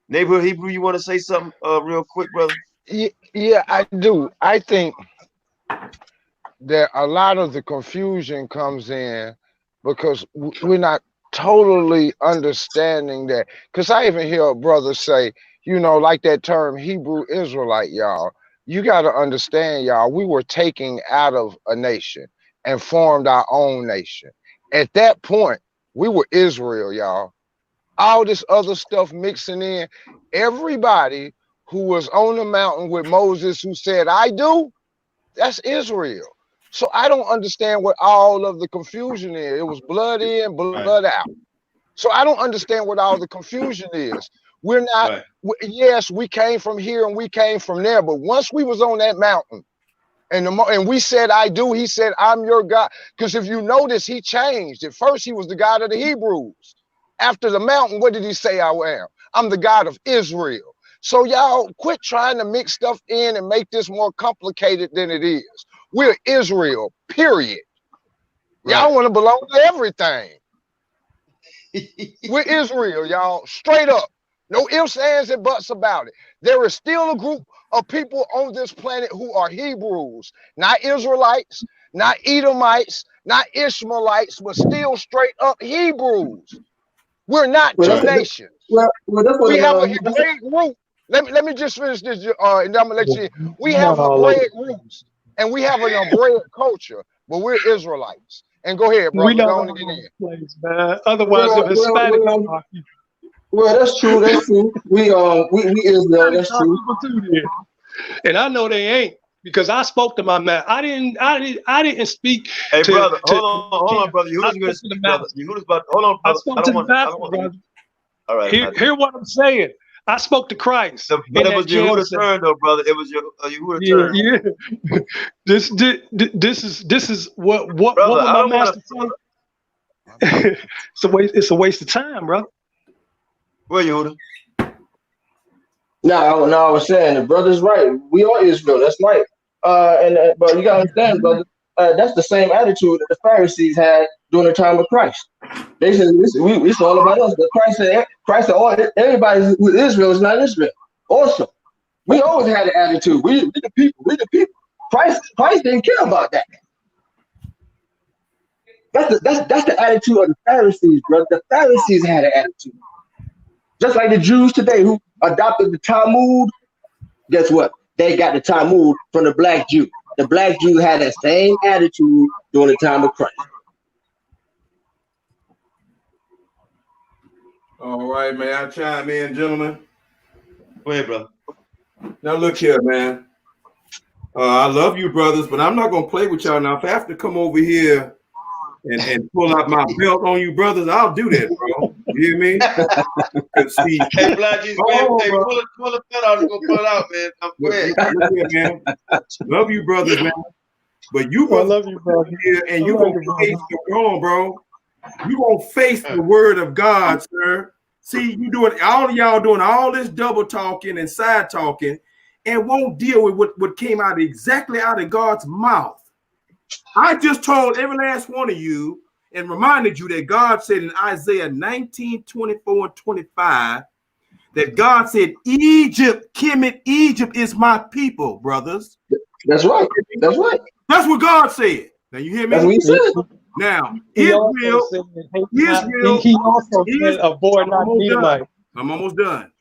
Neighborhood Hebrew, you want to say something real quick, brother? Yeah, I do. I think that a lot of the confusion comes in because we're not totally understanding that. Because I even hear a brother say, you know, like that term Hebrew Israelite, y'all. You got to understand, y'all, we were taken out of a nation and formed our own nation. At that point, we were Israel, y'all. All this other stuff mixing in. Everybody who was on the mountain with Moses who said, I do, that's Israel. So I don't understand what all of the confusion is. It was blood in, blood out. So I don't understand what all the confusion is. We're not, yes, we came from here and we came from there, but once we was on that mountain And we said, I do. He said, I'm your God. Because if you notice, he changed. At first, he was the God of the Hebrews. After the mountain, what did he say I am? I'm the God of Israel. So y'all quit trying to mix stuff in and make this more complicated than it is. We're Israel, period. Y'all want to belong to everything. We're Israel, y'all, straight up. No ifs, ands, and buts about it. There is still a group of people on this planet who are Hebrews, not Israelites, not Edomites, not Ishmaelites, but still straight up Hebrews. We're not two nations. We have a Hebraic root. Let me just finish this, and I'm gonna let you in. We have Hebraic roots, and we have an Hebraic culture, but we're Israelites. And go ahead, brother. We not go on on and get in. place, man. Otherwise, if Hispanic. Well, that's true. That's true. We Israel. That's true. And I know they ain't, because I spoke to my man. I didn't speak. Hey, to, brother, to, hold on, brother. Yehuda's going to speak, brother. Yehuda's about. Hold on, brother. I spoke to the master, brother. All right. Hear what I'm saying. I spoke to Christ. But it was Yehuda's turn, though, brother. It was your Yehuda's turn. Yeah. This is what brother, would my master say? It's a waste of time, bro. Where Yehuda? No, I was saying the brother's right. We are Israel. That's right. But you gotta understand, brother. That's the same attitude that the Pharisees had during the time of Christ. They said, "It's all about us." But Christ said, everybody with Israel is not Israel. Also, we always had an attitude. We the people. We the people. Christ didn't care about that. That's the attitude of the Pharisees, brother. The Pharisees had an attitude. Just like the Jews today who adopted the Talmud, guess what? They got the Talmud from the black Jew. The black Jew had that same attitude during the time of Christ. All right, may I chime in, gentlemen? Go ahead, brother. Now look here, man. I love you, brothers, but I'm not gonna play with y'all now. If I have to come over here and pull out my belt on you, brothers, I'll do that, bro. You hear me? See, hey, Black Jesus, pull the belt out and go pull it out, man. Go ahead. Look here, man. Love you, brothers, man. But you brothers, love you, brother. Here and you gonna face the wrong, bro. You gonna face the word of God, sir. See, you doing all of y'all doing all this double talking and side talking, and won't deal with what came out exactly out of God's mouth. I just told every last one of you and reminded you that God said in Isaiah 19:24 and 25 that God said, Egypt, Kemet, Egypt is my people, brothers. That's right. That's right. That's what God said. Now you hear me? That's what he said. Now, he also said, avoid not Edomite. I'm almost done.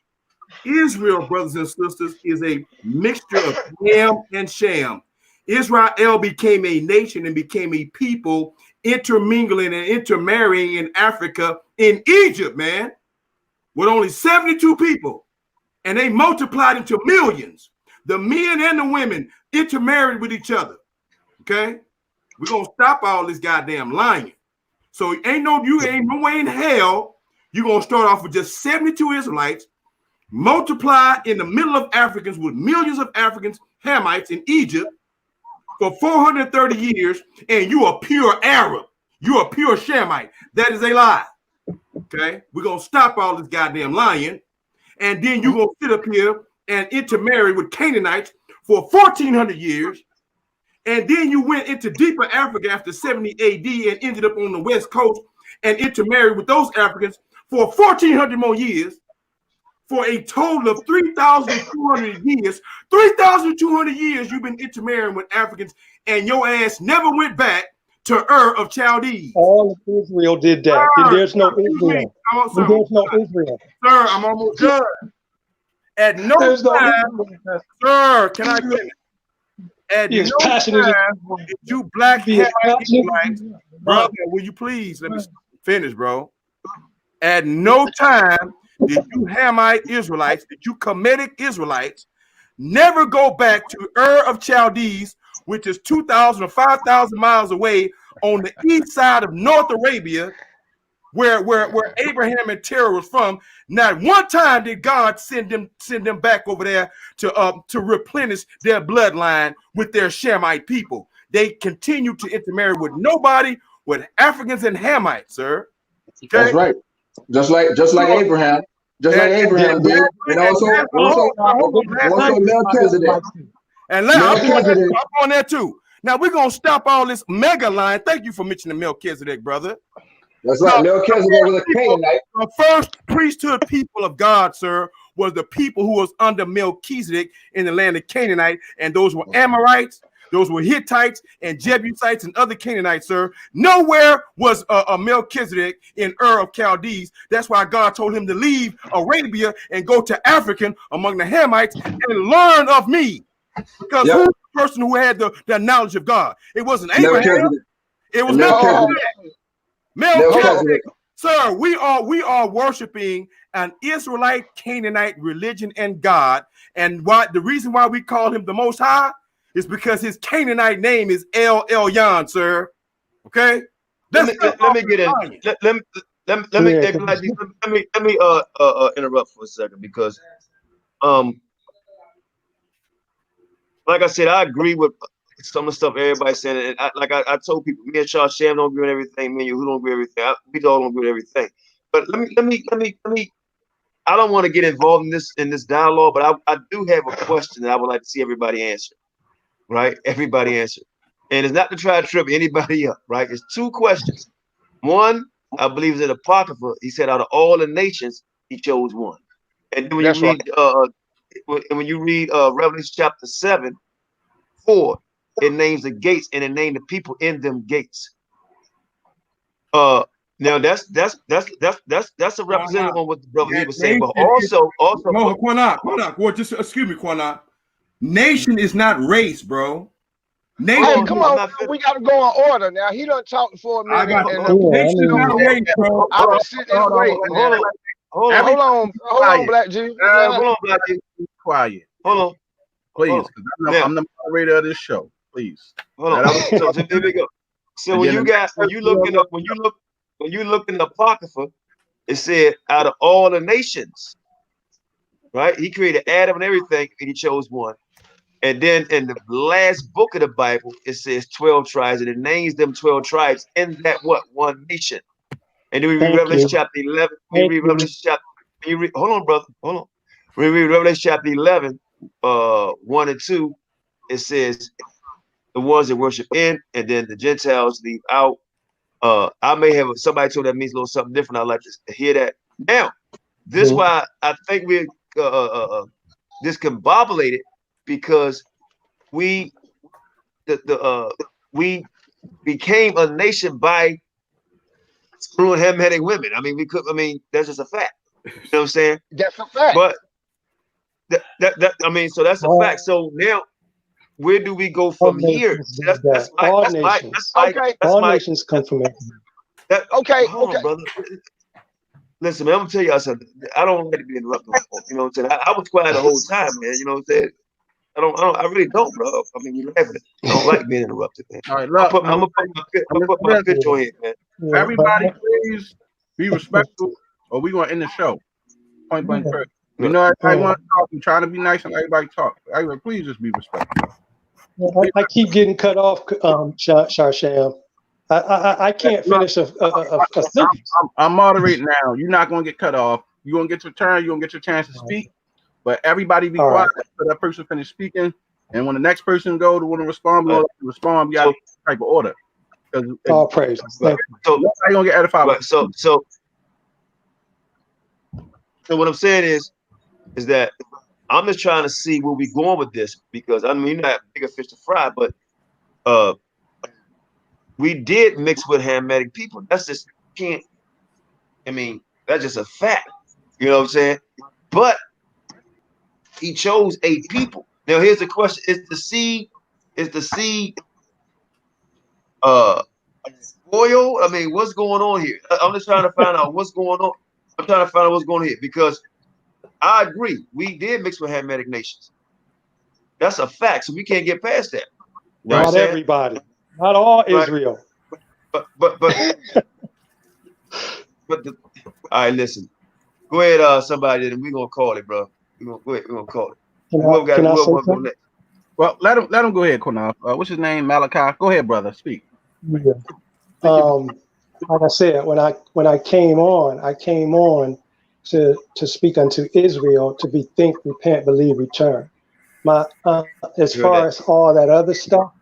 Israel, brothers and sisters, is a mixture of Ham and Sham. Israel became a nation and became a people intermingling and intermarrying in Africa, in Egypt, man, with only 72 people. And they multiplied into millions. The men and the women intermarried with each other. Okay? We're going to stop all this goddamn lying. So ain't no way in hell you're going to start off with just 72 Israelites, multiply in the middle of Africans with millions of Africans, Hamites in Egypt for 430 years, and you are pure Arab. You are pure Shamite. That is a lie. Okay? We're going to stop all this goddamn lying, and then you're going to sit up here and intermarry with Canaanites for 1,400 years, and then you went into deeper Africa after 70 AD and ended up on the West Coast and intermarried with those Africans for 1,400 more years, for a total of 3,200 years. 3,200 years you've been intermarrying with Africans, and your ass never went back to Ur of Chaldees. All of Israel did that. Sir, and there's no Israel. There's no Israel. Sir, I'm almost done. At no time, sir, can I finish? At no time did you black Israelites, brother, will you please let me finish, bro? At no time did you Hamite Israelites, did you Kemetic Israelites never go back to Ur of Chaldees, which is 2,000 or 5,000 miles away on the east side of North Arabia, where Abraham and Terah was from. Not one time did God send them back over there to replenish their bloodline with their Shemite people. They continue to intermarry with nobody, with Africans and Hamites, sir. Okay? That's right. Just like Abraham. Just like Abraham did. And also Melchizedek. And I'm on there too. Now we're gonna stop all this mega line. Thank you for mentioning Melchizedek, brother. That's right. Melchizedek was a Canaanite. The first priesthood people of God, sir, was the people who was under Melchizedek in the land of Canaanite, and those were Amorites, those were Hittites, and Jebusites, and other Canaanites, sir. Nowhere was a Melchizedek in Ur of Chaldees. That's why God told him to leave Arabia and go to African among the Hamites and learn of me. Because who's the person who had the knowledge of God? It wasn't Abraham. It was Melchizedek. Sir, we are worshiping an Israelite Canaanite religion and God. And the reason why we call him the Most High is because his Canaanite name is El Elyon, sir. Okay? Let me get in. Let me interrupt for a second because like I said, I agree with some of the stuff everybody's saying. And I told people, me and Charles Sham don't agree with everything. Me and you who don't agree with everything. We all don't agree with everything. But let me. I don't want to get involved in this dialogue, but I do have a question that I would like to see everybody answer. Right? Everybody answer. And it's not to try to trip anybody up. Right? It's two questions. One, I believe, is in Apocrypha. He said, out of all the nations, he chose one. And then when you read Revelation chapter 7:4, it names the gates and it names the people in them gates. Now that's a representative on what the brother he was saying, but also QANATH. Well, just excuse me, QANATH. Nation is not race, bro. Nation. Hey, come on, we got to go in order now. He done talked for a minute. Nation is not race, bro. I was sitting and waiting. Hold on, Black G. Hold on, Black G. Quiet. Hold on. Please, because I'm the moderator of this show. Please. Hold on. So here we go. So when you look in the Apocrypha, it said out of all the nations, right? He created Adam and everything, and he chose one. And then in the last book of the Bible, it says 12 tribes, and it names them 12 tribes in that one nation. And then we read Revelation chapter 11. We read Revelation chapter. Hold on, brother. Hold on. We read Revelation chapter 11, 1 and 2. It says the ones that worship in, and then the Gentiles leave out. I may have somebody told that means a little something different. I'd like to hear that. Now, this is why I think we're discombobulated, because we became a nation by screwing Hamitic women. I mean, that's just a fact. You know what I'm saying? That's a fact. But so that's a fact. So now, where do we go from here? All nations come from it. Hold on, brother. Listen, man, I'm gonna tell y'all something. I don't like to be interrupted. You know what I'm saying? I was quiet the whole time, man. You know what I'm saying? I really don't, bro. I mean, you're laughing. I don't like being interrupted, man. All right, look, I'm gonna put my picture on here, man. Everybody, please be respectful, or we're gonna end the show. Point blank. You know, I want to talk. I'm trying to be nice and everybody talk. Everybody, please just be respectful. I keep getting cut off, Sham. I can't finish a sentence. I'm moderating now. You're not gonna get cut off. You're gonna get your turn. You're gonna get your chance to speak. But everybody be quiet so that person finish speaking. And when the next person go to want to respond, we respond. We got a type of order. All praise. So you're gonna get edified. So what I'm saying is that I'm just trying to see where we going with this, because I mean, you're not bigger fish to fry, but we did mix with Hamitic people. That's just that's just a fact. You know what I'm saying? But he chose 8 people. Now here's the question: Is the seed spoiled? I mean, what's going on here? I'm just trying to find out what's going on. I'm trying to find out what's going on here, because I agree, we did mix with Hamitic nations. That's a fact, so we can't get past that. You know not everybody, not all Israel. But But all right, listen. Go ahead, somebody, and we're gonna call it, bro. We're gonna call it. Whoever Can I say wants to go something? next. Well, let him go ahead, Quanath. What's his name? Malachi. Go ahead, brother. Speak. Yeah. Like I said, when I came on to speak unto Israel to be think, repent, believe, return. As far as all that other stuff,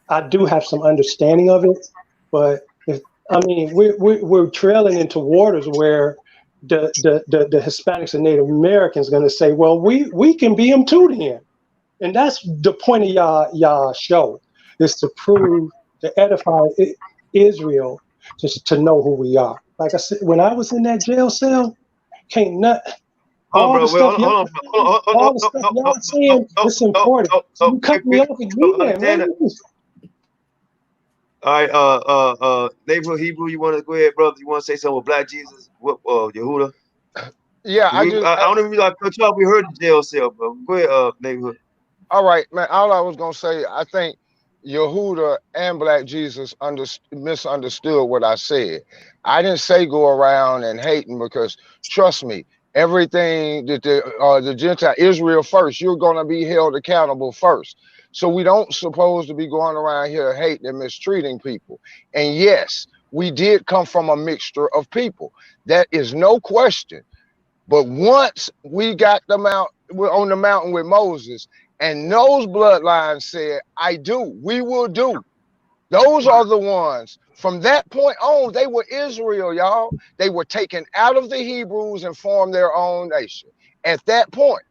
I do have some understanding of it, but we're trailing into waters where the Hispanics and Native Americans are going to say, well, we can be them too then, and that's the point of y'all show, is to prove, to edify Israel, just to know who we are. Like I said, when I was in that jail cell, all the stuff y'all saying, it's important. You cut me off again, man. All right, neighborhood Hebrew, you want to go ahead, brother? You want to say something with Black Jesus? What, Yehuda? Yeah, I don't even know. I cut you off. We heard the jail cell, bro. Go ahead, neighborhood. All right, man. All I was gonna say, I think Yehuda and Black Jesus misunderstood what I said. I didn't say go around and hating, because trust me, everything that the Gentile Israel first, you're gonna be held accountable first. So we don't supposed to be going around here hating and mistreating people. And yes, we did come from a mixture of people. That is no question. But once we got them out, we're on the mountain with Moses, and those bloodlines said, I do, we will do. Those are the ones. From that point on, they were Israel, y'all. They were taken out of the Hebrews and formed their own nation at that point.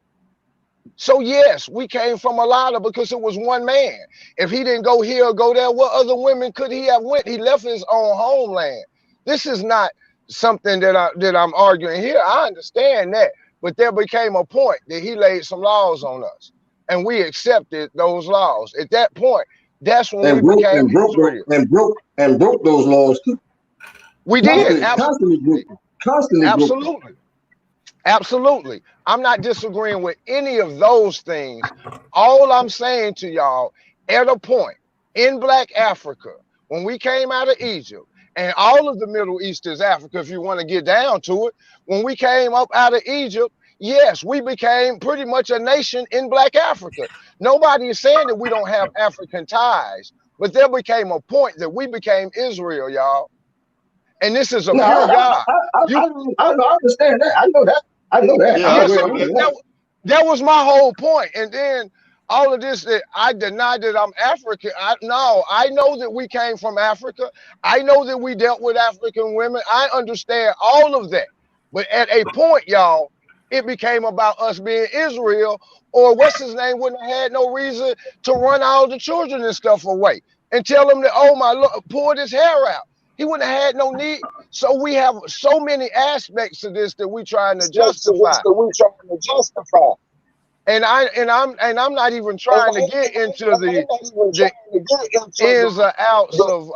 So yes, we came from a lot of, because it was one man. If he didn't go here or go there, what other women could he have went? He left his own homeland. This is not something that I'm arguing here. I understand that, but there became a point that he laid some laws on us, and we accepted those laws. At that point, that's when we became Israel. And broke those laws too. We did, constantly absolutely. Absolutely. I'm not disagreeing with any of those things. All I'm saying to y'all, at a point in Black Africa, when we came out of Egypt, and all of the Middle East is Africa, if you want to get down to it, when we came up out of Egypt, yes, we became pretty much a nation in Black Africa. Nobody is saying that we don't have African ties, but there became a point that we became Israel, y'all. And this is a pure God. I understand that. I know that. Yeah, that was my whole point. And then all of this, that I deny that I'm African. I know that we came from Africa. I know that we dealt with African women. I understand all of that. But at a point, y'all, it became about us being Israel, or what's his name wouldn't have had no reason to run all the children and stuff away and tell them that, oh my Lord, pull his hair out. He wouldn't have had no need. So we have so many aspects of this that we trying to justify. And I'm not even trying to get into the ins or outs of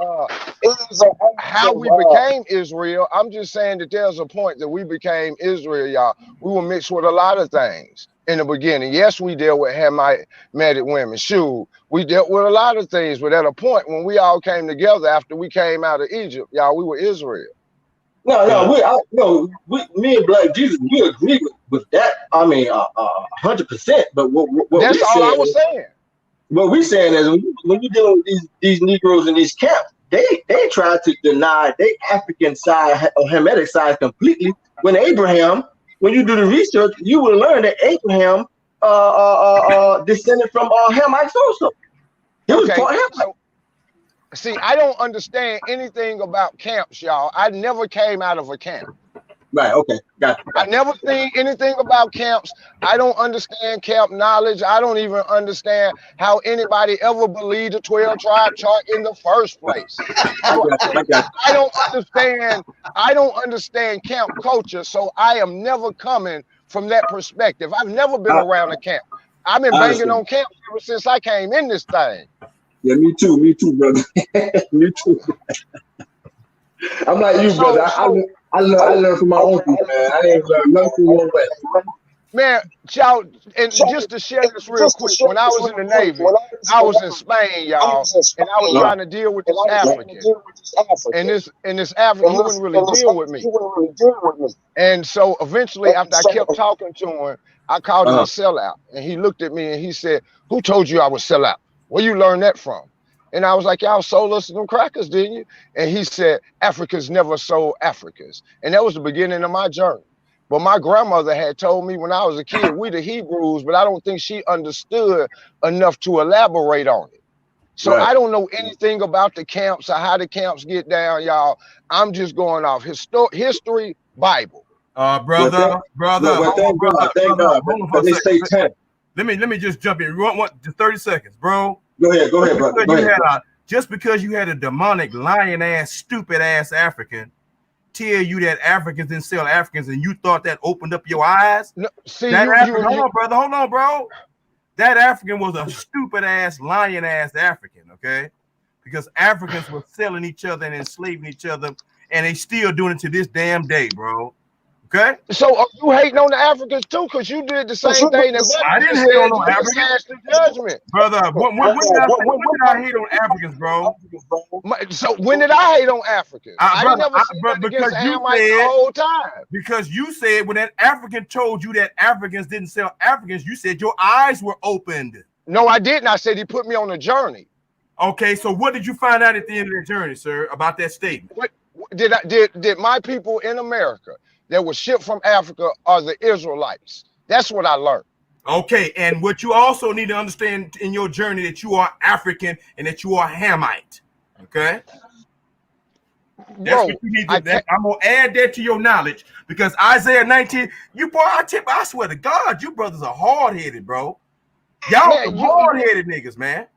how we became Israel. I'm just saying that there's a point that we became Israel, y'all. We were mixed with a lot of things in the beginning. Yes, we dealt with Hamitic women. Shoot, we dealt with a lot of things, but at a point when we all came together after we came out of Egypt, y'all, we were Israel. No, me and Black Jesus, we agree with that. I mean, 100%. But what that's all I was saying. What we're saying is, when you're dealing with these Negroes in these camps, they try to deny their African side or Hamitic side completely. When Abraham, when you do the research, you will learn that Abraham descended from Hamites also. He was part Hamite. See, I don't understand anything about camps, y'all. I never came out of a camp. Right, okay, got you. I never seen anything about camps. I don't understand camp knowledge. I don't even understand how anybody ever believed the 12-tribe chart in the first place. I don't understand camp culture, so I am never coming from that perspective. I've never been around a camp. I've been banging on camps ever since I came in this thing. Yeah, me too, brother. Me too. I'm like you, brother. I learned from my uncle, man. I ain't learned nothing from one way. Man, y'all, and just to share this real quick, when I was in the Navy, I was in Spain, y'all, and I was trying to deal with this African. And this African, he wouldn't really deal with me. And so eventually, after I kept talking to him, I called him a sellout. And he looked at me and he said, "Who told you I was sellout? Where you learn that from?" And I was like, "Y'all sold us some crackers, didn't you?" And he said, "Africans never sold Africans." And that was the beginning of my journey. But my grandmother had told me when I was a kid, we the Hebrews, but I don't think she understood enough to elaborate on it. So I don't know anything about the camps or how the camps get down, y'all. I'm just going off history, Bible. Brother. Thank God. But they say 10. Let me just jump in. Just 30 seconds, bro. Go ahead, brother. Go ahead. Just because you had a demonic, lying-ass, stupid-ass African tell you that Africans didn't sell Africans and you thought that opened up your eyes? No, see, hold on, bro. That African was a stupid-ass, lying-ass African, okay? Because Africans were selling each other and enslaving each other, and they still doing it to this damn day, bro. Okay. So are you hating on the Africans too? Because you did the same thing that I didn't hate on no Africans, judgment, brother. When did I hate on Africans, bro? So when did I hate on Africans? I never said against Hamites the whole time. Because you said when that African told you that Africans didn't sell Africans, you said your eyes were opened. No, I didn't. I said he put me on a journey. Okay, so what did you find out at the end of the journey, sir, about that statement? What did my people in America that were shipped from Africa are the Israelites? That's what I learned. Okay, and what you also need to understand in your journey that you are African and that you are Hamite. Okay, that's what you need to. I'm gonna add that to your knowledge because Isaiah 19. I swear to God, you brothers are hard headed, bro. Y'all are hard headed niggas, man.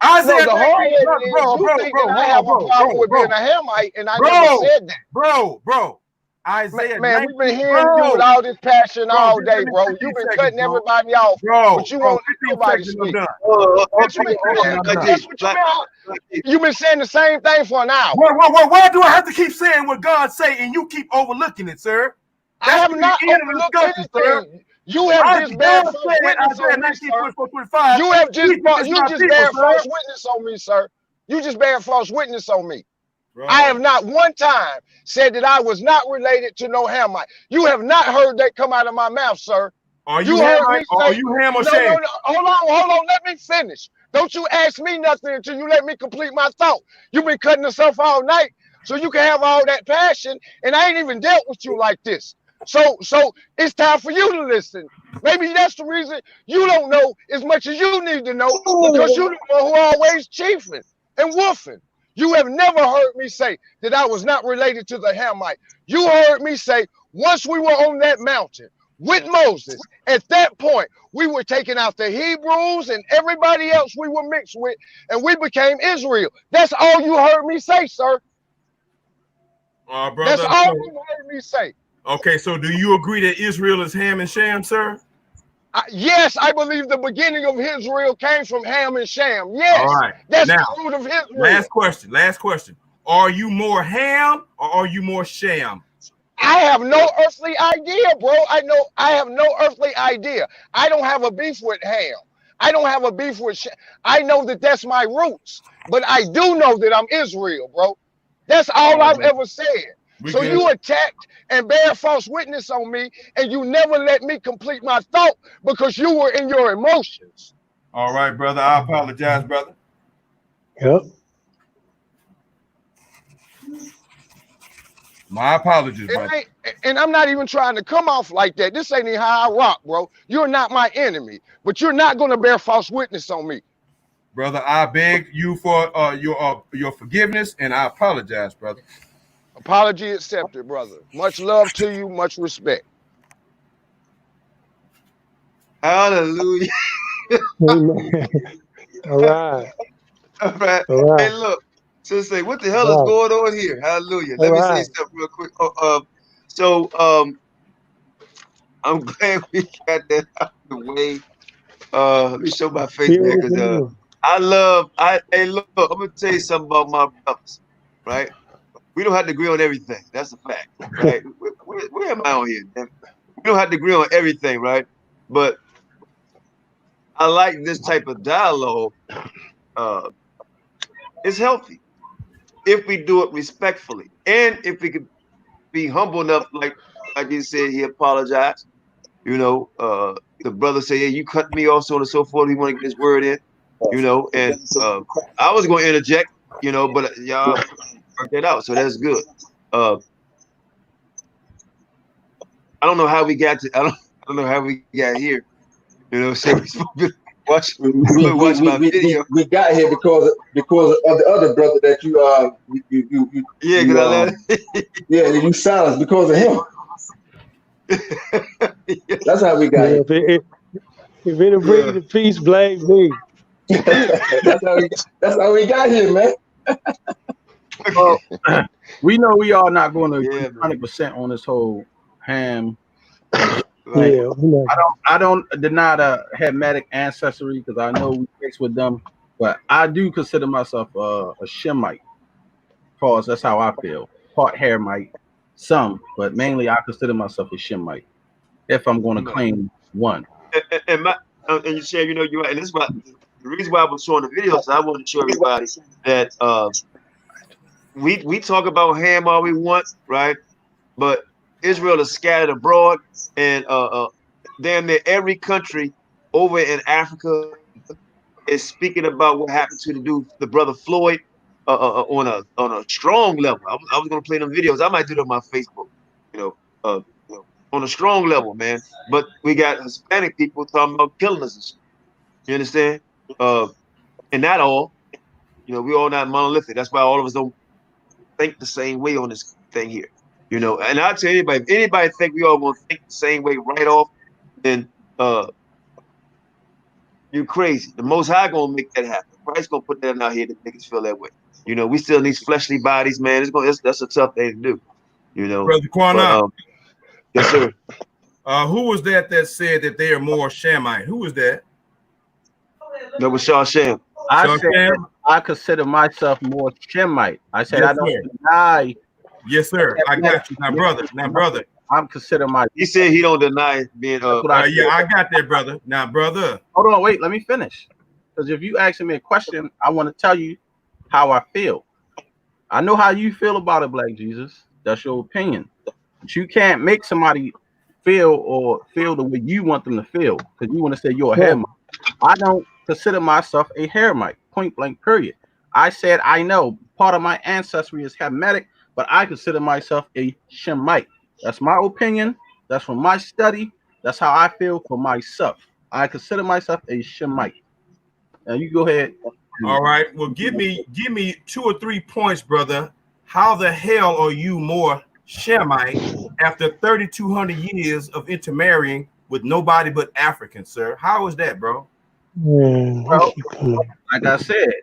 Isaiah, bro. I have a problem with being a Hamite, and I never said that, bro. Isaiah, man, we've been hearing you with all this passion all day, bro. You've been cutting everybody off, but you won't let nobody speak. You've been saying the same thing for an hour. Why do I have to keep saying what God say and you keep overlooking it, sir? I have not overlooked anything. You have just bear false witness on me, sir. You have just bear false witness on me, sir. You just bear false witness on me. Bro. I have not one time said that I was not related to no Hamite. You have not heard that come out of my mouth, sir. Are you Ham or Shem? No, hold on, let me finish. Don't you ask me nothing until you let me complete my thought. You've been cutting us off all night so you can have all that passion, and I ain't even dealt with you like this. So it's time for you to listen. Maybe that's the reason you don't know as much as you need to know, because you're the one who always chiefing and woofing. You have never heard me say that I was not related to the Hamite. You heard me say once we were on that mountain with Moses, at that point, we were taking out the Hebrews and everybody else we were mixed with, and we became Israel. That's all you heard me say, sir. Brother, that's all you heard me say. Okay, so do you agree that Israel is Ham and Shem, sir? Yes, I believe the beginning of Israel came from Ham and Shem. Yes, all right. That's now, the root of Israel. Last question. Are you more Ham or are you more Shem? I have no earthly idea, bro. I have no earthly idea. I don't have a beef with Ham. I don't have a beef with Shem. I know that that's my roots, but I do know that I'm Israel, bro. That's all I've ever said. So you attacked and bear false witness on me, and you never let me complete my thought because you were in your emotions. All right, brother. I apologize, brother. Yep. My apologies, brother. And I'm not even trying to come off like that. This ain't even how I rock, bro. You're not my enemy, but you're not going to bear false witness on me. Brother, I beg you for your forgiveness, and I apologize, brother. Apology accepted, brother. Much love to you, much respect. Hallelujah. Amen. All right. All right. Hey, look. So say, what the hell is going on here? Hallelujah. Let me say something real quick. I'm glad we got that out of the way. Let me show my face there because hey, look, I'm gonna tell you something about my brothers, right? We don't have to agree on everything. That's a fact, right? Where am I on here? We don't have to agree on everything, right? But I like this type of dialogue. It's healthy if we do it respectfully, and if we could be humble enough, like you said, he apologized. You know, the brother said, "Yeah, you cut me off, so on and so forth." He want to get his word in, you know. And I was going to interject, you know, but y'all worked that out, so that's good. I don't know how we got to. I don't know how we got here. You know, so we supposed to watch my video. We got here because of the other brother that you yeah, because I let yeah, you silenced because of him. That's how we got here. If it'll bring the peace, blame me. that's how we got here, man. Well, we know we are not going to agree 100% on this whole ham. Yeah, I don't deny the Hamitic ancestry because I know we mix with them, but I do consider myself a Shemite. Cause that's how I feel. Part Hamite, some, but mainly I consider myself a Shemite. If I'm going to claim one. And you said, you know, you're right. And this is why the reason why I was showing the videos. I wanted to show everybody that we talk about ham all we want, right? But Israel is scattered abroad, and damn near every country over in Africa is speaking about what happened to the brother Floyd on a strong level. I was gonna play them videos. I might do it on my Facebook, you know, on a strong level, man. But we got Hispanic people talking about killing us and shit. You understand? And not all, you know, we all not monolithic. That's why all of us don't think the same way on this thing here. You know, and I'll tell anybody, if anybody think we all gonna think the same way right off, then you're crazy. The Most High gonna make that happen. Christ gonna put that out here to make us feel that way. You know, we still need fleshly bodies, man. That's a tough thing to do. You know, Brother QANATH. Yes, sir. Who was that said that they are more Shamite? Who was that? That was Shaw Sham. I said I consider myself more Shemite. I said Yes, I don't sir. deny. Yes, sir. I got you, now, brother. Now, brother. I'm considering my. He said he don't deny being. Yeah, I got that, brother. Now, brother. Hold on, wait. Let me finish. Because if you asking me a question, I want to tell you how I feel. I know how you feel about it, Black Jesus. That's your opinion. But you can't make somebody feel the way you want them to feel. Because you want to say you're a Hamite. I don't consider myself a Hamite. Point blank. Period. I said I know part of my ancestry is Hamitic, but I consider myself a Shemite. That's my opinion. That's from my study. That's how I feel for myself. I consider myself a Shemite. Now you go ahead. All right. Well, give me 2 or 3 points, brother. How the hell are you more Shemite after 3,200 years of intermarrying with nobody but Africans, sir? How is that, bro? Well, like I said,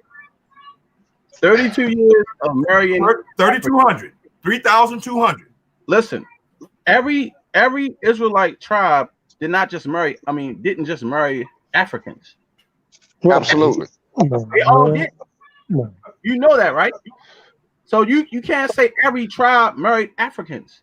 32 years of marrying 3,200, 3,200. Listen, every Israelite tribe didn't just marry Africans. Absolutely. They all did. You know that, right? So you can't say every tribe married Africans,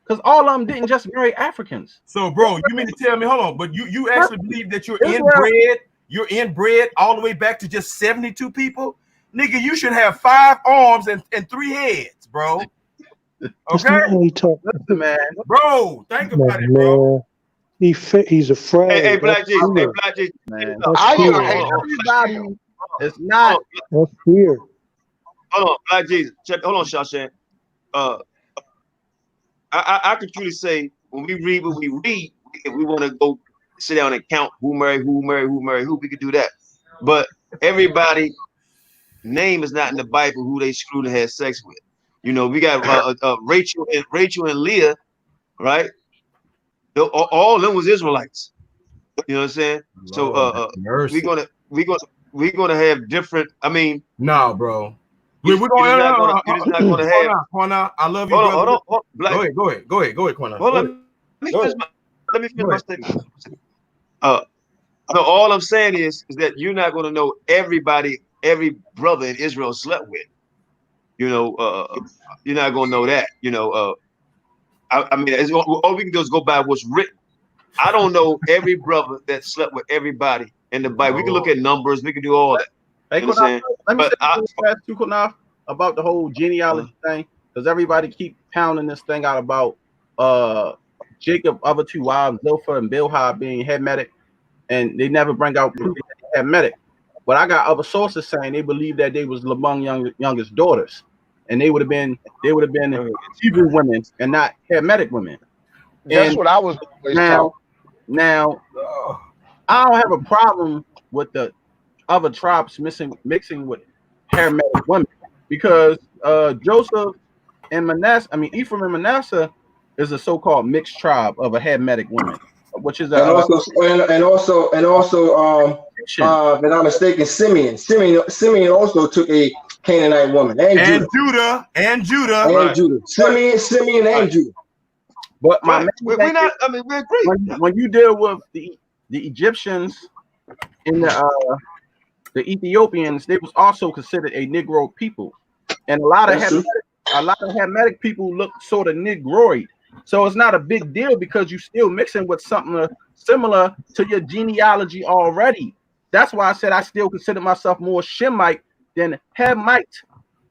because all of them didn't just marry Africans. So, bro, you mean to tell me? Hold on, but you actually believe that you're inbred? You're inbred all the way back to just 72 people, nigga. You should have 5 arms and 3 heads, bro. Okay, listen, man, bro. Think about it, bro. He's afraid. Hey, Black Jesus. Hey, Black Jesus. Man. Everybody. It's not. That's weird. Hold on, Black Jesus. Hold on, Shashan. I can truly say when we read what we read, if we want to go sit down and count who married who, we could do that. But everybody name is not in the Bible who they screwed and had sex with. You know, we got Rachel and Leah, right? All of them was Israelites. You know what I'm saying? So we're gonna have different. I mean, no, bro. We're gonna have. QANATH, I love you, brother. Hold on. Go ahead, QANATH. Hold on. Let me finish my statement. No, all I'm saying is that you're not gonna know every brother in Israel slept with. You know, you're not gonna know that. You know, I mean, all we can do is go by what's written. I don't know every brother that slept with everybody in the Bible. We can look at numbers. We can do all that. Hey, You know what I'm saying? let me But say this too, about the whole genealogy thing, because everybody keep pounding this thing out about Jacob other two wives, Zilpah and Bilhah, being Hamitic, and they never bring out proof that they Hamitic. But I got other sources saying they believe that they was among youngest daughters, and they would have been Hebrew women and not Hamitic women. That's what I was always taught. Now, I don't have a problem with the other tribes mixing with Hamitic women, because Joseph and Manasseh, Ephraim and Manasseh is a so-called mixed tribe of a Hamitic woman, which is and also, if I'm not mistaken, Simeon also took a Canaanite woman, and Judah. Right. Simeon and Judah. But my we agree. When you deal with the Egyptians and the Ethiopians, they was also considered a Negro people, and a lot of Hamitic people look sort of Negroid. So it's not a big deal because you still mixing with something similar to your genealogy already. That's why I said I still consider myself more Shemite than Hamite.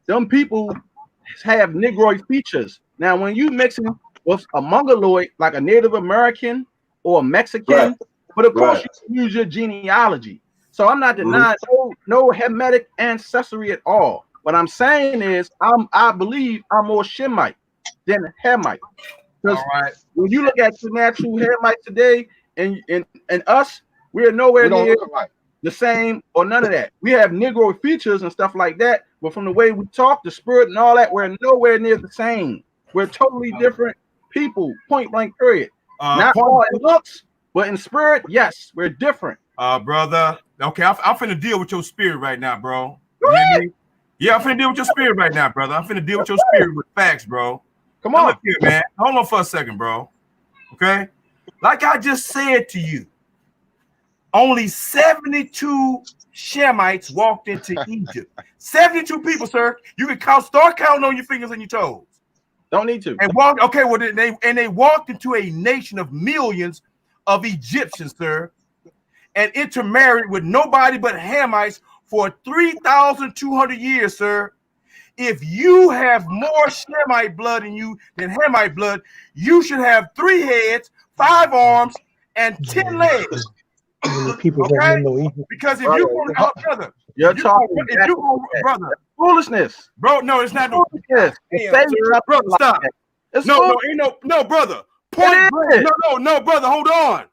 Them people have Negroid features. Now, when you mixing with a Mongoloid, like a Native American or a Mexican, but of course you can use your genealogy. So I'm not denying no Hamitic ancestry at all. What I'm saying is I believe I'm more Shemite than Hamite. Because when you look at the natural Hamites today and us, we're nowhere near the same or none of that. We have Negro features and stuff like that, but from the way we talk, the spirit and all that, we're nowhere near the same. We're totally different people, point blank period. Not all in looks, but in spirit, yes, we're different. Brother. Okay, I'm finna deal with your spirit right now, bro. You hear me? Yeah, I'm finna deal with your spirit right now, brother. I'm finna deal with your spirit with facts, bro. Come on. Look here, man. Hold on for a second, bro. Okay? Like I just said to you, only 72 Shemites walked into Egypt. 72 people, sir. You can start counting on your fingers and your toes. Don't need to. And walked, okay, well, they walked into a nation of millions of Egyptians, sir, and intermarried with nobody but Hamites for 3,200 years, sir. If you have more Shemite blood in you than Hamite blood, you should have 3 heads, 5 arms, and 10 legs. Okay? Because if you want to, brother, brother, foolishness, bro. No, it's not foolishness. Brother, stop. No, brother. Point blank. No, brother. Hold on.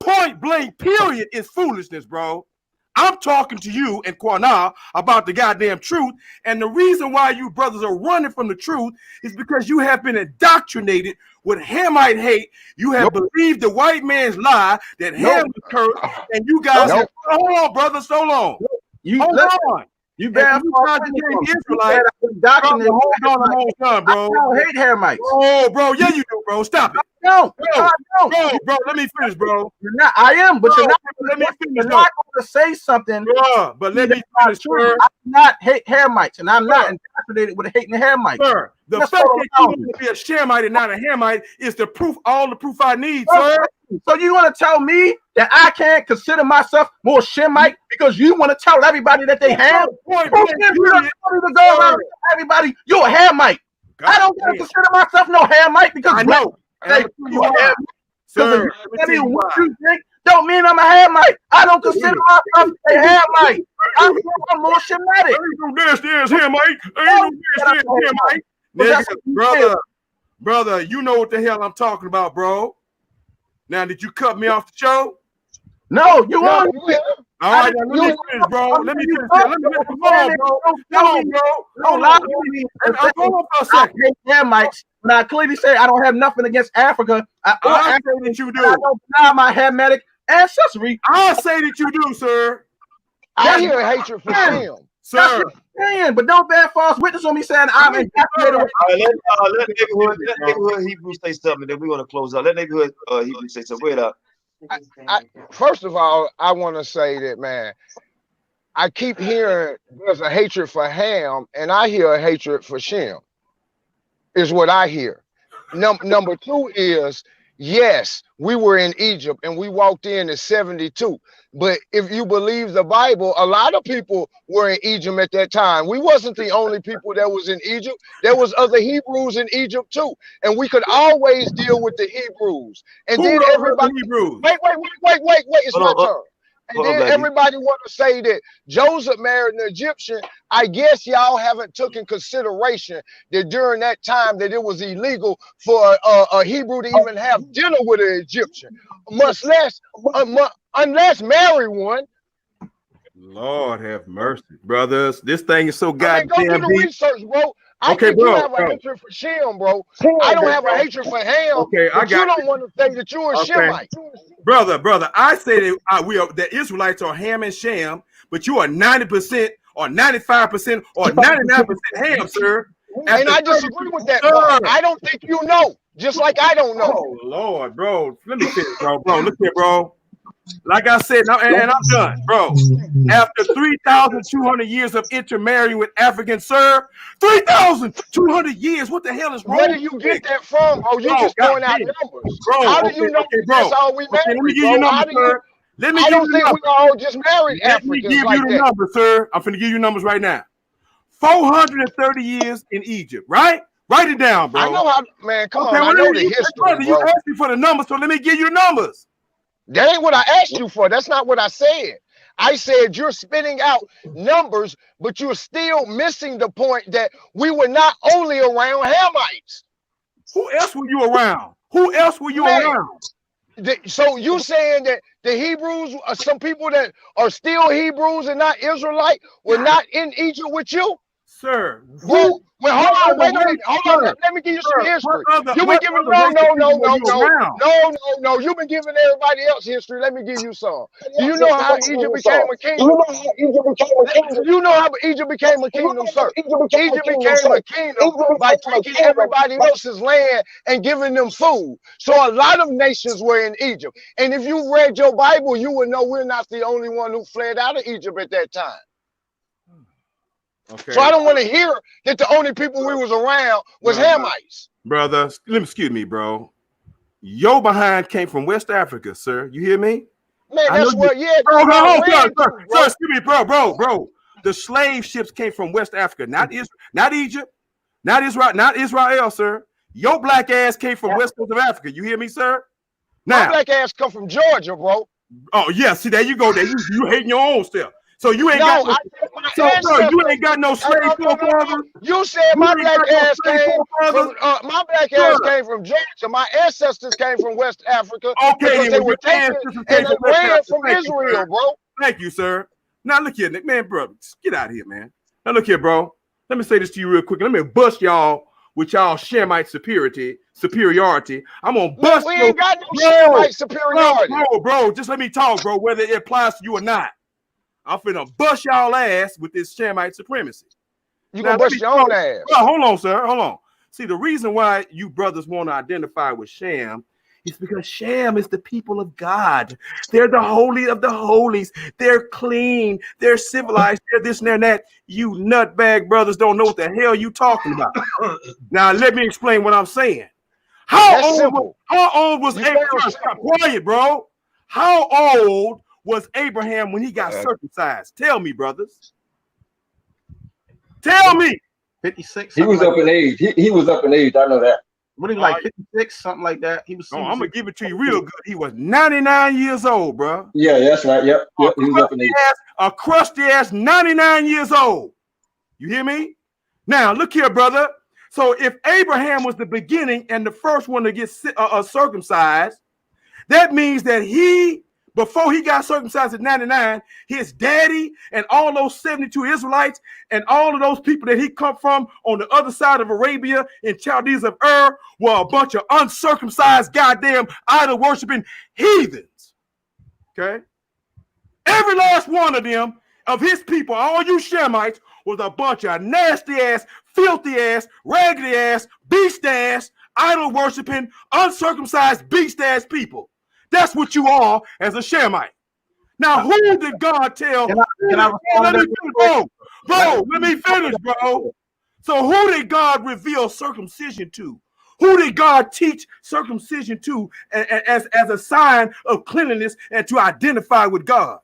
Point blank. Period is foolishness, bro. I'm talking to you and QANATH about the goddamn truth, and the reason why you brothers are running from the truth is because you have been indoctrinated with Hamite hate. You have believed the white man's lie that Ham was cursed, and you guys have, hold on, brother, so long. Hold on. You guys became Israelite. Hold on, bro. I don't hate Hamites. Oh, bro, yeah, you do, bro. Stop it. No, bro, let me finish, bro. You're not. I am, but you're not. Let me finish. You're not going to say something. But let me finish, sir. I do not hate Hamites, and I'm not indoctrinated with hating the Hamites. Sir, the fact that you want to be a Shemite and not a Hamite is the proof, all the proof I need, sir. So you want to tell me that I can't consider myself more Shemite because you want to tell everybody that they have? Everybody, you're a Hamite. I don't consider myself no Hamite because I know. Sir, what you think don't mean I'm a Hamite. I don't consider myself a Hamite. I'm more Shemitic. Brother, you know what the hell I'm talking about, bro. Now, did you cut me off the show? No, you won't. All right, now, let me finish, bro. Let me finish. Hold on, bro. Hold on for a second. I hate Hamites. When I clearly say I don't have nothing against Africa, I say that you do. I don't deny my Hamitic ancestry. I'll say that you do, sir. I hear hatred for him. Sir. But don't bear false witness on me saying I'm indoctrinated. Let neighborhood Hebrew say something, then we want to close out. Let neighborhood Hebrew say something. Wait up. First of all, I want to say that, man, I keep hearing there's a hatred for Ham, and I hear a hatred for Shem, is what I hear. Number two is Yes, we were in Egypt and we walked in 72. But if you believe the Bible, a lot of people were in Egypt at that time. We wasn't the only people that was in Egypt. There was other Hebrews in Egypt too. And we could always deal with the Hebrews. And then everybody, wait, it's my turn. And then everybody want to say that Joseph married an Egyptian. I guess y'all haven't taken consideration that during that time that it was illegal for a Hebrew to even have dinner with an Egyptian, much less unless marry one. Lord have mercy, brothers. This thing is so goddamn go do the research, bro. I think you have a hatred for Shem, bro. I don't have a hatred for Ham. Okay, but you don't want to say that you're a Shemite. Brother, I say that we are the Israelites are Ham and Shem, but you are 90% or 95% or 99% Ham, sir. And I disagree with that part. I don't think you know, just like I don't know. Oh Lord, bro. Let me finish, bro. Look here, bro. Like I said, and I'm done, bro. After 3,200 years of intermarrying with Africans, sir, 3,200 years. What the hell is wrong? Where do you get that from, bro? You just throwing out numbers. Bro, how do you know that's all we married, let me give you numbers, sir. I don't think we all just married Africans like that. Let me give you the numbers, sir. I'm finna give you numbers right now. 430 years in Egypt, right? Write it down, bro. I know how, man. Come on, I know the history, brother. You asked me for the numbers, so let me give you the numbers. That ain't what I asked you for. That's not what I said. I said you're spitting out numbers, but you're still missing the point that we were not only around Hamites. Who else were you around? Who else were you around? So you saying that the Hebrews, some people that are still Hebrews and not Israelite, were not in Egypt with you? Sir. Well, hold on, wait a minute. Hold on. Let me give you some history. You've been giving no. You've been giving everybody else history. Let me give you some. Do you know how Egypt became a kingdom? You know how Egypt became a kingdom, sir? Egypt became a kingdom by taking everybody else's land and giving them food. So a lot of nations were in Egypt. And if you read your Bible, you would know we're not the only one who fled out of Egypt at that time. Okay. So I don't want to hear that the only people we was around was Hamites. Brother, excuse me, bro. Your behind came from West Africa, sir. You hear me? Man, that's what, Sir, excuse me, bro. The slave ships came from West Africa, not Egypt, not Israel, sir. Your black ass came from West Coast of Africa. You hear me, sir? Now, my black ass come from Georgia, bro. Oh, yeah, see, there you go. There you hating your own self. So you ain't got you ain't got no slave forefathers. You said my black ass came from Georgia. My ancestors came from West Africa. Okay, they were taken and they ran from Israel, bro. Thank you, sir. Now look here, man, bro. Get out of here, man. Now look here, bro. Let me say this to you real quick. Let me bust y'all with y'all Shemite superiority. I'm gonna bust. We ain't got no Shemite superiority, bro. Just let me talk, bro. Whether it applies to you or not. I'm finna bust y'all ass with this Shemite supremacy. You gonna bust your own ass. Bro, hold on, sir. Hold on. See, the reason why you brothers want to identify with Shem is because Shem is the people of God. They're the holy of the holies. They're clean. They're civilized. They're this and that. You nutbag brothers don't know what the hell you talking about. Now, let me explain what I'm saying. How old was Abraham? Stop quiet, bro. How old was Abraham when he got circumcised? Tell me, brothers. Tell me. 56. He was up in age. He was up in age. I know that. What, he like 56, something like that? He was. I'm gonna give it to you real good. He was 99 years old, bro. Yeah, that's right. Yep. He was up in age. A crusty ass 99 years old. You hear me? Now look here, brother. So if Abraham was the beginning and the first one to get circumcised, that means that before he got circumcised at 99, his daddy and all those 72 Israelites and all of those people that he come from on the other side of Arabia in Chaldees of Ur were a bunch of uncircumcised, goddamn idol worshiping heathens. Okay? Every last one of them, of his people, all you Shemites, was a bunch of nasty ass, filthy ass, raggedy ass, beast ass, idol worshiping, uncircumcised, beast ass people. That's what you are as a Shemite. Now, who did God tell? Let me finish, bro. So who did God reveal circumcision to? Who did God teach circumcision to as a sign of cleanliness and to identify with God?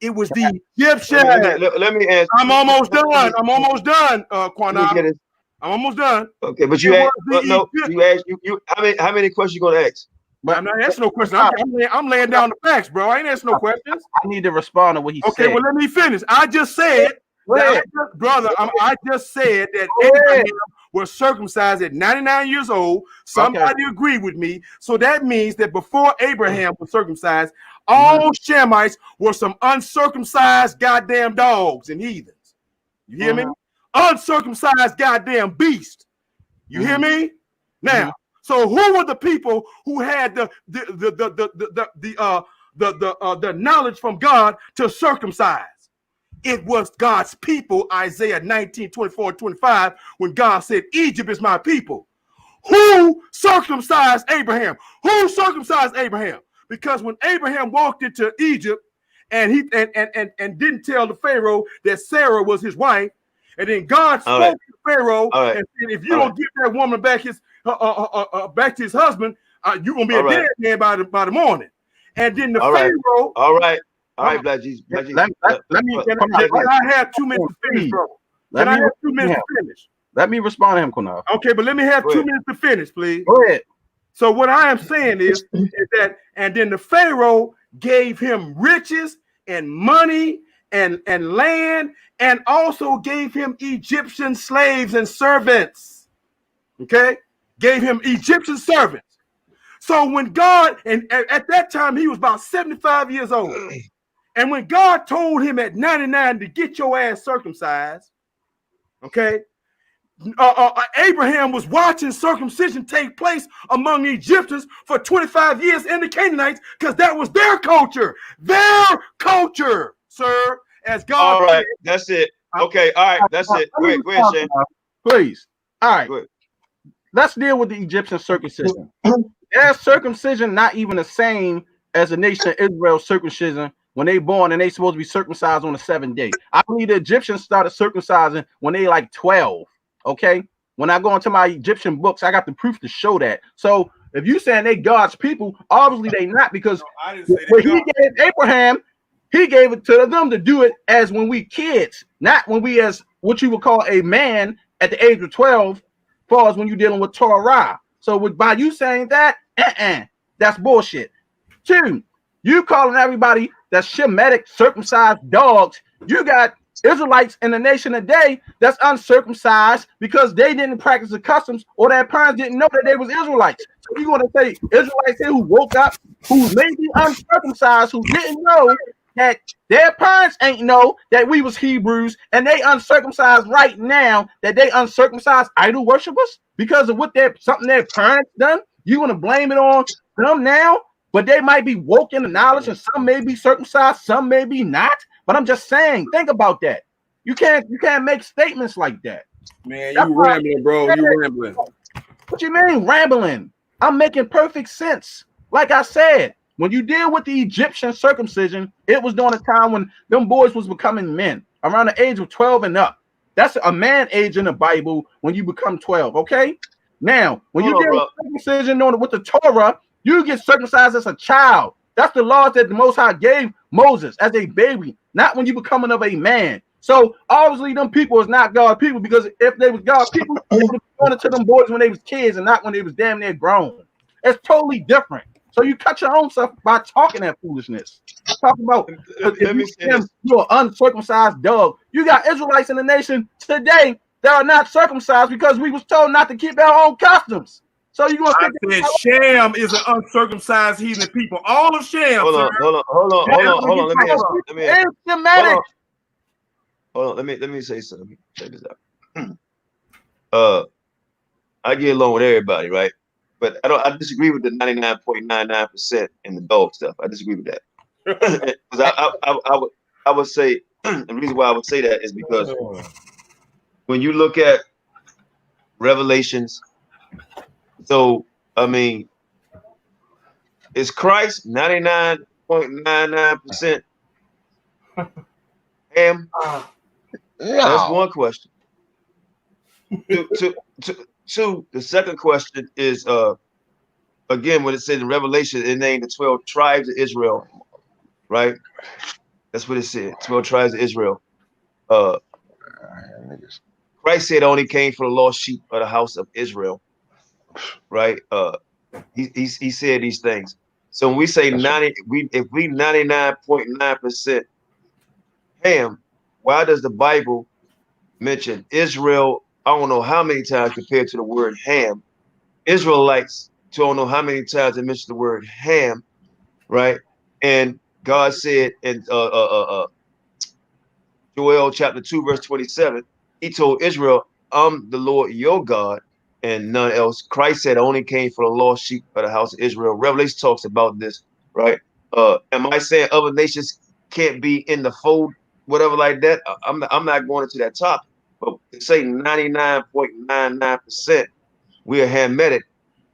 It was the Egyptians. Let me answer. I'm almost done. I'm almost done, QANATH. I'm almost done. Okay, but you asked. No, you asked. You how many questions you gonna ask? But I'm not asking no questions. I'm laying down the facts, bro. I ain't asking no questions. I need to respond to what he said. Okay, well, let me finish. I just said, brother, I just said that Abraham was circumcised at 99 years old. Somebody agreed with me. So that means that before Abraham was circumcised, all Shemites were some uncircumcised goddamn dogs and heathens. You hear me? Uncircumcised goddamn beast. You hear me? Now, so who were the people who had the knowledge from God to circumcise? It was God's people, Isaiah 19, 24, 25, when God said, Egypt is my people. Who circumcised Abraham? Who circumcised Abraham? Because when Abraham walked into Egypt and he and didn't tell the Pharaoh that Sarah was his wife, and then God spoke to Pharaoh and said, if you don't give that woman back back to his husband, you're gonna be a dead man by the morning. And then the Pharaoh. All right, Black Jesus. Let me. I have 2 minutes to finish, bro. Can I have 2 minutes to finish? Let me respond to him, QANATH. Okay, but let me have 2 minutes to finish, please. Go ahead. So what I am saying is that, and then the Pharaoh gave him riches and money and land, and also gave him Egyptian slaves and servants. Okay, gave him Egyptian servants. So when God, and at that time he was about 75 years old, and when God told him at 99 to get your ass circumcised, okay, Abraham was watching circumcision take place among the Egyptians for 25 years and the Canaanites, because that was their culture, sir. As God. All right, that's it. Okay, all right, that's it. Go ahead, Shane. Please. All right. Let's deal with the Egyptian circumcision. Their circumcision not even the same as the nation of Israel's circumcision when they born and they supposed to be circumcised on the 7th day. I believe the Egyptians started circumcising when they like 12. Okay. When I go into my Egyptian books, I got the proof to show that. So if you saying they God's people, obviously they not, because when he gave Abraham, he gave it to them to do it as when we kids, not when we as what you would call a man at the age of 12, far as when you're dealing with Torah. So by you saying that, that's bullshit. 2, you calling everybody that's Shemitic circumcised dogs. You got Israelites in the nation today that's uncircumcised because they didn't practice the customs, or their parents didn't know that they was Israelites. So you want to say Israelites here who woke up, who may be uncircumcised, who didn't know that their parents ain't know that we was Hebrews, and they uncircumcised right now, that they uncircumcised idol worshipers because of what something their parents done. You want to blame it on them now? But they might be woke in the knowledge, and some may be circumcised, some may be not. But I'm just saying, think about that. You can't make statements like that. Man, you rambling, bro. You rambling. What you mean rambling? I'm making perfect sense. Like I said, when you deal with the Egyptian circumcision, it was during a time when them boys was becoming men, around the age of 12 and up. That's a man age in the Bible when you become 12, okay? Now, when you deal with circumcision with the Torah, you get circumcised as a child. That's the laws that the Most High gave Moses as a baby, not when you becoming of a man. So obviously them people is not God people, because if they was God people, they would going into them boys when they was kids and not when they was damn near grown. It's totally different. So you cut your own stuff by talking that foolishness. Talk about you're an uncircumcised dog. You got Israelites in the nation today that are not circumcised because we was told not to keep our own customs. So you gonna think Shem is an uncircumcised heathen people? All of Shem. Hold on. Let me say something. Check this out. I get along with everybody, right? But I disagree with the 99.99% in the dog stuff. I disagree with that. Because I would say the reason why I would say that is because when you look at Revelations, so I mean, is Christ 99.99% ham? That's one question. Two, the second question is again when it says in Revelation, it named the 12 tribes of Israel, right? That's what it said. 12 tribes of Israel. Christ said only came for the lost sheep of the house of Israel, right? He said these things. So when we say 90, if we 99.9% Ham, why does the Bible mention Israel? I don't know how many times compared to the word Ham. Israelites, don't know how many times they mention the word Ham, right? And God said in Joel chapter 2, verse 27, he told Israel, I'm the Lord your God and none else. Christ said, I only came for the lost sheep of the house of Israel. Revelation talks about this, right? Am I saying other nations can't be in the fold, whatever like that? I'm not going into that topic, but to say 99.99% we are Hamitic.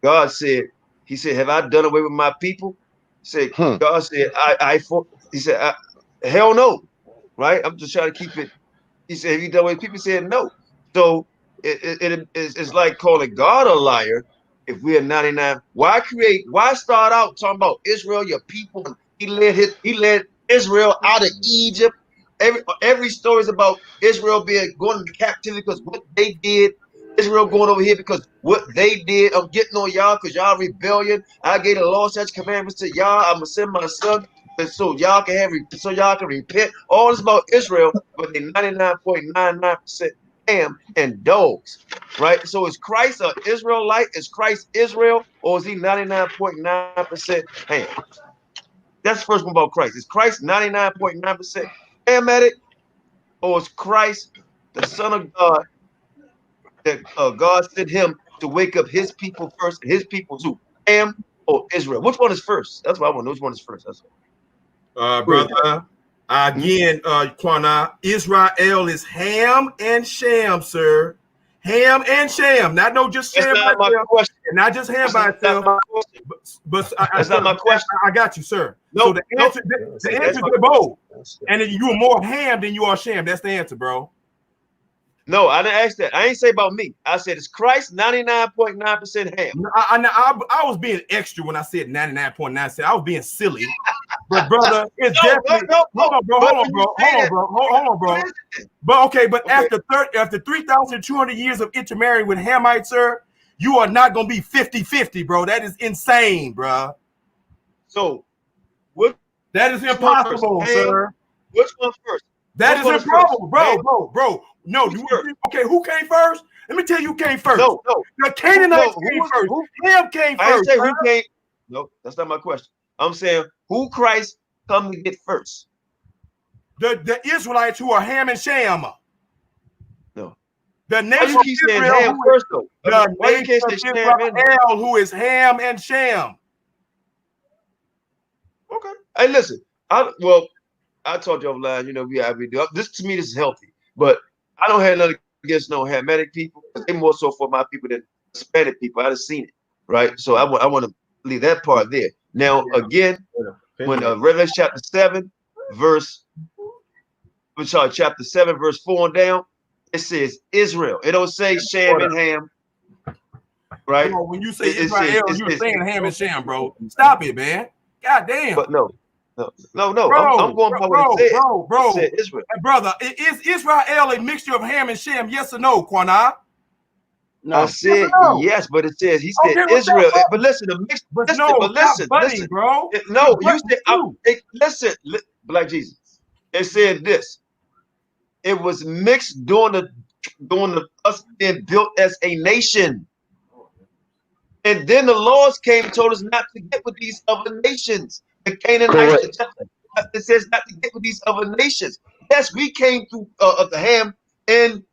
God said, he said, have I done away with my people? He said, God said, he said, hell no. Right? I'm just trying to keep it. He said, have you done away with people? Said no. So it's like calling God a liar if we're 99. Why start out talking about Israel, your people? He led Israel out of Egypt. Every story is about Israel going into captivity because what they did. Israel going over here because what they did. I'm getting on y'all because y'all rebellion. I gave the law, such commandments to y'all. I'm gonna send my son so y'all can repent. All this about Israel, but they 99.99% ham and dogs, right? So is Christ an Israelite? Is Christ Israel, or is he 99.9% ham? That's the first one about Christ. Is Christ 99.9% Hamitic, or is Christ the Son of God that God sent him to wake up his people first, and his people too? Ham or Israel? Which one is first? That's what I want to know. Which one is first? That's all. Brother, again, QANATH, Israel is Ham and Sham, sir. Ham and Sham, not just Sham by itself, not just Ham by itself. But that's not my question. I got you, sir. So the answer to both, and you are more Ham than you are Sham. That's the answer, bro. No, I didn't ask that. I ain't say about me. I said, is Christ 99.9% ham? I was being extra when I said 99.9%. I was being silly. But brother, it's definitely hold on, bro. But after 3,200 years of intermarrying with Hamites, sir, you are not gonna be 50-50, bro. That is insane, bro. So that is impossible, sir. Which one first? That is improbable, bro. No, okay, who came first? Let me tell you who came first. No. The Canaanites came first. Ham came first. I didn't say who came. No, that's not my question. I'm saying who Christ come to get first? The Israelites who are Ham and Sham. No. The nation of Israel Ham first, though? The nation of Israel who is Ham and Sham. Okay. Hey, listen. I told you offline, we do this. To me, this is healthy, but I don't have nothing against no Hamitic people. They more so for my people than Hispanic people. I've seen it, right? So I want to leave that part there. Now, again, when Revelation chapter 7, verse 4 and down, it says Israel. It don't say Sham and Ham, right? When you say Israel, you're saying Ham and Sham, bro. Stop it, man. God damn. But no. Bro, I'm going by what it said. Bro. It said Israel. Hey, brother, is Israel a mixture of Ham and Sham? Yes or no, QANATH? No. I said yes, but it says he said Israel. But listen, listen, bro. No, you said listen, Black Jesus. It said this. It was mixed during us being built as a nation. And then the laws came and told us not to get with these other nations. The Canaanites, it says not to get with these other nations. Yes, we came through the Ham and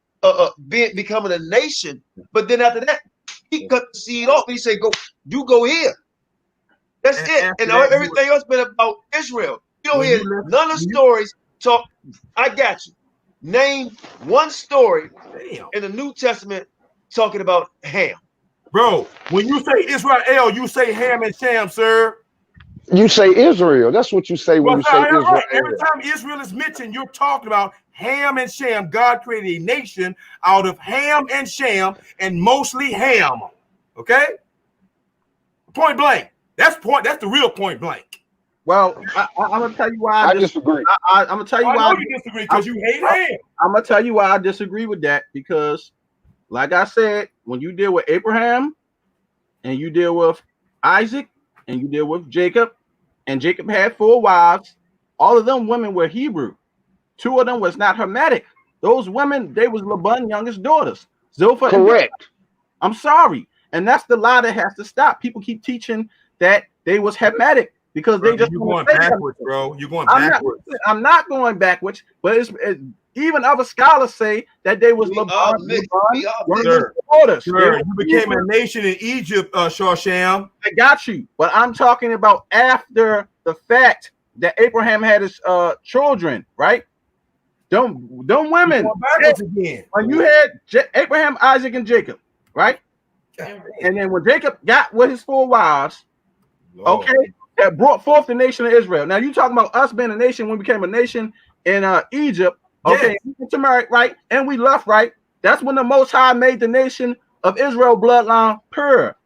becoming a nation, but then after that, he cut the seed off and he said, you go here. That's it. And everything else been about Israel. You don't hear none of the stories talk. I got you. Name one story in the New Testament talking about Ham. Bro, when you say Israel, you say Ham and Sham, sir. You say Israel. That's what you say when you say Israel. Right. Every time Israel is mentioned, you're talking about Ham and Shem. God created a nation out of Ham and Shem, and mostly Ham. Okay? Point blank. That's the real point blank. Well, I'm gonna tell you why I disagree. I'm gonna tell you I why know you disagree because you hate Ham. I'm gonna tell you why I disagree with that, because, like I said, when you deal with Abraham and you deal with Isaac and you deal with Jacob, and Jacob had 4 wives, all of them women were Hebrew. 2 of them was not Hermetic. Those women, they was Laban's youngest daughters. Zilpah. Correct. I'm sorry, and that's the lie that has to stop. People keep teaching that they was Hermetic because Bro, they just you're going backwards, bro. You're going backwards. I'm not going backwards, but even other scholars say that they was Laban's daughters. Sure. You became a nation in Egypt, Shorsham. I got you, but I'm talking about after the fact that Abraham had his children, right? Don't women. Again. When you had Abraham, Isaac, and Jacob, right? And then when Jacob got with his 4 wives, okay, that brought forth the nation of Israel. Now you talking about us being a nation when we became a nation in Egypt, okay, to marry, right? And we left, right? That's when the Most High made the nation of Israel bloodline pure.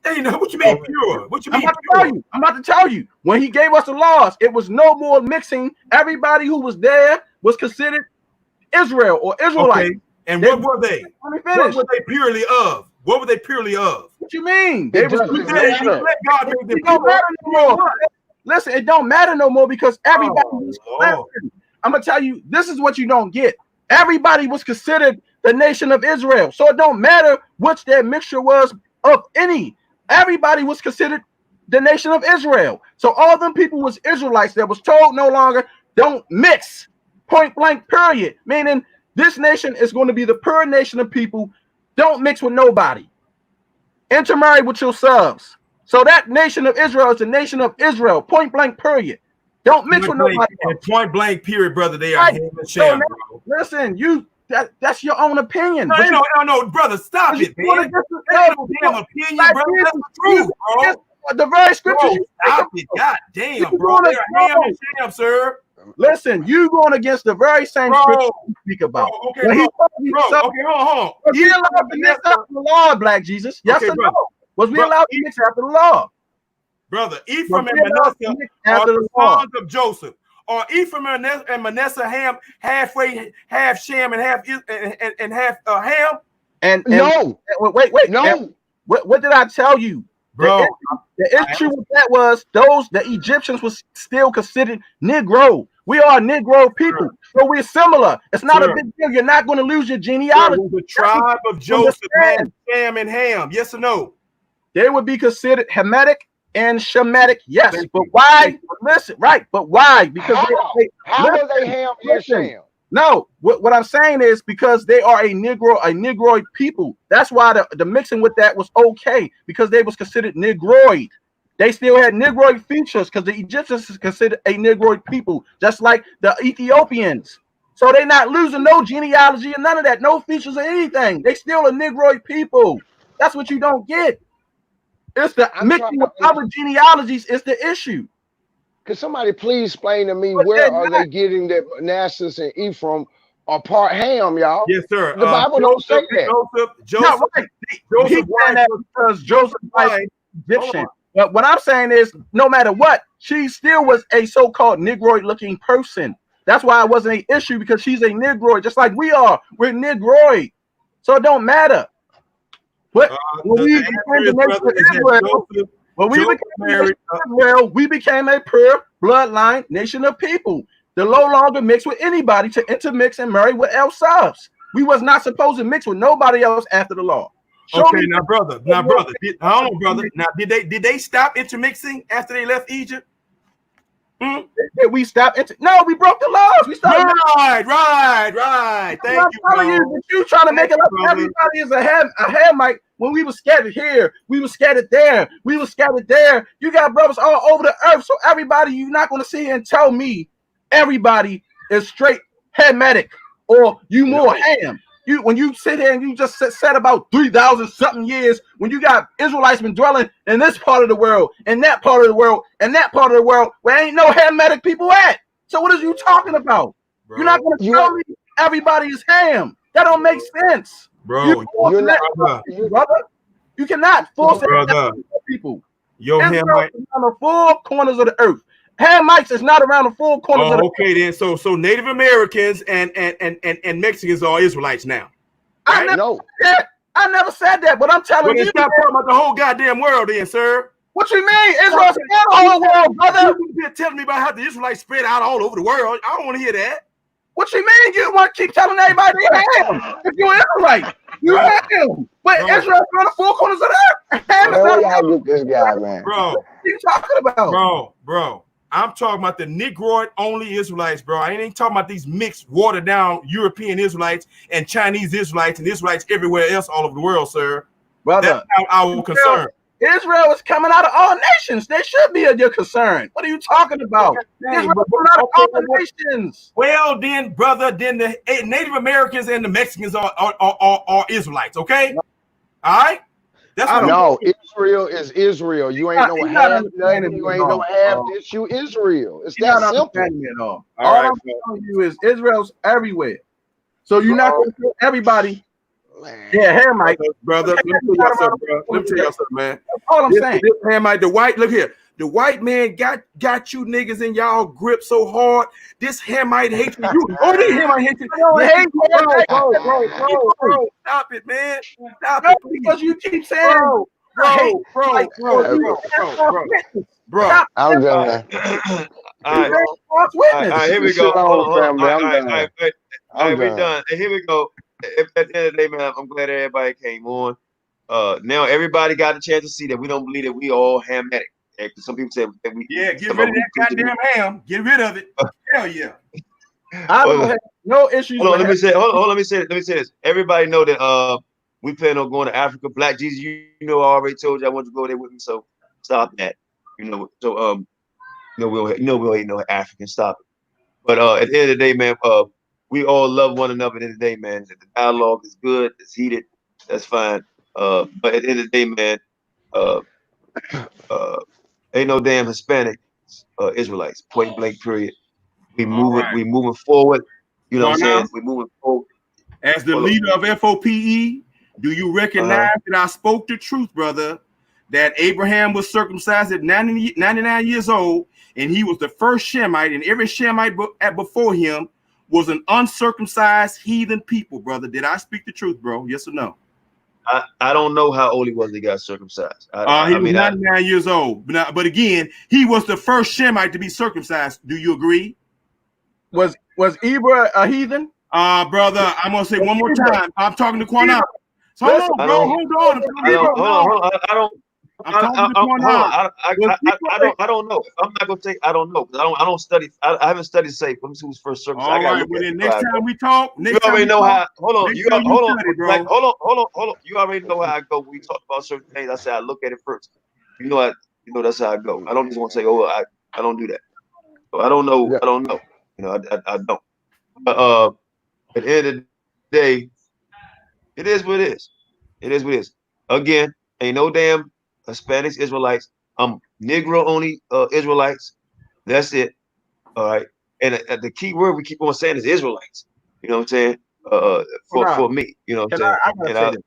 Hey, no, what you mean pure? What you mean? I'm about to tell you. When he gave us the laws, it was no more mixing. Everybody who was there was considered Israel or Israelite. Okay. And what were they? Let me finish. What were they purely of? What were they purely of? What you mean? They was let God make them don't matter no more. Listen, it don't matter no more because everybody was considered. I'm gonna tell you, this is what you don't get. Everybody was considered the nation of Israel. So it don't matter which their mixture was of any. Everybody was considered the nation of Israel. So all them people was Israelites that was told no longer don't mix. Point blank, period. Meaning this nation is going to be the pure nation of people. Don't mix with nobody. Intermarry with yourselves. So that nation of Israel is the nation of Israel. Point blank, period. Don't mix with nobody else. Point blank, period, brother. They are Ham and Shem, bro. Listen, that's your own opinion. No, brother, stop it, man. That's no damn opinion, brother. That's the truth, bro. The very scripture. Stop it, god damn, bro. They are Ham and Shem, sir. Listen, you going against the very same scripture you speak about. Okay, hold on. Was we allowed to mix after the law, Black Jesus? Yes or no? Was we allowed to mix after the law? Brother, Ephraim and Manasseh are the sons of Joseph. Or Ephraim and Manasseh Ham halfway, half Shem and half Ham? And no. Wait. No. What did I tell you? Bro, the issue with that was the Egyptians was still considered Negro. We are Negro people, so we're similar. It's not a big deal. You're not going to lose your genealogy. The tribe of Joseph had Shem and Ham. Yes or no? They would be considered Hamitic and Shemitic. Yes, but why? Listen, right? But why? Because how are they Ham and Shem? No, what I'm saying is because they are a Negroid people. That's why the mixing with that was okay, because they was considered Negroid. They still had Negroid features because the Egyptians is considered a Negroid people, just like the Ethiopians. So they're not losing no genealogy and none of that, no features or anything. They still a Negroid people. That's what you don't get. It's the mixing with other genealogies is the issue. Can somebody please explain to me where are they getting that Manasseh and Ephraim are part Ham, y'all? Yes, sir. The Bible don't say that. Joseph, because Joseph was Egyptian. But what I'm saying is, no matter what, she still was a so-called Negroid-looking person. That's why it wasn't an issue, because she's a Negroid, just like we are. We're Negroid, so it don't matter. But when we became the nation of Israel, we became a pure bloodline nation of people. They no longer mix with anybody to intermix and marry with ourselves. We was not supposed to mix with nobody else after the law. Now, brother. Hold on, brother. Now, did they stop intermixing after they left Egypt? Did we stop? No, we broke the laws. We stopped. Right. Thank you, bro. You trying to make it up? Everybody is a Hamite. When we were scattered here, we were scattered there, we were scattered there. You got brothers all over the earth. So everybody, you're not going to sit here and tell me everybody is straight Hamitic or you more Ham. when you sit here and you just said about 3,000 something years, when you got Israelites been dwelling in this part of the world, and that part of the world, and that part of the world, where ain't no Hamitic people at. So what are you talking about? Bro, you're not going to tell me everybody is Ham. That don't make sense. Bro, brother. You cannot force people. Israel is on the four corners of the earth. Hamites is not around the four corners of the okay, then so Native Americans and Mexicans are Israelites now. Right? I never said that, but I'm telling you. Stop talking about the whole goddamn world then, sir. What you mean? Israel's in the whole world, brother. You're telling me about how the Israelites spread out all over the world. I don't want to hear that. What you mean? You want to keep telling everybody they Ham? If you're Israelite, you Ham. But Israel's on the four corners of the earth. Ham is not y'all get this guy, man. Bro, what are you talking about? Bro. I'm talking about the Negroid only Israelites, bro. I ain't talking about these mixed, watered down European Israelites and Chinese Israelites and Israelites everywhere else all over the world, sir. Brother, that's not our concern. Israel is coming out of all nations. They should be of your concern. What are you talking about? Israel is coming out of all nations. Well, then, brother, then the Native Americans and the Mexicans are Israelites, okay? All right? That's no, Israel is Israel. You ain't no half nothing. You ain't no half this. You Israel. It's that simple. All I'm telling you is Israel's everywhere. So you're not going to tell everybody. Man. Yeah, Hamite, brother. Let me tell y'all something, bro. Let me tell y'all something, man. That's all I'm saying. This Hamite, the white. Look here. The white man got you niggas in y'all grip so hard. This Hamite hates you. Oh, this Hamite hates you. Bro. Stop it, man. Stop it. Because you keep saying, bro. I'm done. All right, here we go. All right, we're done. Here we go. At the end of the day, man, I'm glad everybody came on. Now everybody got a chance to see that we don't believe that we all Hamitic. Some people say that we. Yeah, get rid of that goddamn ham. Get rid of it. Hell yeah. I don't have no issues. Hold on, let me say this. Everybody know that we plan on going to Africa. Black Jesus, you know, I already told you I want to go there with me. So stop that. So we ain't no African. Stop it. But at the end of the day, man, we all love one another. At the end of the day, man, the dialogue is good. It's heated. That's fine. But at the end of the day, man, ain't no damn Hispanic Israelites. Point blank. Period. We moving forward. You know what I'm saying? We moving forward. As the leader of F.O.P.E, do you recognize that I spoke the truth, brother? That Abraham was circumcised at 99 years old, and he was the first Shemite, and every Shemite before him was an uncircumcised heathen people, brother. Did I speak the truth, bro? Yes or no? I don't know how old he was when he got circumcised. He was 99 years old. But again, he was the first Shemite to be circumcised. Do you agree? Was Eber a heathen? Brother, I'm gonna say one more time. I'm talking to QANATH. Hold on, bro. Hold on. I don't know. I'm not gonna say I don't know because I don't study. I haven't studied safe. Let me see who's first circumcised. All right. Well, then next time we talk, you already know how. Hold on. Hold on. You already know how I go when we talk about certain things. I say I look at it first. You know that's how I go. I don't just want to say, I don't do that. So I don't know. Yeah. I don't know. I don't. But at the end of the day, it is what it is. It is what it is. Again, ain't no damn Hispanics, Israelites. Negro only Israelites. That's it. All right. And the key word we keep on saying is Israelites. You know what I'm saying? For me. You know what I'm saying?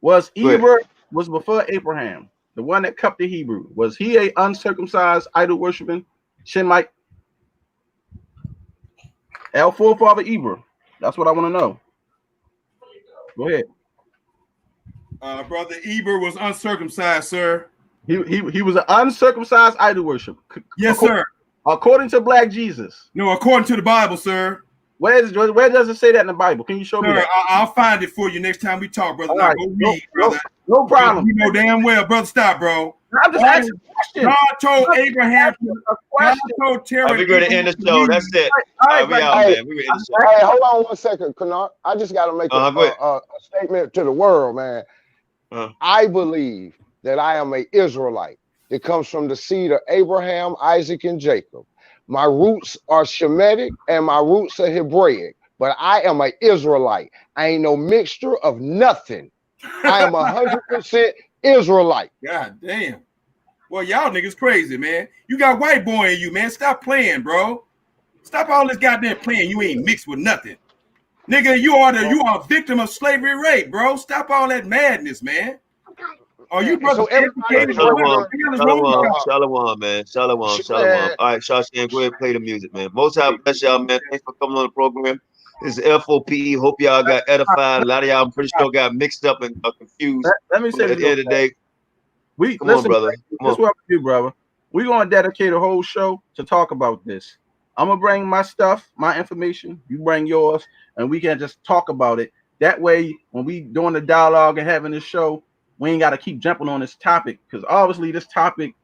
Was Eber was before Abraham, the one that cut the Hebrew? Was he a uncircumcised idol worshiping Shemite? Our forefather Eber. That's what I want to know. Go ahead. Brother Eber was uncircumcised, sir. He was an uncircumcised idol worshiper. Yes, sir. According to Black Jesus. No, according to the Bible, sir. Where does it say that in the Bible? Can you show me that? I'll find it for you next time we talk, brother. Right. Go read, brother. No problem. You know damn well, brother. Stop, bro. I'm just asking a question. God told Abraham. God told Terah. We're going to end the show. That's it. We out, man. We're in the show. Hey, hold on 1 second, QANATH. I just got to make a statement to the world, man. I believe that I am an Israelite that comes from the seed of Abraham, Isaac, and Jacob. My roots are Shemitic and my roots are Hebraic. but I am an Israelite. I ain't no mixture of nothing. I am 100% Israelite. God damn. Well, y'all niggas crazy, man. You got white boy in you, man. Stop playing, bro. Stop all this goddamn playing. You ain't mixed with nothing. Nigga, you are a victim of slavery rape, bro. Stop all that madness, man. Are you brothers educated? Shalom, man. Shalom. All right, Shashan, go ahead and play the music, man. Most High bless y'all, man. Thanks for coming on the program. This is F.O.P.E. Hope y'all got edified. A lot of y'all, I'm pretty sure, got mixed up and confused. Let me say at the end of the day, come on, brother. This is what we do, brother. We're going to dedicate a whole show to talk about this. I'm going to bring my stuff, my information. You bring yours, and we can just talk about it. That way, when we doing the dialogue and having this show, we ain't got to keep jumping on this topic, because obviously this topic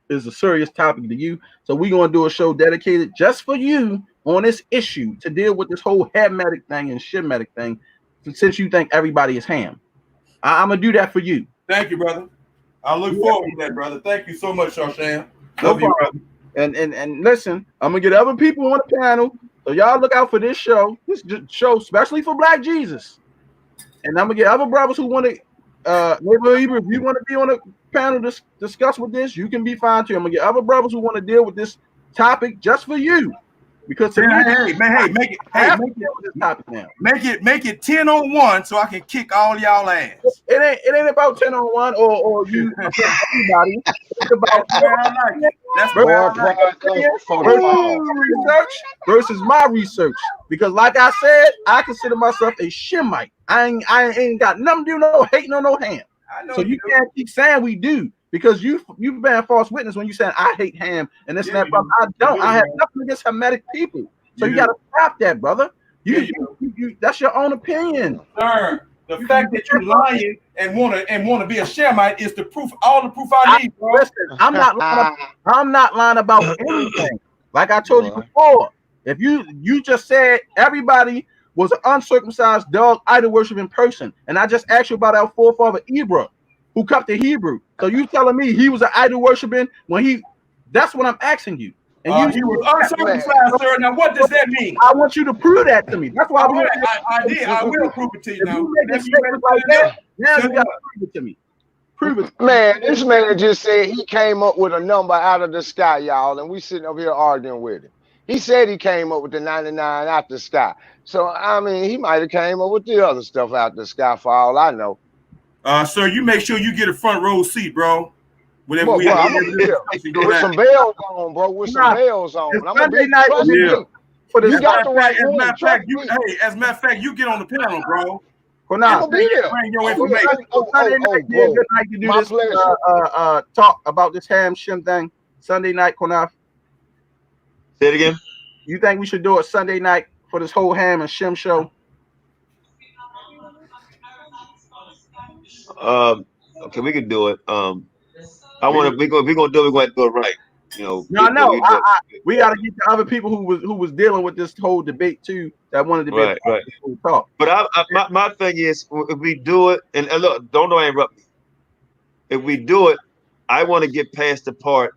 is a serious topic to you. So we're going to do a show dedicated just for you on this issue to deal with this whole Hamitic thing and Shemitic thing, since you think everybody is Ham. I'm going to do that for you. Thank you, brother. I look forward to that, brother. Thank you so much, Shashan. No problem. And listen, I'm going to get other people on the panel. So y'all look out for this show. This show, especially for Black Jesus. And I'm going to get other brothers who want to Hebrew, if you want to be on a panel to discuss with this, you can be fine too. I'm gonna get other brothers who want to deal with this topic just for you, because make it 10 on 1 so I can kick all y'all ass. It ain't about 10 on 1 or you everybody. It's about research versus my research. Because like I said, I consider myself a Shemite. I ain't got nothing to do, no hating on no Ham. So you can't keep saying we do, because you've been false witness when you saying I hate Ham and this and that. Brother, I don't. I have nothing against Hamitic people. So you got to stop that, brother. You that's your own opinion, sir. The fact that you're lying and wanna be a Shemite is the proof. All the proof I need, bro. Listen, I'm not lying about anything. Like I told you before, if you just said everybody was an uncircumcised dog idol worshiping person, and I just asked you about our forefather Ebra, who cut the Hebrew. So you telling me he was an idol worshiping when he? That's what I'm asking you. And he was uncircumcised, sir. Now what does that mean? I want you to prove that to me. That's why I did. I will prove it to you now. Now you got to prove it to me. Prove it. Man, this man just said he came up with a number out of the sky, y'all, and we sitting up here arguing with him. He said he came up with the 99 out the sky. So, I mean, he might have came up with the other stuff out the sky for all I know. Sir, you make sure you get a front row seat, bro. Whenever with some bells on, bro. With some bells on. I'm Sunday night. You got the right one. As a matter of fact, you get on the panel, bro. I'm gonna be there. Bring your information. Sunday night, good night to do this. Talk about this Ham Shem thing. Sunday night, QANATH. Say it again. You think we should do it Sunday night for this whole Ham and Shem show? Okay, we can do it. I want to. We're gonna do it right. You know. No, no. We got to get the other people who was dealing with this whole debate too. That wanted to be right. Talk. But my thing is, if we do it, and look, don't interrupt me. If we do it, I want to get past the part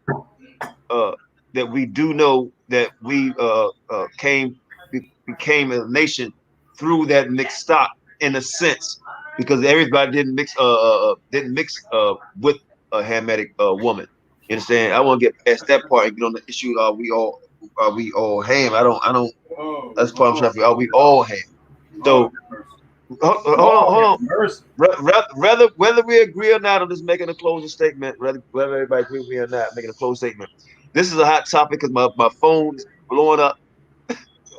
that we do know that we became a nation through that mixed stock in a sense, because everybody didn't mix with a Hamitic woman. You understand? I want to get past that part and get on the issue. Are we all Ham? I don't. That's what I'm trying to figure. Are we all Ham? So hold on. Whether we agree or not, I'm just making a closing statement. Whether everybody agree with me or not, making a closing statement. This is a hot topic because my phone is blowing up.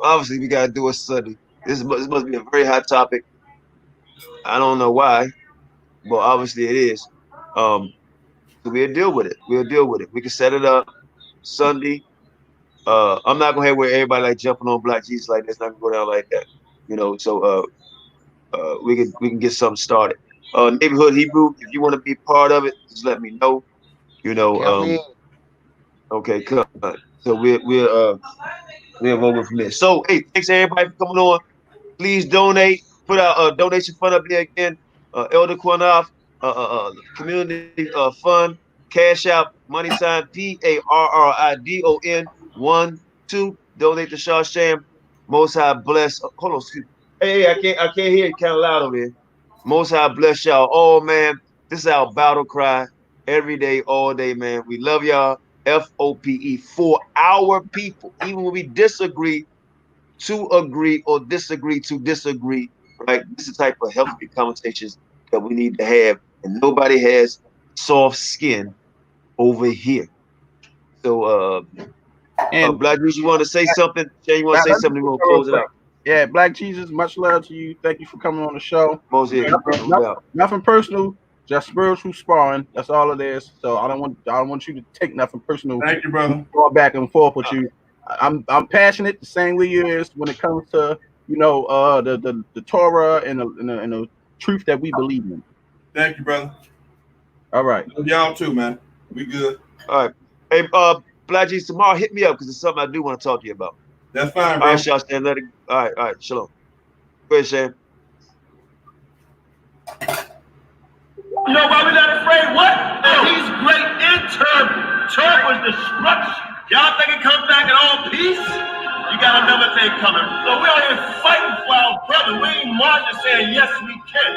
Obviously, we gotta do it Sunday. This must be a very hot topic. I don't know why, but obviously it is. So we'll deal with it. We can set it up Sunday. I'm not gonna have where everybody like jumping on Black Jesus like that's not gonna go down like that. You know, so we can get something started. Neighborhood Hebrew, if you want to be part of it, just let me know. You know, okay, come on. So we'll go from there. So hey, thanks everybody for coming on. Please donate. Put out a donation fund up there again. Elder QANATH, community fund, cash out, money sign PARRIDON 12. Donate to Shashan. Most High bless. Hold on, excuse me. Hey, I can't hear it kind of loud over here. Most High bless y'all. Oh man, this is our battle cry every day, all day, man. We love y'all. F.O.P.E. for our people. Even when we disagree to agree or disagree to disagree, right? This is the type of healthy conversations that we need to have. And nobody has soft skin over here. So And Black Jesus, you want to say something? Shane, you want to say something? We're gonna close it out. Yeah, Black Jesus, much love to you. Thank you for coming on the show. Most here, no doubt. Nothing personal, just spiritual sparring. That's all it is. So I don't want you to take nothing personal. Thank you, brother. Go back and forth with you. I'm passionate the same way you is when it comes to the Torah and the truth that we believe in. Thank you, brother. All right. Y'all too, man. We good. All right. Hey, Black Jesus, tomorrow hit me up because it's something I do want to talk to you about. That's fine, bro. All right, Sean, let it. All right, shalom. Go ahead, Shane. You know why we're not afraid? What? That he's great in turmoil. Turmoil is destruction. Y'all think it comes back in all peace? You got another thing coming. So we're out here fighting for our brother. We ain't marching saying, yes, we can.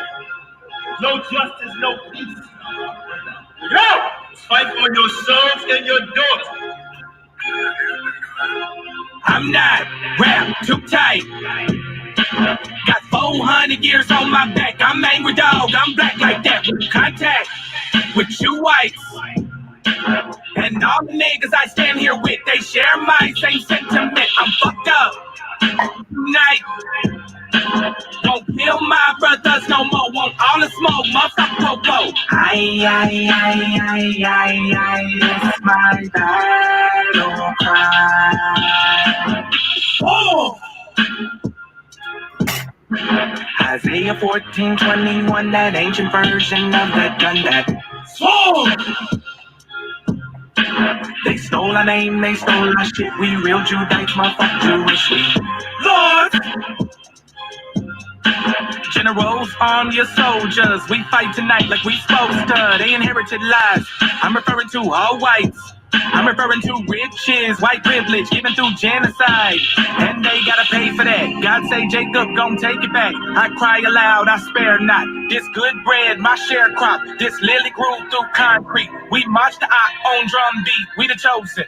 No justice, no peace. Go! Fight for your sons and your daughters. I'm not wrapped too tight. Got 400 years on my back. I'm angry dog. I'm black like that. Contact with you whites. And all the niggas I stand here with, they share my same sentiment. I'm fucked up tonight. Won't kill my brothers no more. Want all the smoke, motherfucker, go. It's my battle cry. Oh! Isaiah 14:21, that ancient version of that gun that swore. They stole our name, they stole our shit. We real Judites, motherfucker Jewish. Lord! Generals, arm your soldiers. We fight tonight like we supposed to. They inherited lies. I'm referring to all whites. I'm referring to riches, white privilege, given through genocide. And they gotta pay for that. God say, Jacob, gon' take it back. I cry aloud, I spare not. This good bread, my sharecrop. This lily grew through concrete. We march the ox on drum beat. We the chosen.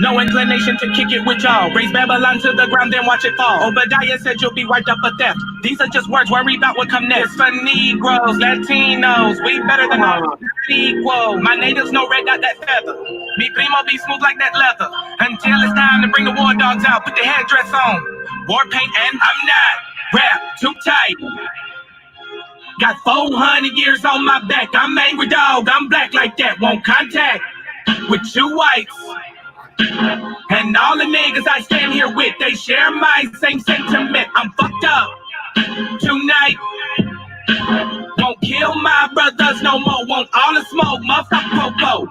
No inclination to kick it with y'all. Raise Babylon to the ground, then watch it fall. Obadiah said you'll be wiped up for theft. These are just words, worry about what come next. For Negroes, Latinos, we better than all equal. My natives know red dot that feather. Me primo be smooth like that leather. Until it's time to bring the war dogs out, put the headdress on. War paint and I'm not wrapped too tight. Got 400 years on my back. I'm angry dog, I'm black like that. Won't contact with you whites. And all the niggas I stand here with, they share my same sentiment. I'm fucked up tonight. Won't kill my brothers no more. Want all the smoke, motherfucker, go.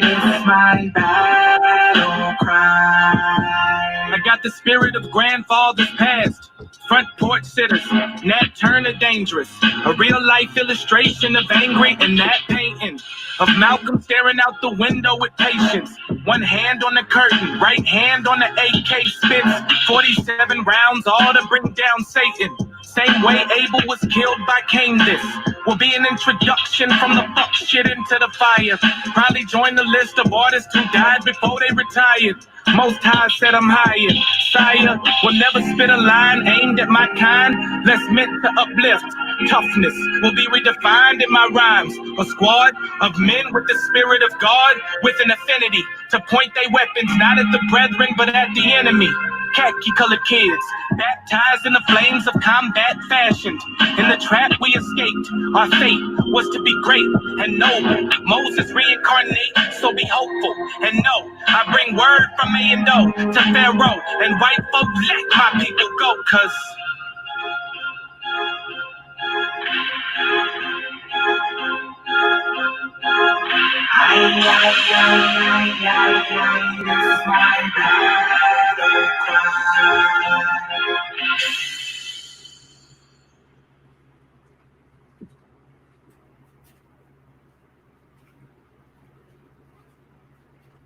It's my battle cry. I got the spirit of grandfathers past. Front porch sitters, Nat Turner dangerous. A real life illustration of angry and that painting. Of Malcolm staring out the window with patience. One hand on the curtain, right hand on the AK spits. 47 rounds, all to bring down Satan. Same way Abel was killed by Cain. This will be an introduction from the fuck shit into the fire. Probably join the list of artists who died before they retired. Most High said I'm hired. Sire will never spit a line aimed at my kind. Less meant to uplift. Toughness will be redefined in my rhymes. A squad of men with the spirit of God, with an affinity to point their weapons not at the brethren but at the enemy. Khaki colored kids, baptized in the flames of combat fashioned. In the trap we escaped, our fate was to be great and noble. Moses reincarnate, so be hopeful and know I bring word from A and O to Pharaoh and white folk, let my people go, cause it's my battle cry.